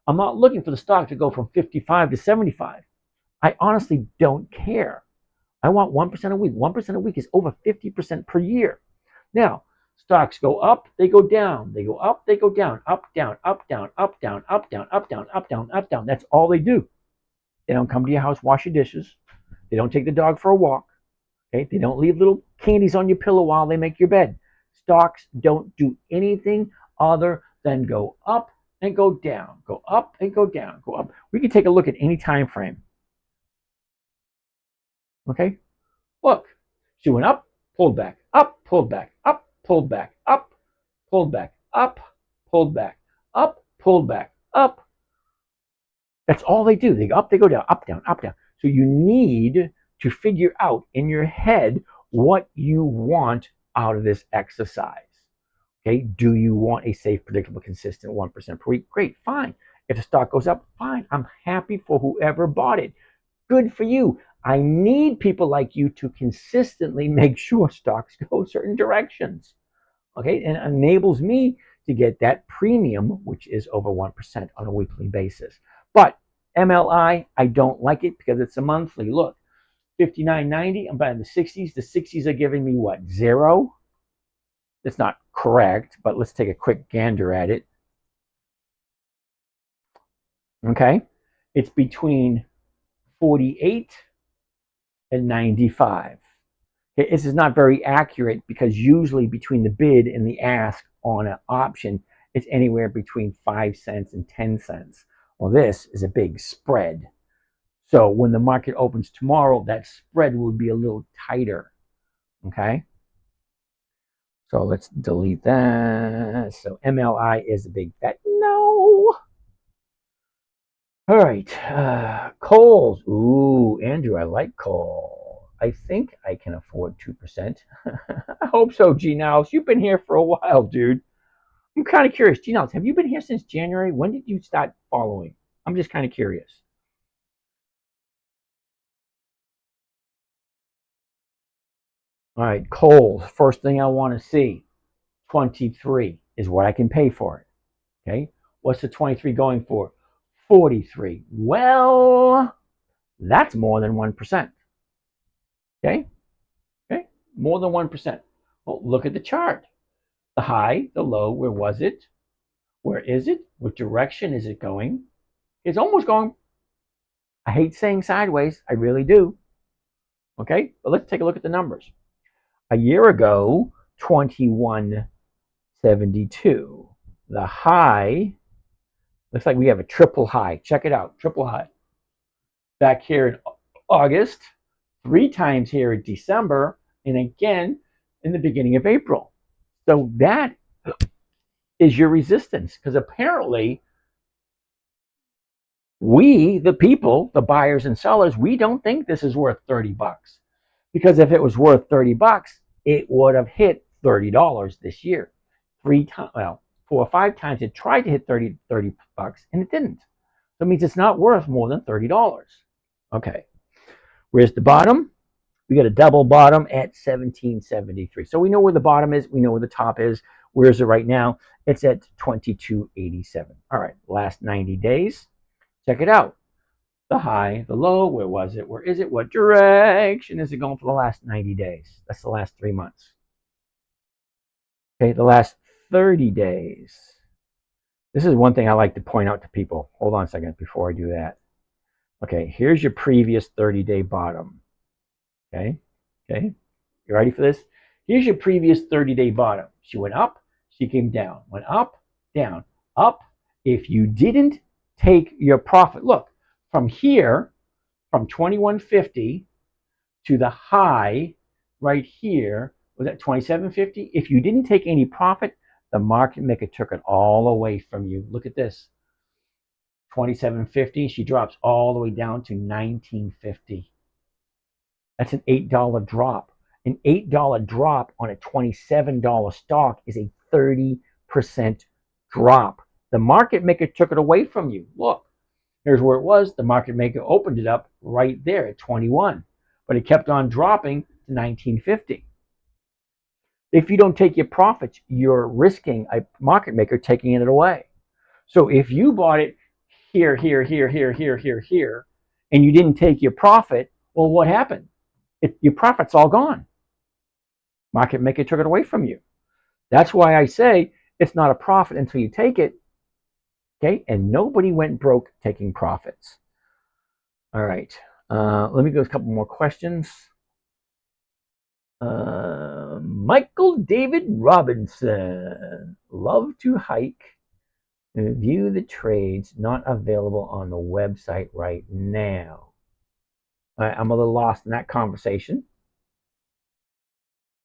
I'm not looking for the stock to go from 55 to 75. I honestly don't care. I want 1% a week. 1% a week is over 50% per year. Now, stocks go up, they go down. They go up, they go down. Up, down, up, down, up, down, up, down, up, down, up, down, up, down. That's all they do. They don't come to your house, wash your dishes. They don't take the dog for a walk. Okay? They don't leave little candies on your pillow while they make your bed. Stocks don't do anything other than go up and go down. Go up and go down. Go up. We can take a look at any time frame. Okay? Look. She went up, pulled back, up, pulled back, up, pulled back, up, pulled back, up, pulled back, up, pulled back, up. That's all they do. They go up, they go down, up, down, up, down. So you need to figure out in your head what you want out of this exercise. Okay, do you want a safe, predictable, consistent 1% per week? Great, fine. If the stock goes up, fine. I'm happy for whoever bought it. Good for you. I need people like you to consistently make sure stocks go certain directions. Okay, and it enables me to get that premium, which is over 1% on a weekly basis. But MLI, I don't like it because it's a monthly. Look, 59.90. I'm buying the 60s. The 60s are giving me what? 0? It's not correct, but let's take a quick gander at it. Okay, it's between 48 and 95. Okay, this is not very accurate because usually between the bid and the ask on an option, it's anywhere between 5 cents and 10 cents. Well, this is a big spread. So when the market opens tomorrow, that spread will be a little tighter. Okay. So let's delete that. So MLI is a big fat no. All right. Coles. Ooh, Andrew, I like coal. I think I can afford 2%. I hope so, G Niles. You've been here for a while, dude. I'm kind of curious. G Niles, have you been here since January? When did you start following? I'm just kind of curious. All right, Coles. First thing I want to see, 23 is what I can pay for it. Okay, what's the 23 going for? 43. Well, that's more than 1%. Okay, okay, more than 1%. Well, look at the chart. The high, the low, where was it? Where is it? What direction is it going? It's almost going, I hate saying sideways, I really do. Okay, but let's take a look at the numbers. A year ago, 21.72. The high, looks like we have a triple high. Check it out, triple high. Back here in August, 3 times here in December, and again in the beginning of April. So that is your resistance, because apparently we, the people, the buyers and sellers, we don't think this is worth 30 bucks. Because if it was worth 30 bucks, it would have hit $30 this year. 3 times, well, 4 or 5 times it tried to hit 30 bucks and it didn't. That means it's not worth more than $30. Okay. Where's the bottom? We got a double bottom at 1773. So we know where the bottom is. We know where the top is. Where is it right now? It's at 2287. All right, last 90 days. Check it out. The high, the low, where was it? Where is it? What direction is it going for the last 90 days? That's the last 3 months. Okay, the last 30 days. This is one thing I like to point out to people. Hold on a second before I do that. Okay, here's your previous 30-day bottom. Okay, you ready for this? Here's your previous 30-day bottom. She went up, she came down, went up, down, up. If you didn't take your profit, look, from here, from 2150 to the high right here, was that 2750? If you didn't take any profit, the market maker took it all away from you. Look at this. 2750, she drops all the way down to 1950. That's an $8 drop. An $8 drop on a $27 stock is a 30% drop. The market maker took it away from you. Look, here's where it was. The market maker opened it up right there at 21, but it kept on dropping to 1950. If you don't take your profits, you're risking a market maker taking it away. So if you bought it here, here, and you didn't take your profit, well, what happened? Your profit's all gone. Market maker took it away from you. That's why I say it's not a profit until you take it. Okay, and nobody went broke taking profits. All right, let me go a couple more questions. Michael David Robinson, love to hike. View the trades not available on the website right now. All right, I'm a little lost in that conversation.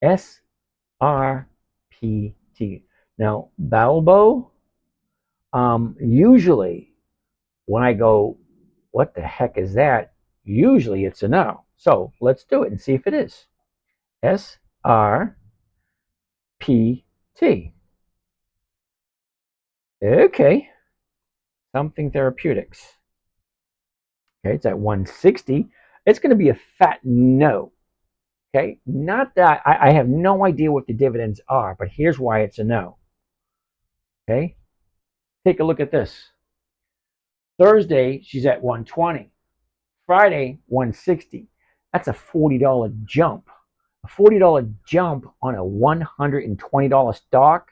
SRPT. Now, Balbo, usually when I go, what the heck is that? Usually it's a no. So let's do it and see if it is. SRPT. Okay. Something Therapeutics. Okay, it's at 160. It's going to be a fat no. Okay, not that I have no idea what the dividends are, but here's why it's a no. Okay, take a look at this. Thursday, she's at 120. Friday, 160. That's a $40 jump. A $40 jump on a $120 stock.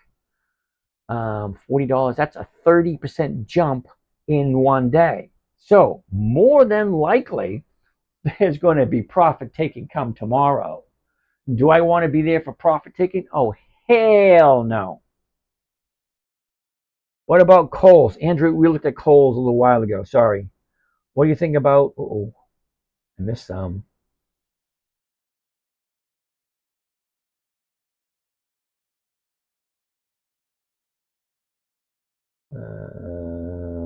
$40, that's a 30% jump in one day. So more than likely, there's going to be profit taking come tomorrow. Do I want to be there for profit taking? Oh, hell no. What about Kohl's? Andrew, we looked at Kohl's a little while ago. Sorry. What do you think about... Uh-oh, I missed some.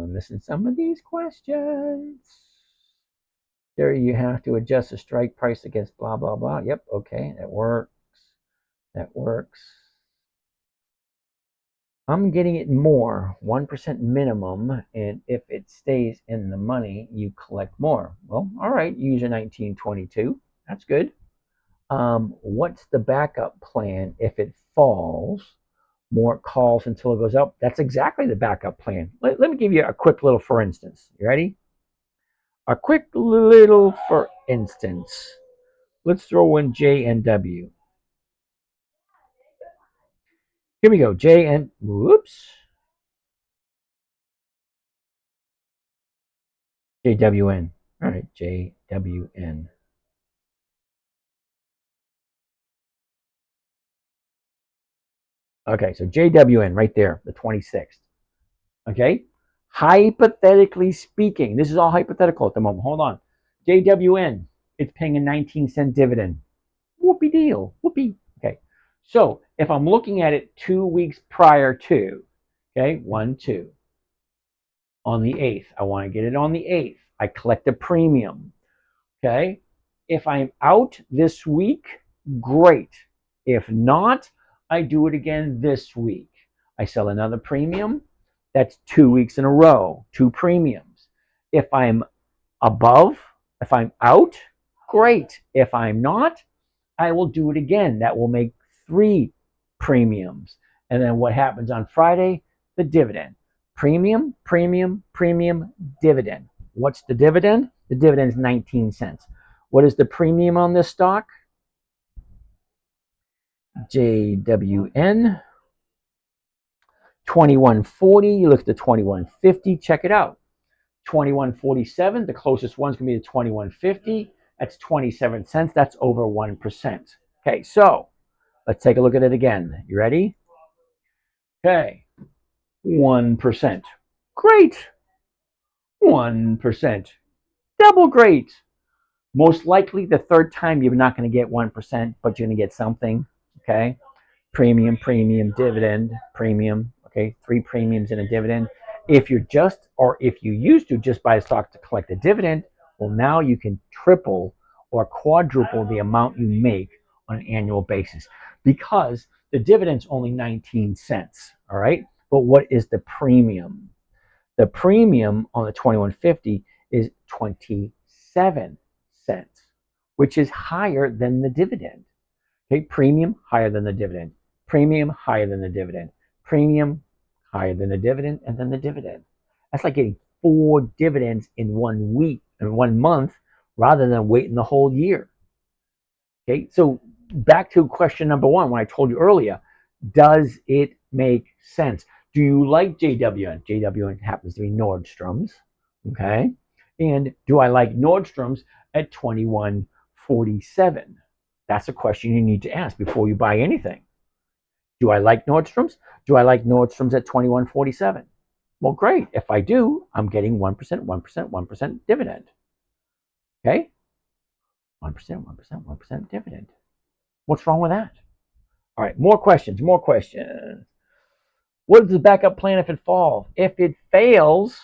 Missing some of these questions. There you have to adjust the strike price against blah, blah, blah. Yep, okay, that works. That works. I'm getting it more, 1% minimum, and if it stays in the money, you collect more. Well, all right, user 1922. That's good. What's the backup plan if it falls? More calls until it goes up. That's exactly the backup plan. Let me give you a quick little for instance. You ready? A quick little for instance. Let's throw in JNW. Here we go. whoops. JWN. All right, JWN. Okay, so JWN right there, the 26th. Okay, hypothetically speaking, this is all hypothetical at the moment. Hold on. JWN, it's paying a 19-cent dividend. Whoopee deal. Whoopee. Okay, so if I'm looking at it 2 weeks prior to, okay, 1, 2, on the 8th, I want to get it on the 8th. I collect a premium. Okay, if I'm out this week, great. If not, I do it again this week. I sell another premium. That's 2 weeks in a row, 2 premiums. If I'm above, if I'm out, great. If I'm not, I will do it again. That will make 3 premiums. And then what happens on Friday? The dividend. Premium, premium, premium, dividend. What's the dividend? The dividend is 19 cents. What is the premium on this stock? JWN 2140. You look at the 2150. Check it out. 2147. The closest one's going to be the 2150. That's 27 cents. That's over 1%. Okay, so let's take a look at it again. You ready? Okay, 1%. Great. 1%. Double great. Most likely the third time you're not going to get 1%, but you're going to get something. Okay, premium, premium, dividend, premium. Okay, 3 premiums and a dividend. If you're just, or if you used to just buy a stock to collect a dividend, well, now you can triple or quadruple the amount you make on an annual basis because the dividend's only 19 cents. All right, but what is the premium? The premium on the 2150 is 27 cents, which is higher than the dividend. Okay, premium higher than the dividend, premium higher than the dividend, premium higher than the dividend, and then the dividend. That's like getting 4 dividends in 1 week, in 1 month, rather than waiting the whole year. Okay, so back to question number 1, when I told you earlier, does it make sense? Do you like JWN? JWN happens to be Nordstrom's. Okay, and do I like Nordstrom's at 2147? That's a question you need to ask before you buy anything. Do I like Nordstrom's? Do I like Nordstrom's at 2147? Well, great. If I do, I'm getting 1%, 1%, 1% dividend. Okay? 1%, 1%, 1% dividend. What's wrong with that? All right, more questions, more questions. What is the backup plan if it falls? If it fails,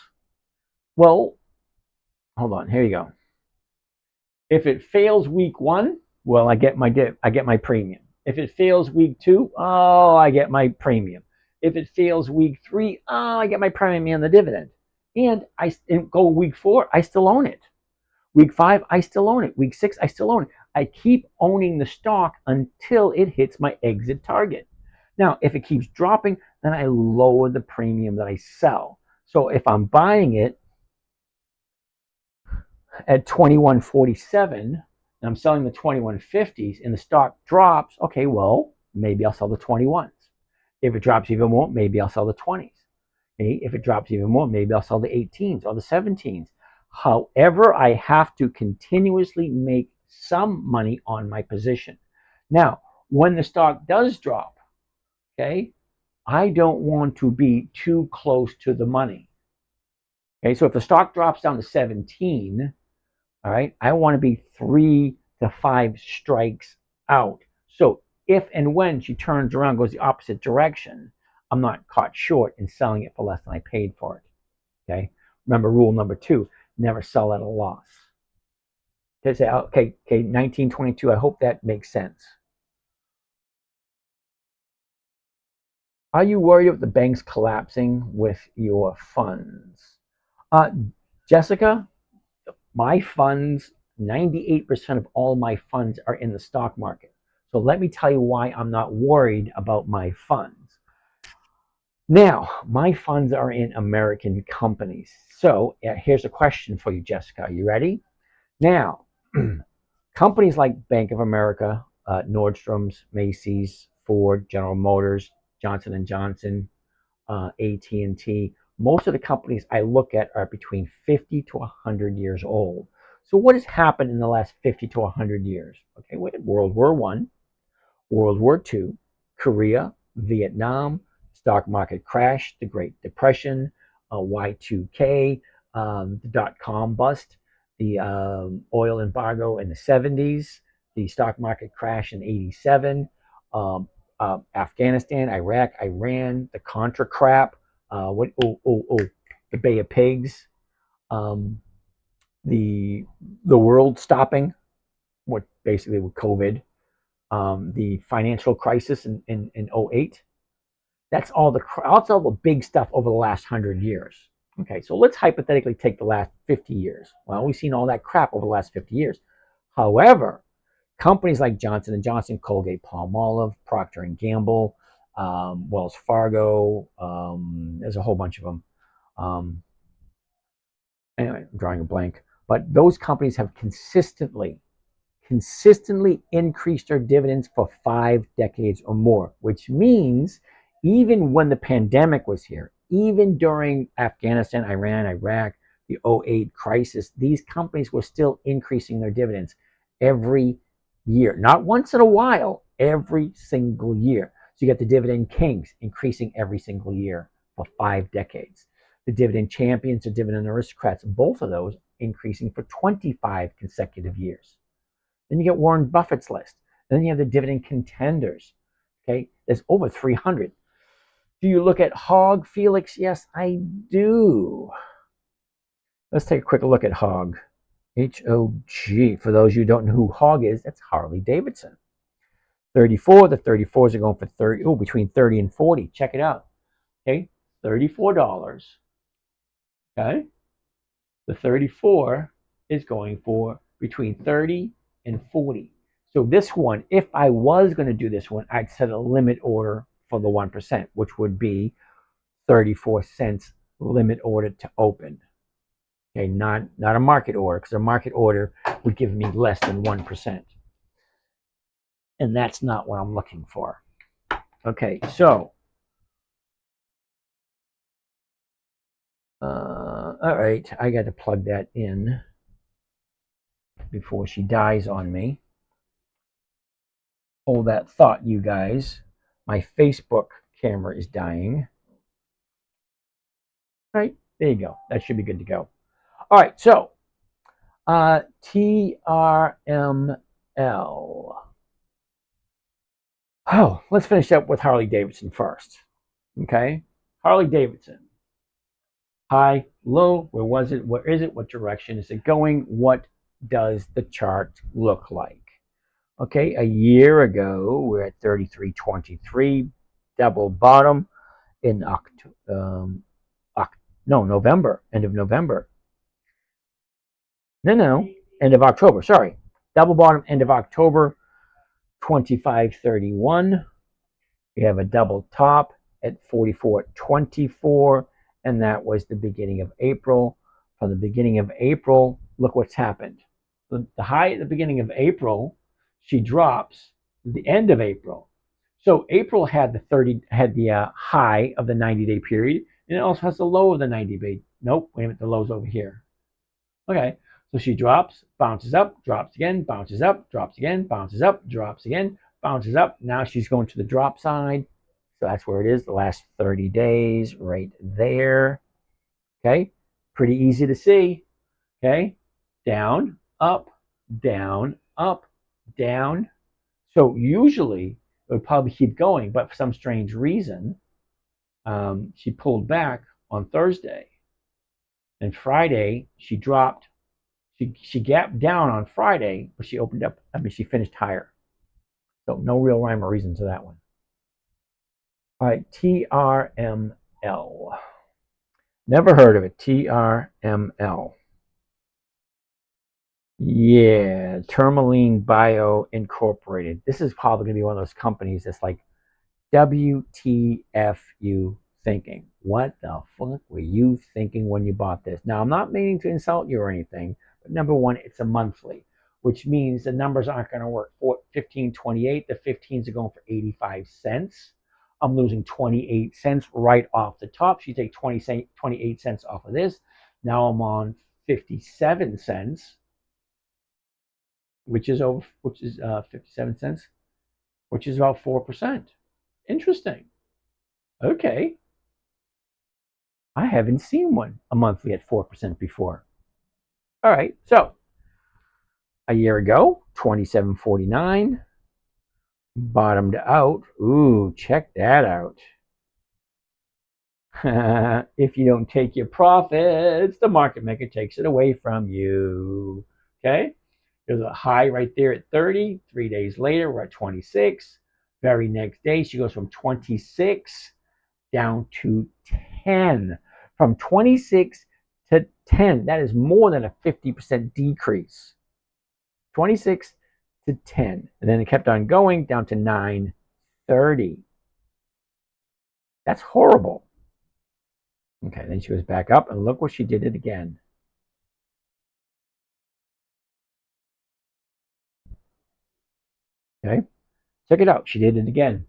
well, hold on, here you go. If it fails week 1, well, I get my premium. If it fails week 2, oh, I get my premium. If it fails week 3, oh, I get my premium and the dividend. And I go week 4, I still own it. Week 5, I still own it. Week 6, I still own it. I keep owning the stock until it hits my exit target. Now, if it keeps dropping, then I lower the premium that I sell. So if I'm buying it at 2147 and I'm selling the 2150s and the stock drops, okay, well, maybe I'll sell the 21s. If it drops even more, maybe I'll sell the 20s. Okay? If it drops even more, maybe I'll sell the 18s or the 17s. However, I have to continuously make some money on my position. Now, when the stock does drop, okay, I don't want to be too close to the money. Okay, so if the stock drops down to 17, all right, I want to be 3 to 5 strikes out. So if and when she turns around, goes the opposite direction, I'm not caught short in selling it for less than I paid for it. Okay, remember rule number 2, never sell at a loss. Okay, 1922, I hope that makes sense. Are you worried about the banks collapsing with your funds? Jessica, my funds, 98% of all my funds are in the stock market. So let me tell you why I'm not worried about my funds. Now, my funds are in American companies. So here's a question for you, Jessica. Are you ready? Now, companies like Bank of America, Nordstrom's, Macy's, Ford, General Motors, Johnson & Johnson, AT&T, most of the companies I look at are between 50 to 100 years old. So what has happened in the last 50 to 100 years? Okay, World War I, World War II, Korea, Vietnam, stock market crash, the Great Depression, Y2K, the dot-com bust, the oil embargo in the 70s, the stock market crash in 87, Afghanistan, Iraq, Iran, the Contra crap, the Bay of Pigs, the world stopping, what basically with COVID, the financial crisis in 08. That's all the big stuff over the last 100 years. Okay, so let's hypothetically take the last 50 years. Well, we've seen all that crap over the last 50 years. However, companies like Johnson & Johnson, Colgate, Palmolive, Procter & Gamble, Wells Fargo, there's a whole bunch of them. Anyway, I'm drawing a blank. But those companies have consistently increased their dividends for 5 decades or more, which means even when the pandemic was here, even during Afghanistan, Iran, Iraq, the '08 crisis, these companies were still increasing their dividends every year. Not once in a while, every single year. So you got the dividend kings increasing every single year for 5 decades. The dividend champions or dividend aristocrats, both of those increasing for 25 consecutive years. Then you get Warren Buffett's list. Then you have the dividend contenders. Okay, there's over 300. Do you look at Hog, Felix? Yes, I do. Let's take a quick look at Hog. H-O-G. For those you who don't know who Hog is, that's Harley Davidson. 34. The 34s are going for between 30 and 40. Check it out. Okay, $34. Okay, the 34 is going for between 30 and 40. So this one, if I was going to do this one, I'd set a limit order for the 1%, which would be 34 cents limit order to open. Okay, not a market order, because a market order would give me less than 1%. And that's not what I'm looking for. Okay, so all right, I got to plug that in before she dies on me. Hold that thought, you guys. My Facebook camera is dying. All right, there you go. That should be good to go. All right, so TRML. Oh, let's finish up with Harley Davidson first. Okay, Harley Davidson. High, low, where was it? Where is it? What direction is it going? What does the chart look like? Okay, a year ago, we're at 33.23, double bottom in November, end of November. No, end of October, sorry. Double bottom, end of October, 25.31. We have a double top at 44.24, and that was the beginning of April. From the beginning of April, look what's happened. The high at the beginning of April, she drops at the end of April. So April had the high of the 90-day period, and it also has the low of the 90-day. Nope, wait a minute, the low's over here. Okay, so she drops, bounces up, drops again, bounces up, drops again, bounces up, drops again, bounces up. Now she's going to the drop side. So that's where it is, the last 30 days, right there. Okay, pretty easy to see. Okay, down, up, down, up, down. So usually it would probably keep going, but for some strange reason, she pulled back on Thursday. And Friday, she dropped. She gapped down on Friday, but she opened up. She finished higher. So no real rhyme or reason to that one. All right, TRML. Never heard of it. TRML. Yeah, Tourmaline Bio Incorporated. This is probably going to be one of those companies that's like, WTF you thinking? What the fuck were you thinking when you bought this? Now, I'm not meaning to insult you or anything, but number one, it's a monthly, which means the numbers aren't going to work. 15.28, the 15s are going for 85 cents. I'm losing 28 cents right off the top. So you take 28 cents off of this. Now I'm on 57 cents, which is 57 cents, which is about 4%. Interesting. Okay. I haven't seen one a monthly at 4% before. All right. So a year ago, 27.49, bottomed out. Ooh, check that out. If you don't take your profits, the market maker takes it away from you. Okay. There's a high right there at 30. 3 days later, we're at 26. Very next day, she goes from 26 down to 10. From 26 to 10. That is more than a 50% decrease. 26 to 10. And then it kept on going down to 930. That's horrible. Okay, then she was back up, and look what she did it again. Okay, check it out. She did it again.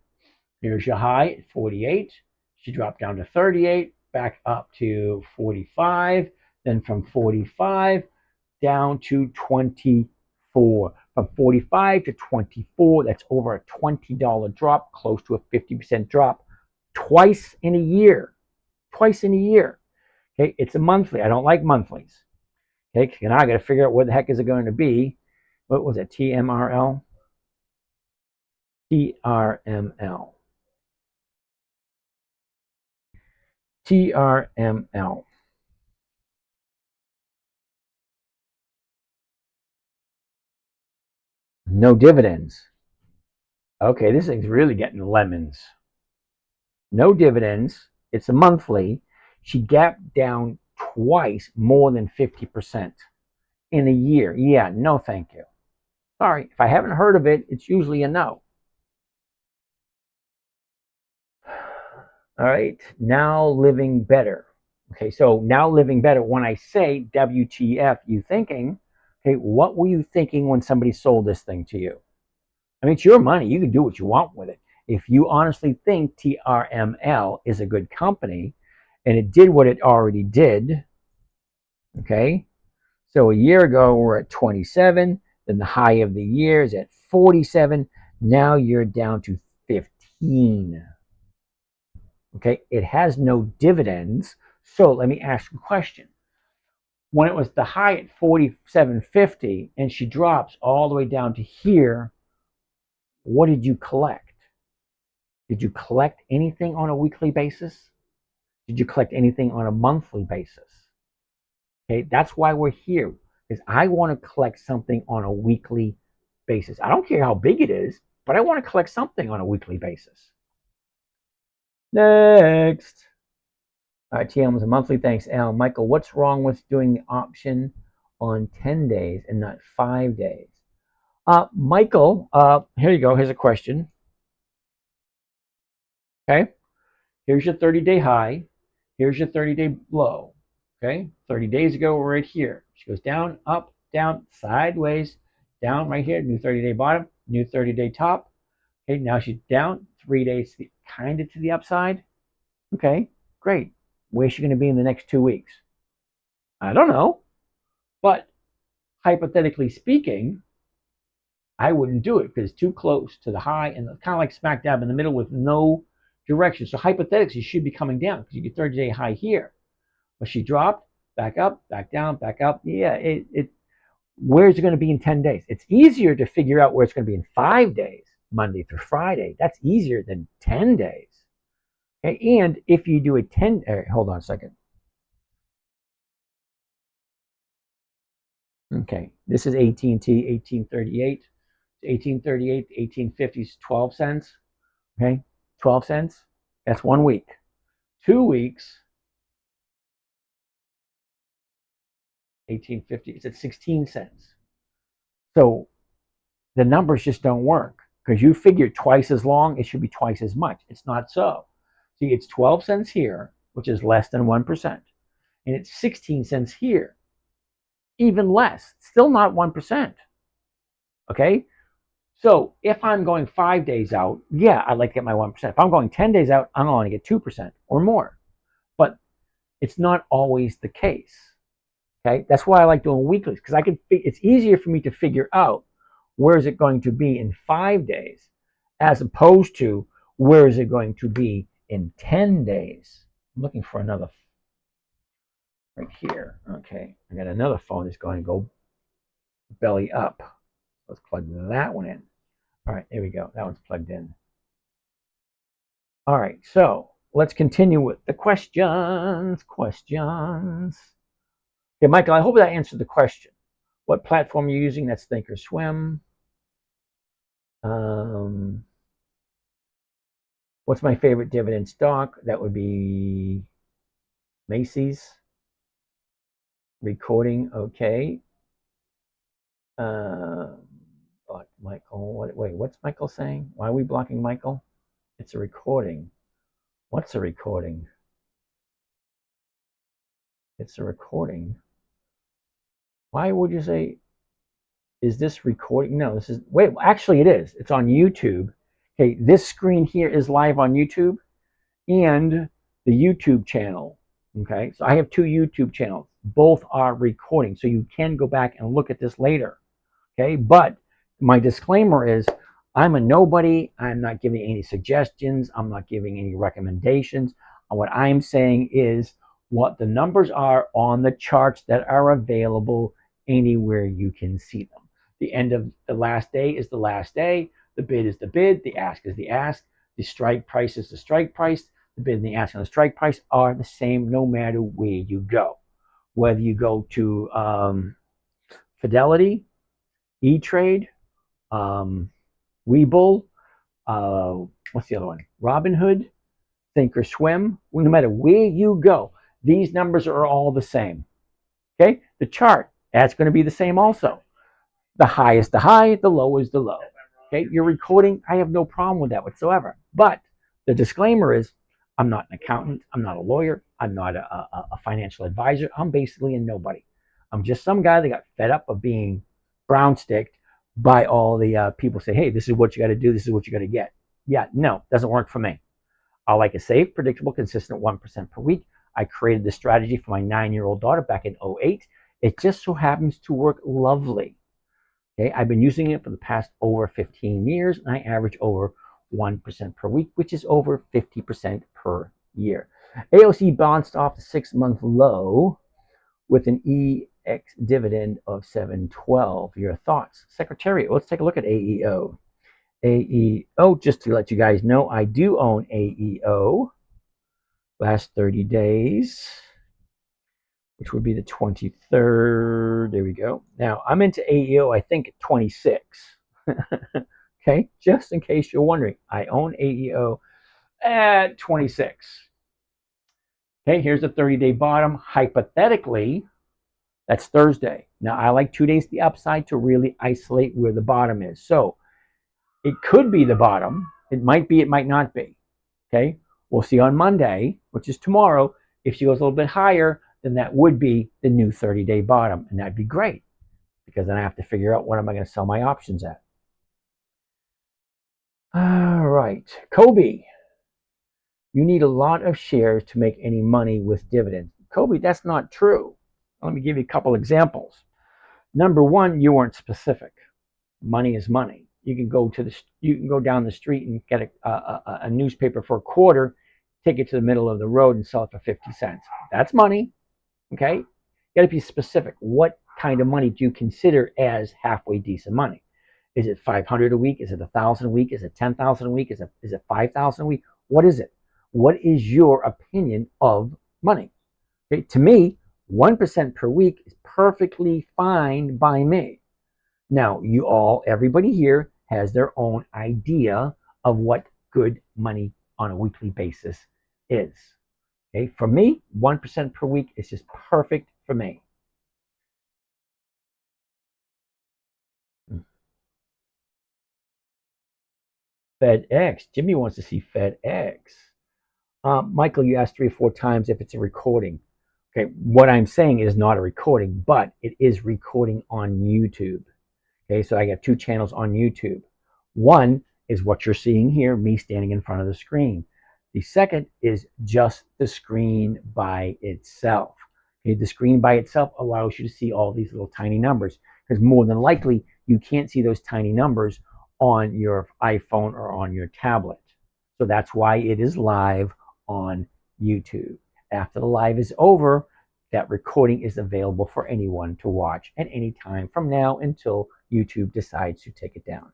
Here's your high at 48. She dropped down to 38, back up to 45. Then from 45 down to 24. From 45 to 24, that's over a $20 drop, close to a 50% drop, twice in a year. Twice in a year. Okay, it's a monthly. I don't like monthlies. Okay, now I got to figure out what the heck is it going to be. What was it? TMRL? TRML. TRML. No dividends. Okay, this thing's really getting lemons. No dividends. It's a monthly. She gapped down twice, more than 50% in a year. Yeah, no thank you. Sorry, if I haven't heard of it, it's usually a no. All right, Now Living Better. Okay, so Now Living Better, when I say WTF, you thinking, okay, what were you thinking when somebody sold this thing to you? I mean, it's your money. You can do what you want with it. If you honestly think TRML is a good company and it did what it already did, okay, so a year ago we're at 27, then the high of the year is at 47. Now you're down to 15. Okay, it has no dividends. So let me ask you a question. When it was the high at 47.50 and she drops all the way down to here, what did you collect? Did you collect anything on a weekly basis? Did you collect anything on a monthly basis? Okay, that's why we're here, because I want to collect something on a weekly basis. I don't care how big it is, but I want to collect something on a weekly basis. Next. All right, TM was a monthly. Thanks, Al. Michael, what's wrong with doing the option on 10 days and not 5 days? Michael, here you go. Here's a question. Okay. Here's your 30-day high. Here's your 30-day low. Okay. 30 days ago, we're right here. She goes down, up, down, sideways, down right here. New 30-day bottom, new 30-day top. Okay. Now she's down 3 days, kind of to the upside. Okay. Great. Where's she going to be in the next 2 weeks? I don't know. But hypothetically speaking, I wouldn't do it because it's too close to the high and kind of like smack dab in the middle with no direction. So hypothetically, she should be coming down because you get 30-day high here. But she dropped, back up, back down, back up. Yeah, where's it going to be in 10 days? It's easier to figure out where it's going to be in 5 days, Monday through Friday. That's easier than 10 days. Okay, and if you do a 10, hold on a second. Okay, this is AT&T 1838. 1838, 1850 is 12 cents. Okay, 12 cents. That's 1 week. 2 weeks, 1850, it's at 16 cents. So the numbers just don't work because you figure twice as long, it should be twice as much. It's not so. See, it's 12 cents here, which is less than 1%. And it's 16 cents here, even less, still not 1%. Okay? So if I'm going 5 days out, yeah, I'd like to get my 1%. If I'm going 10 days out, I'm going to get 2% or more. But it's not always the case. Okay? That's why I like doing weeklies, because it's easier for me to figure out where is it going to be in 5 days as opposed to where is it going to be in 10 days. I'm looking for another right here. Okay, I got another phone that's going to go belly up. Let's plug that one in. All right, there we go. That one's plugged in. All right, so let's continue with the questions. Okay, Michael, I hope that answered the question. What platform are you using? That's Thinkorswim. What's my favorite dividend stock? That would be Macy's. Recording, okay. But Michael, wait, what's Michael saying? Why are we blocking Michael? It's a recording. What's a recording? It's a recording. Why would you say, is this recording? No, this is, wait, actually it is. It's on YouTube. Okay, this screen here is live on YouTube and the YouTube channel. Okay, so I have 2 YouTube channels. Both are recording, so you can go back and look at this later. Okay, but my disclaimer is I'm a nobody. I'm not giving any suggestions. I'm not giving any recommendations. What I'm saying is what the numbers are on the charts that are available anywhere you can see them. The end of the last day is the last day. The bid is the bid. The ask is the ask. The strike price is the strike price. The bid and the ask and the strike price are the same no matter where you go. Whether you go to Fidelity, E-Trade, Webull, what's the other one? Robinhood, Thinkorswim. Well, no matter where you go, these numbers are all the same. Okay, the chart, that's going to be the same also. The high is the high, the low is the low. Okay, you're recording. I have no problem with that whatsoever. But the disclaimer is I'm not an accountant. I'm not a lawyer. I'm not a financial advisor. I'm basically a nobody. I'm just some guy that got fed up of being brown sticked by all the people say, hey, this is what you got to do. This is what you got to get. Yeah, no, doesn't work for me. I like a safe, predictable, consistent 1% per week. I created this strategy for my 9-year-old daughter back in 2008. It just so happens to work lovely. Okay, I've been using it for the past over 15 years, and I average over 1% per week, which is over 50% per year. AOC bounced off the 6-month low with an EX dividend of 712. Your thoughts? Secretariat, let's take a look at AEO. AEO, just to let you guys know, I do own AEO. Last 30 days, which would be the 23rd. There we go. Now, I'm into AEO, I think, at 26. Okay, just in case you're wondering, I own AEO at 26. Okay, here's the 30-day bottom. Hypothetically, that's Thursday. Now, I like 2 days to the upside to really isolate where the bottom is. So, it could be the bottom. It might be, it might not be. Okay, we'll see on Monday, which is tomorrow. If she goes a little bit higher, then that would be the new 30-day bottom. And that'd be great because then I have to figure out what am I going to sell my options at. All right, Kobe, you need a lot of shares to make any money with dividends. Kobe, that's not true. Let me give you a couple examples. Number one, you weren't specific. Money is money. You can go down the street and get a newspaper for a quarter, take it to the middle of the road and sell it for 50 cents. That's money. Okay? You got to be specific. What kind of money do you consider as halfway decent money? Is it 500 a week? Is it 1,000 a week? Is it 10,000 a week? Is it 5,000 a week? What is it? What is your opinion of money? Okay? To me, 1% per week is perfectly fine by me. Now, everybody here has their own idea of what good money on a weekly basis is. Okay, for me, 1% per week is just perfect for me. FedEx. Jimmy wants to see FedEx. Michael, you asked 3 or 4 times if it's a recording. Okay, what I'm saying is not a recording, but it is recording on YouTube. Okay, so I got 2 channels on YouTube. One is what you're seeing here, me standing in front of the screen. The second is just the screen by itself. Okay, the screen by itself allows you to see all these little tiny numbers because more than likely you can't see those tiny numbers on your iPhone or on your tablet. So that's why it is live on YouTube. After the live is over, that recording is available for anyone to watch at any time from now until YouTube decides to take it down.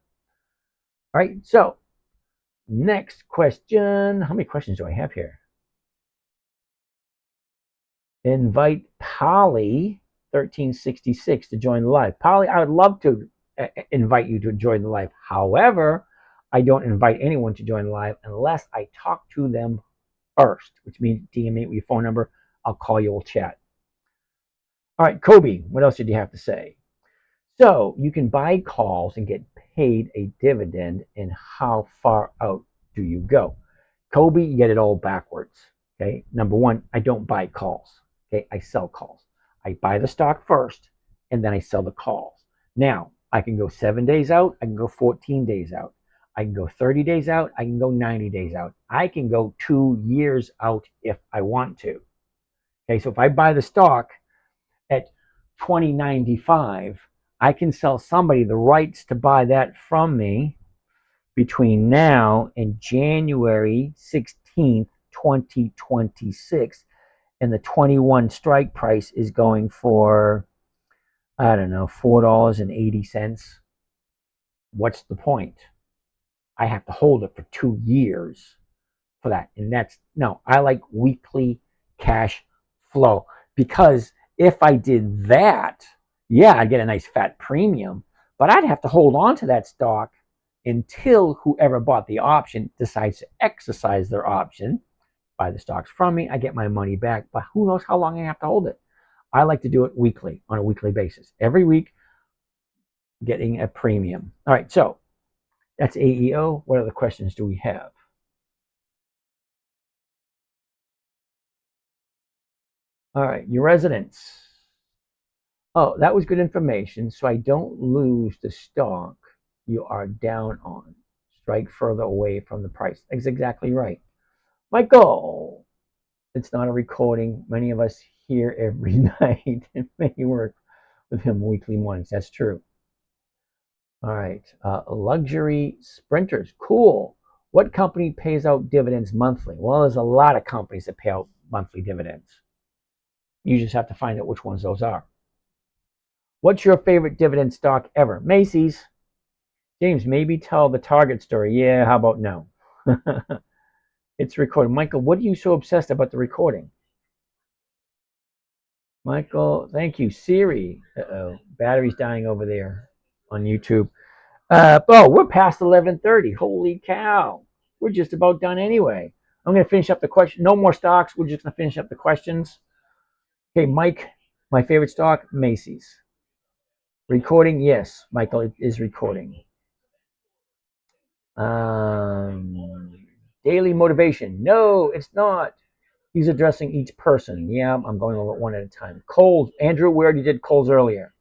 All right, so next question. How many questions do I have here? Invite Polly 1366 to join the live. Polly, I would love to invite you to join the live. However, I don't invite anyone to join live unless I talk to them first, which means DM me with your phone number. I'll call you, we'll chat. All right, Kobe, what else did you have to say? So you can buy calls and get paid a dividend, and how far out do you go? Kobe, you get it all backwards. Okay, number one, I don't buy calls. Okay, I sell calls. I buy the stock first, and then I sell the calls. Now, I can go 7 days out, I can go 14 days out, I can go 30 days out, I can go 90 days out, I can go 2 years out if I want to. Okay, so if I buy the stock at 20.95, I can sell somebody the rights to buy that from me between now and January 16th, 2026. And the 21 strike price is going for, I don't know, $4.80. What's the point? I have to hold it for 2 years for that. And that's, no, I like weekly cash flow, because if I did that, yeah, I'd get a nice fat premium, but I'd have to hold on to that stock until whoever bought the option decides to exercise their option, buy the stocks from me, I get my money back, but who knows how long I have to hold it. I like to do it weekly, on a weekly basis. Every week, getting a premium. All right, so that's AEO. What other questions do we have? All right, your residence. Oh, that was good information. So I don't lose the stock you are down on. Strike further away from the price. That's exactly right. Michael, it's not a recording. Many of us hear every night and many work with him weekly mornings. That's true. All right. Luxury sprinters. Cool. What company pays out dividends monthly? Well, there's a lot of companies that pay out monthly dividends. You just have to find out which ones those are. What's your favorite dividend stock ever? Macy's. James, maybe tell the Target story. Yeah, how about no? It's recorded. Michael, what are you so obsessed about the recording? Michael, thank you. Siri. Uh-oh. Battery's dying over there on YouTube. Oh, we're past 11:30. Holy cow. We're just about done anyway. I'm going to finish up the question. No more stocks. We're just going to finish up the questions. Okay, Mike, my favorite stock, Macy's. Recording, yes, Michael, it is recording. Daily motivation. No, it's not. He's addressing each person. Yeah, I'm going over it one at a time. Kohl's. Andrew, we already did Kohl's earlier.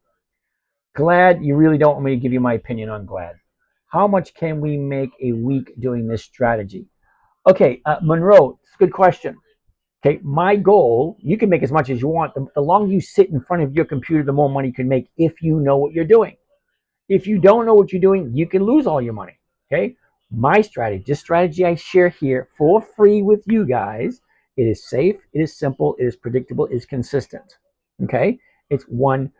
Glad, you really don't want me to give you my opinion on Glad. How much can we make a week doing this strategy? Okay, Monroe, it's a good question. Okay, my goal, you can make as much as you want. The longer you sit in front of your computer, the more money you can make if you know what you're doing. If you don't know what you're doing, you can lose all your money. Okay, my strategy, this strategy I share here for free with you guys, it is safe, it is simple, it is predictable, it is consistent. Okay, it's 1%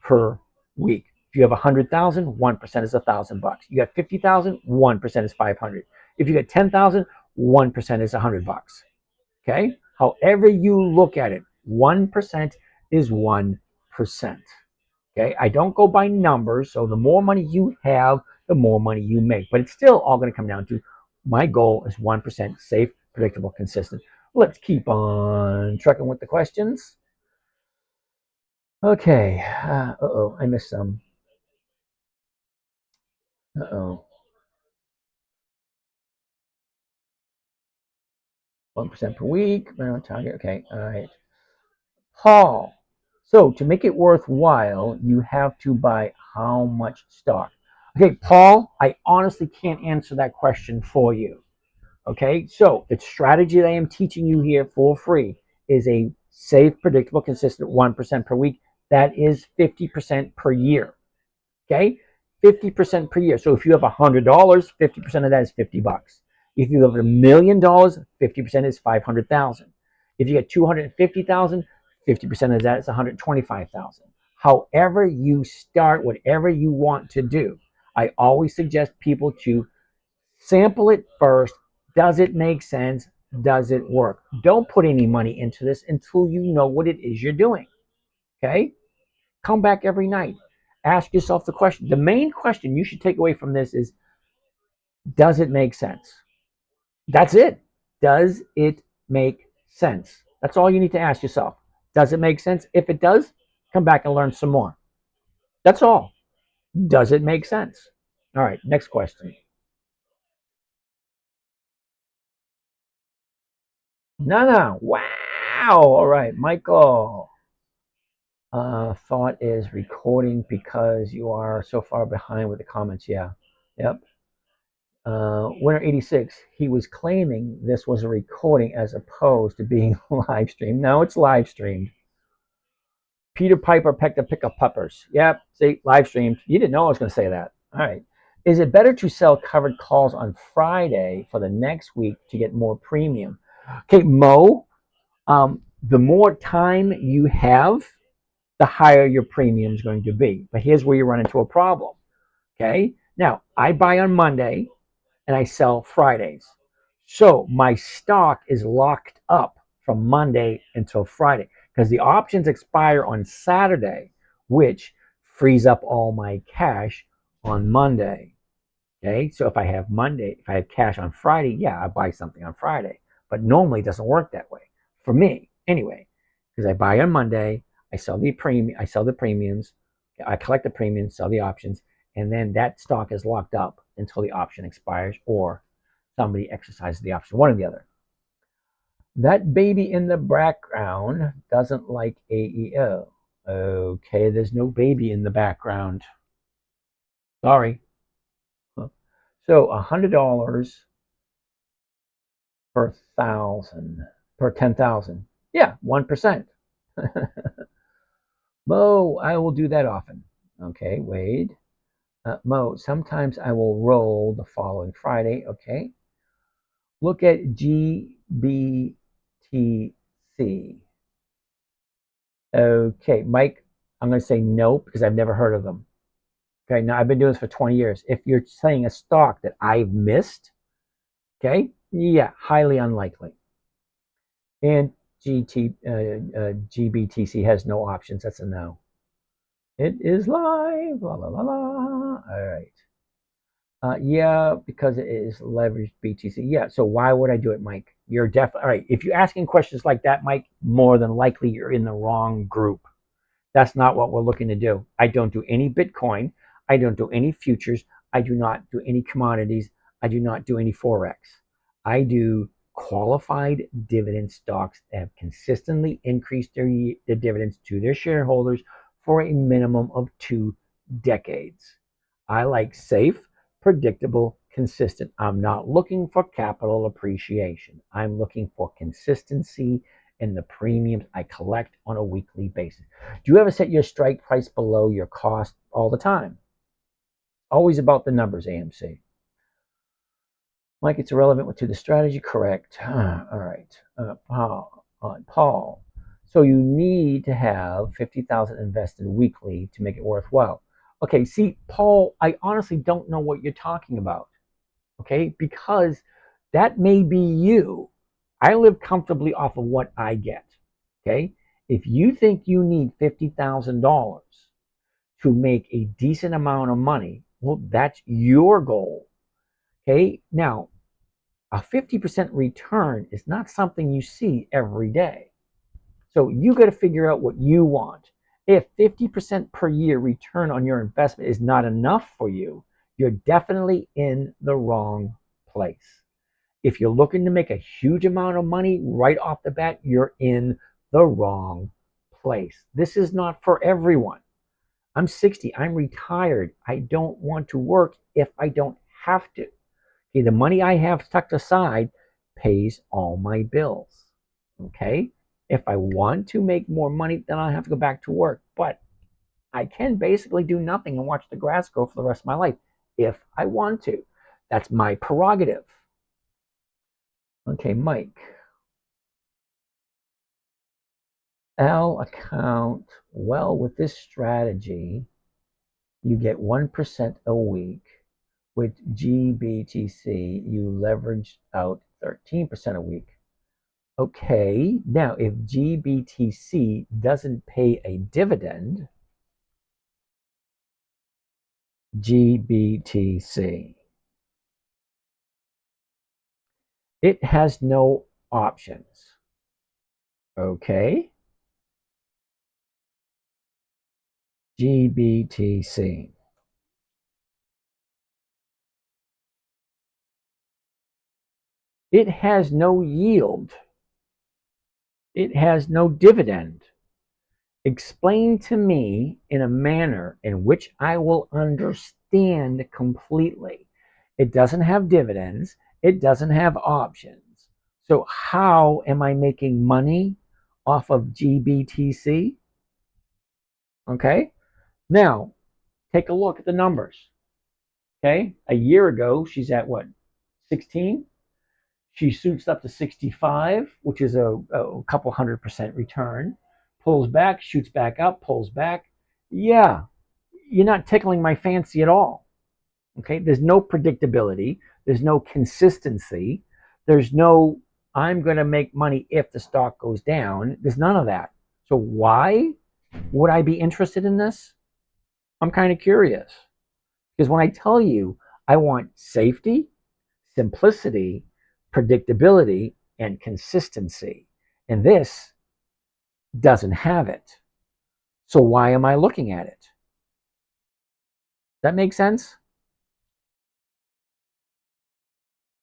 per week. If you have 100,000, 1% is $1,000. You got 50,000, 1% is 500. If you got 10,000, 1% is $100. Okay, however you look at it, 1% is 1%. Okay, I don't go by numbers, so the more money you have, the more money you make. But it's still all going to come down to my goal is 1% safe, predictable, consistent. Let's keep on trucking with the questions. Okay, uh-oh, I missed some. Uh-oh. 1% per week, target. Okay, all right. Paul, so to make it worthwhile, you have to buy how much stock? Okay, Paul, I honestly can't answer that question for you. Okay, so the strategy that I am teaching you here for free is a safe, predictable, consistent 1% per week. That is 50% per year. Okay, 50% per year. So if you have $100, 50% of that is $50. If you have $1 million, 50% is 500,000. If you get 250,000, 50% of that is 125,000. However you start, whatever you want to do, I always suggest people to sample it first. Does it make sense? Does it work? Don't put any money into this until you know what it is you're doing. Okay? Come back every night. Ask yourself the question. The main question you should take away from this is, Does it make sense? That's it. Does it make sense? That's all you need to ask yourself. Does it make sense? If it does, come back and learn some more. That's all. Does it make sense? All right, next question. Nana, wow. All right, Michael. Thought is recording because you are so far behind with the comments. Yeah. Yep. Winner 86, he was claiming this was a recording as opposed to being live streamed. No, it's live streamed. Peter Piper pecked a pick of puppers. Yep, see, live streamed. You didn't know I was going to say that. All right. Is it better to sell covered calls on Friday for the next week to get more premium? Okay, Mo, the more time you have, the higher your premium is going to be. But here's where you run into a problem. Okay, now I buy on Monday and I sell Fridays. So my stock is locked up from Monday until Friday because the options expire on Saturday, which frees up all my cash on Monday. Okay, so if I have cash on Friday, yeah, I buy something on Friday. But normally it doesn't work that way for me anyway, because I buy on Monday, I sell the premiums, I collect the premiums, sell the options, and then that stock is locked up until the option expires or somebody exercises the option, one or the other. That baby in the background doesn't like AEO. Okay, there's no baby in the background. Sorry. So $100 per thousand, per 10,000. Yeah, 1%. Mo, I will do that often. Okay, Wade. Mo, sometimes I will roll the following Friday. Okay. Look at GBTC. Okay, Mike, I'm going to say no because I've never heard of them. Okay, now I've been doing this for 20 years. If you're saying a stock that I've missed, okay, yeah, highly unlikely. And GBTC has no options. That's a no. It is live. La la la la. All right. Yeah, because it is leveraged BTC. Yeah. So why would I do it, Mike? You're definitely all right. If you're asking questions like that, Mike, more than likely you're in the wrong group. That's not what we're looking to do. I don't do any Bitcoin. I don't do any futures. I do not do any commodities. I do not do any Forex. I do qualified dividend stocks that have consistently increased their dividends to their shareholders for a minimum of 2 decades. I like safe, predictable, consistent. I'm not looking for capital appreciation. I'm looking for consistency in the premiums I collect on a weekly basis. Do you ever set your strike price below your cost all the time? Always about the numbers, AMC. Mike, it's irrelevant to the strategy, correct? All right. Paul. So you need to have 50,000 invested weekly to make it worthwhile. Okay, see, Paul, I honestly don't know what you're talking about. Okay, because that may be you. I live comfortably off of what I get. Okay, if you think you need $50,000 to make a decent amount of money, well, that's your goal. Okay, now a 50% return is not something you see every day. So you got to figure out what you want. If 50% per year return on your investment is not enough for you, you're definitely in the wrong place. If you're looking to make a huge amount of money right off the bat, you're in the wrong place. This is not for everyone. I'm 60. I'm retired. I don't want to work if I don't have to. Okay, the money I have tucked aside pays all my bills. Okay? If I want to make more money, then I'll have to go back to work. But I can basically do nothing and watch the grass grow for the rest of my life if I want to. That's my prerogative. Okay, Mike. L account. Well, with this strategy, you get 1% a week. With GBTC, you leverage out 13% a week. Okay, now if GBTC doesn't pay a dividend, GBTC. It has no options. Okay. GBTC. It has no yield. It has no dividend. Explain to me in a manner in which I will understand completely. It doesn't have dividends. It doesn't have options. So how am I making money off of GBTC? Okay. Now, take a look at the numbers. Okay. A year ago, she's at what? 16? She shoots up to 65, which is a couple 100% return, pulls back, shoots back up, pulls back. Yeah, you're not tickling my fancy at all. Okay, there's no predictability, there's no consistency, there's no I'm going to make money if the stock goes down. There's none of that. So why would I be interested in this? I'm kind of curious. Because when I tell you I want safety, simplicity, predictability, and consistency, and this doesn't have it. So why am I looking at it? That makes sense?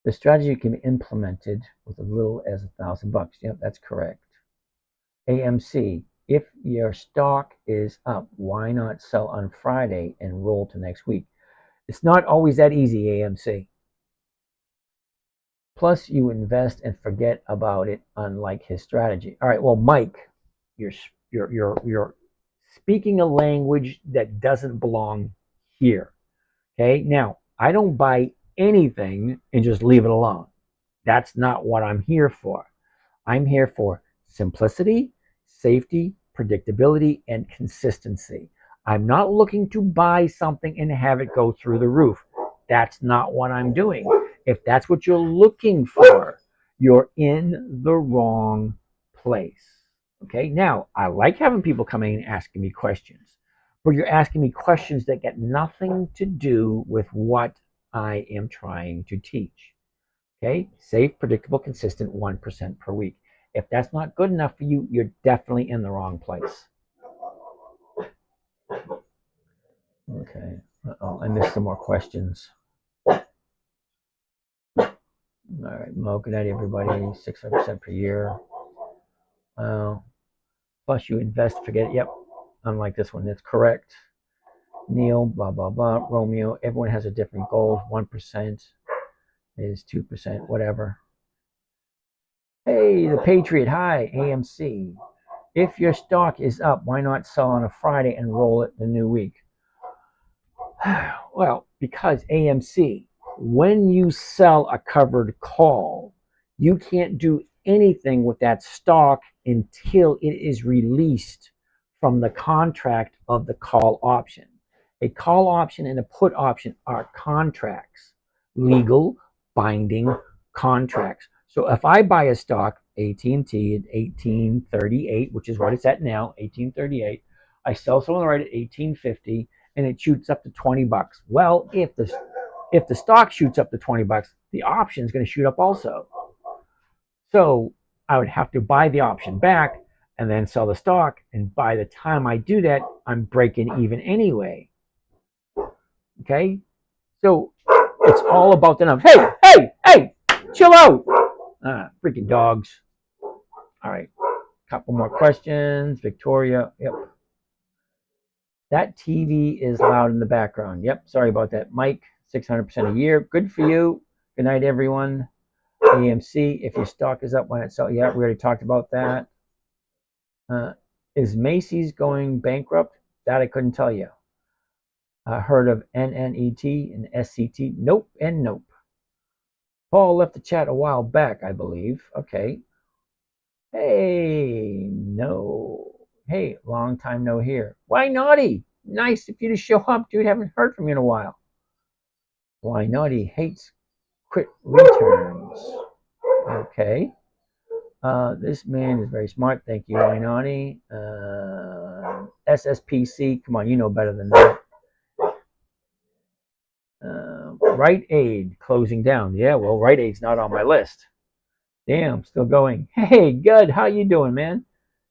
The strategy can be implemented with as little as $1,000. Yep, that's correct. AMC, if your stock is up, why not sell on Friday and roll to next week? It's not always that easy, AMC. Plus, you invest and forget about it, unlike his strategy. All right, well, Mike, you're speaking a language that doesn't belong here. Okay, now I don't buy anything and just leave it alone. That's not what I'm here for. I'm here for simplicity, safety, predictability, and consistency. I'm not looking to buy something and have it go through the roof. That's not what I'm doing. If that's what you're looking for, you're in the wrong place. Okay, now I like having people coming and asking me questions, but you're asking me questions that get nothing to do with what I am trying to teach. Okay, safe, predictable, consistent 1% per week. If that's not good enough for you, you're definitely in the wrong place. Okay, I missed some more questions. All right, Mo, good night, everybody. 600% per year. Plus, you invest, forget it. Yep, unlike this one, that's correct. Neil, blah, blah, blah. Romeo, everyone has a different goal. 1% is 2%, whatever. Hey, the Patriot. Hi, AMC. If your stock is up, why not sell on a Friday and roll it the new week? Well, because AMC, when you sell a covered call, you can't do anything with that stock until it is released from the contract of the call option. A call option and a put option are contracts, legal, binding contracts. So if I buy a stock, AT&T at 1838, which is what it's at now, 1838, I sell someone right at 1850, and it shoots up to $20. Well, if the stock shoots up to $20, the option is going to shoot up also. So I would have to buy the option back and then sell the stock. And by the time I do that, I'm breaking even anyway. Okay? So it's all about the numbers. Hey, chill out. Freaking dogs. All right. Couple more questions. Victoria. Yep. That TV is loud in the background. Yep. Sorry about that. Mike, 600% a year. Good for you. Good night, everyone. AMC, if your stock is up, why not sell? Yeah, we already talked about that. Is Macy's going bankrupt? That I couldn't tell you. Heard of NNET and SCT? Nope and nope. Paul left the chat a while back, I believe. Okay. Hey, no. Hey, long time no here. Why naughty? Nice if you just show up, dude. Haven't heard from you in a while. Why naughty hates quit returns. Okay. This man is very smart. Thank you, Wainani. SSPC. Come on, you know better than that. Rite Aid closing down. Yeah, well, Rite Aid's not on my list. Damn, still going. Hey, good. How you doing, man?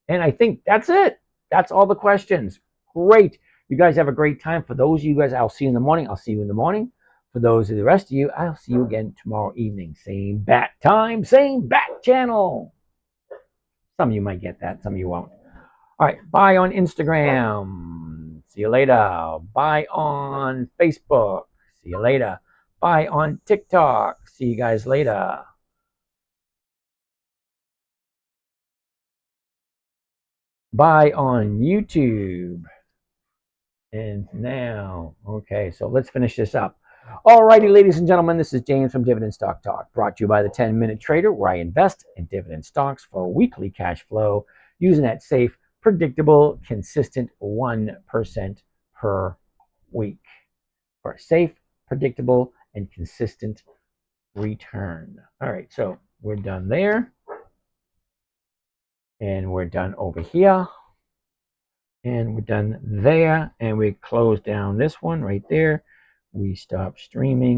And I think that's it. That's all the questions. Great. You guys have a great time. For those of you guys, I'll see you in the morning. I'll see you in the morning. For those of the rest of you, I'll see you again tomorrow evening. Same bat time, same bat channel. Some of you might get that. Some of you won't. All right. Bye on Instagram. See you later. Bye on Facebook. See you later. Bye on TikTok. See you guys later. Bye on YouTube. And now, okay, so let's finish this up. Alrighty, ladies and gentlemen, this is James from Dividend Stock Talk, brought to you by the 10-Minute Trader, where I invest in dividend stocks for weekly cash flow using that safe, predictable, consistent 1% per week for a safe, predictable, and consistent return. All right, so we're done there. And we're done over here. And we're done there. And we close down this one right there. We stop streaming.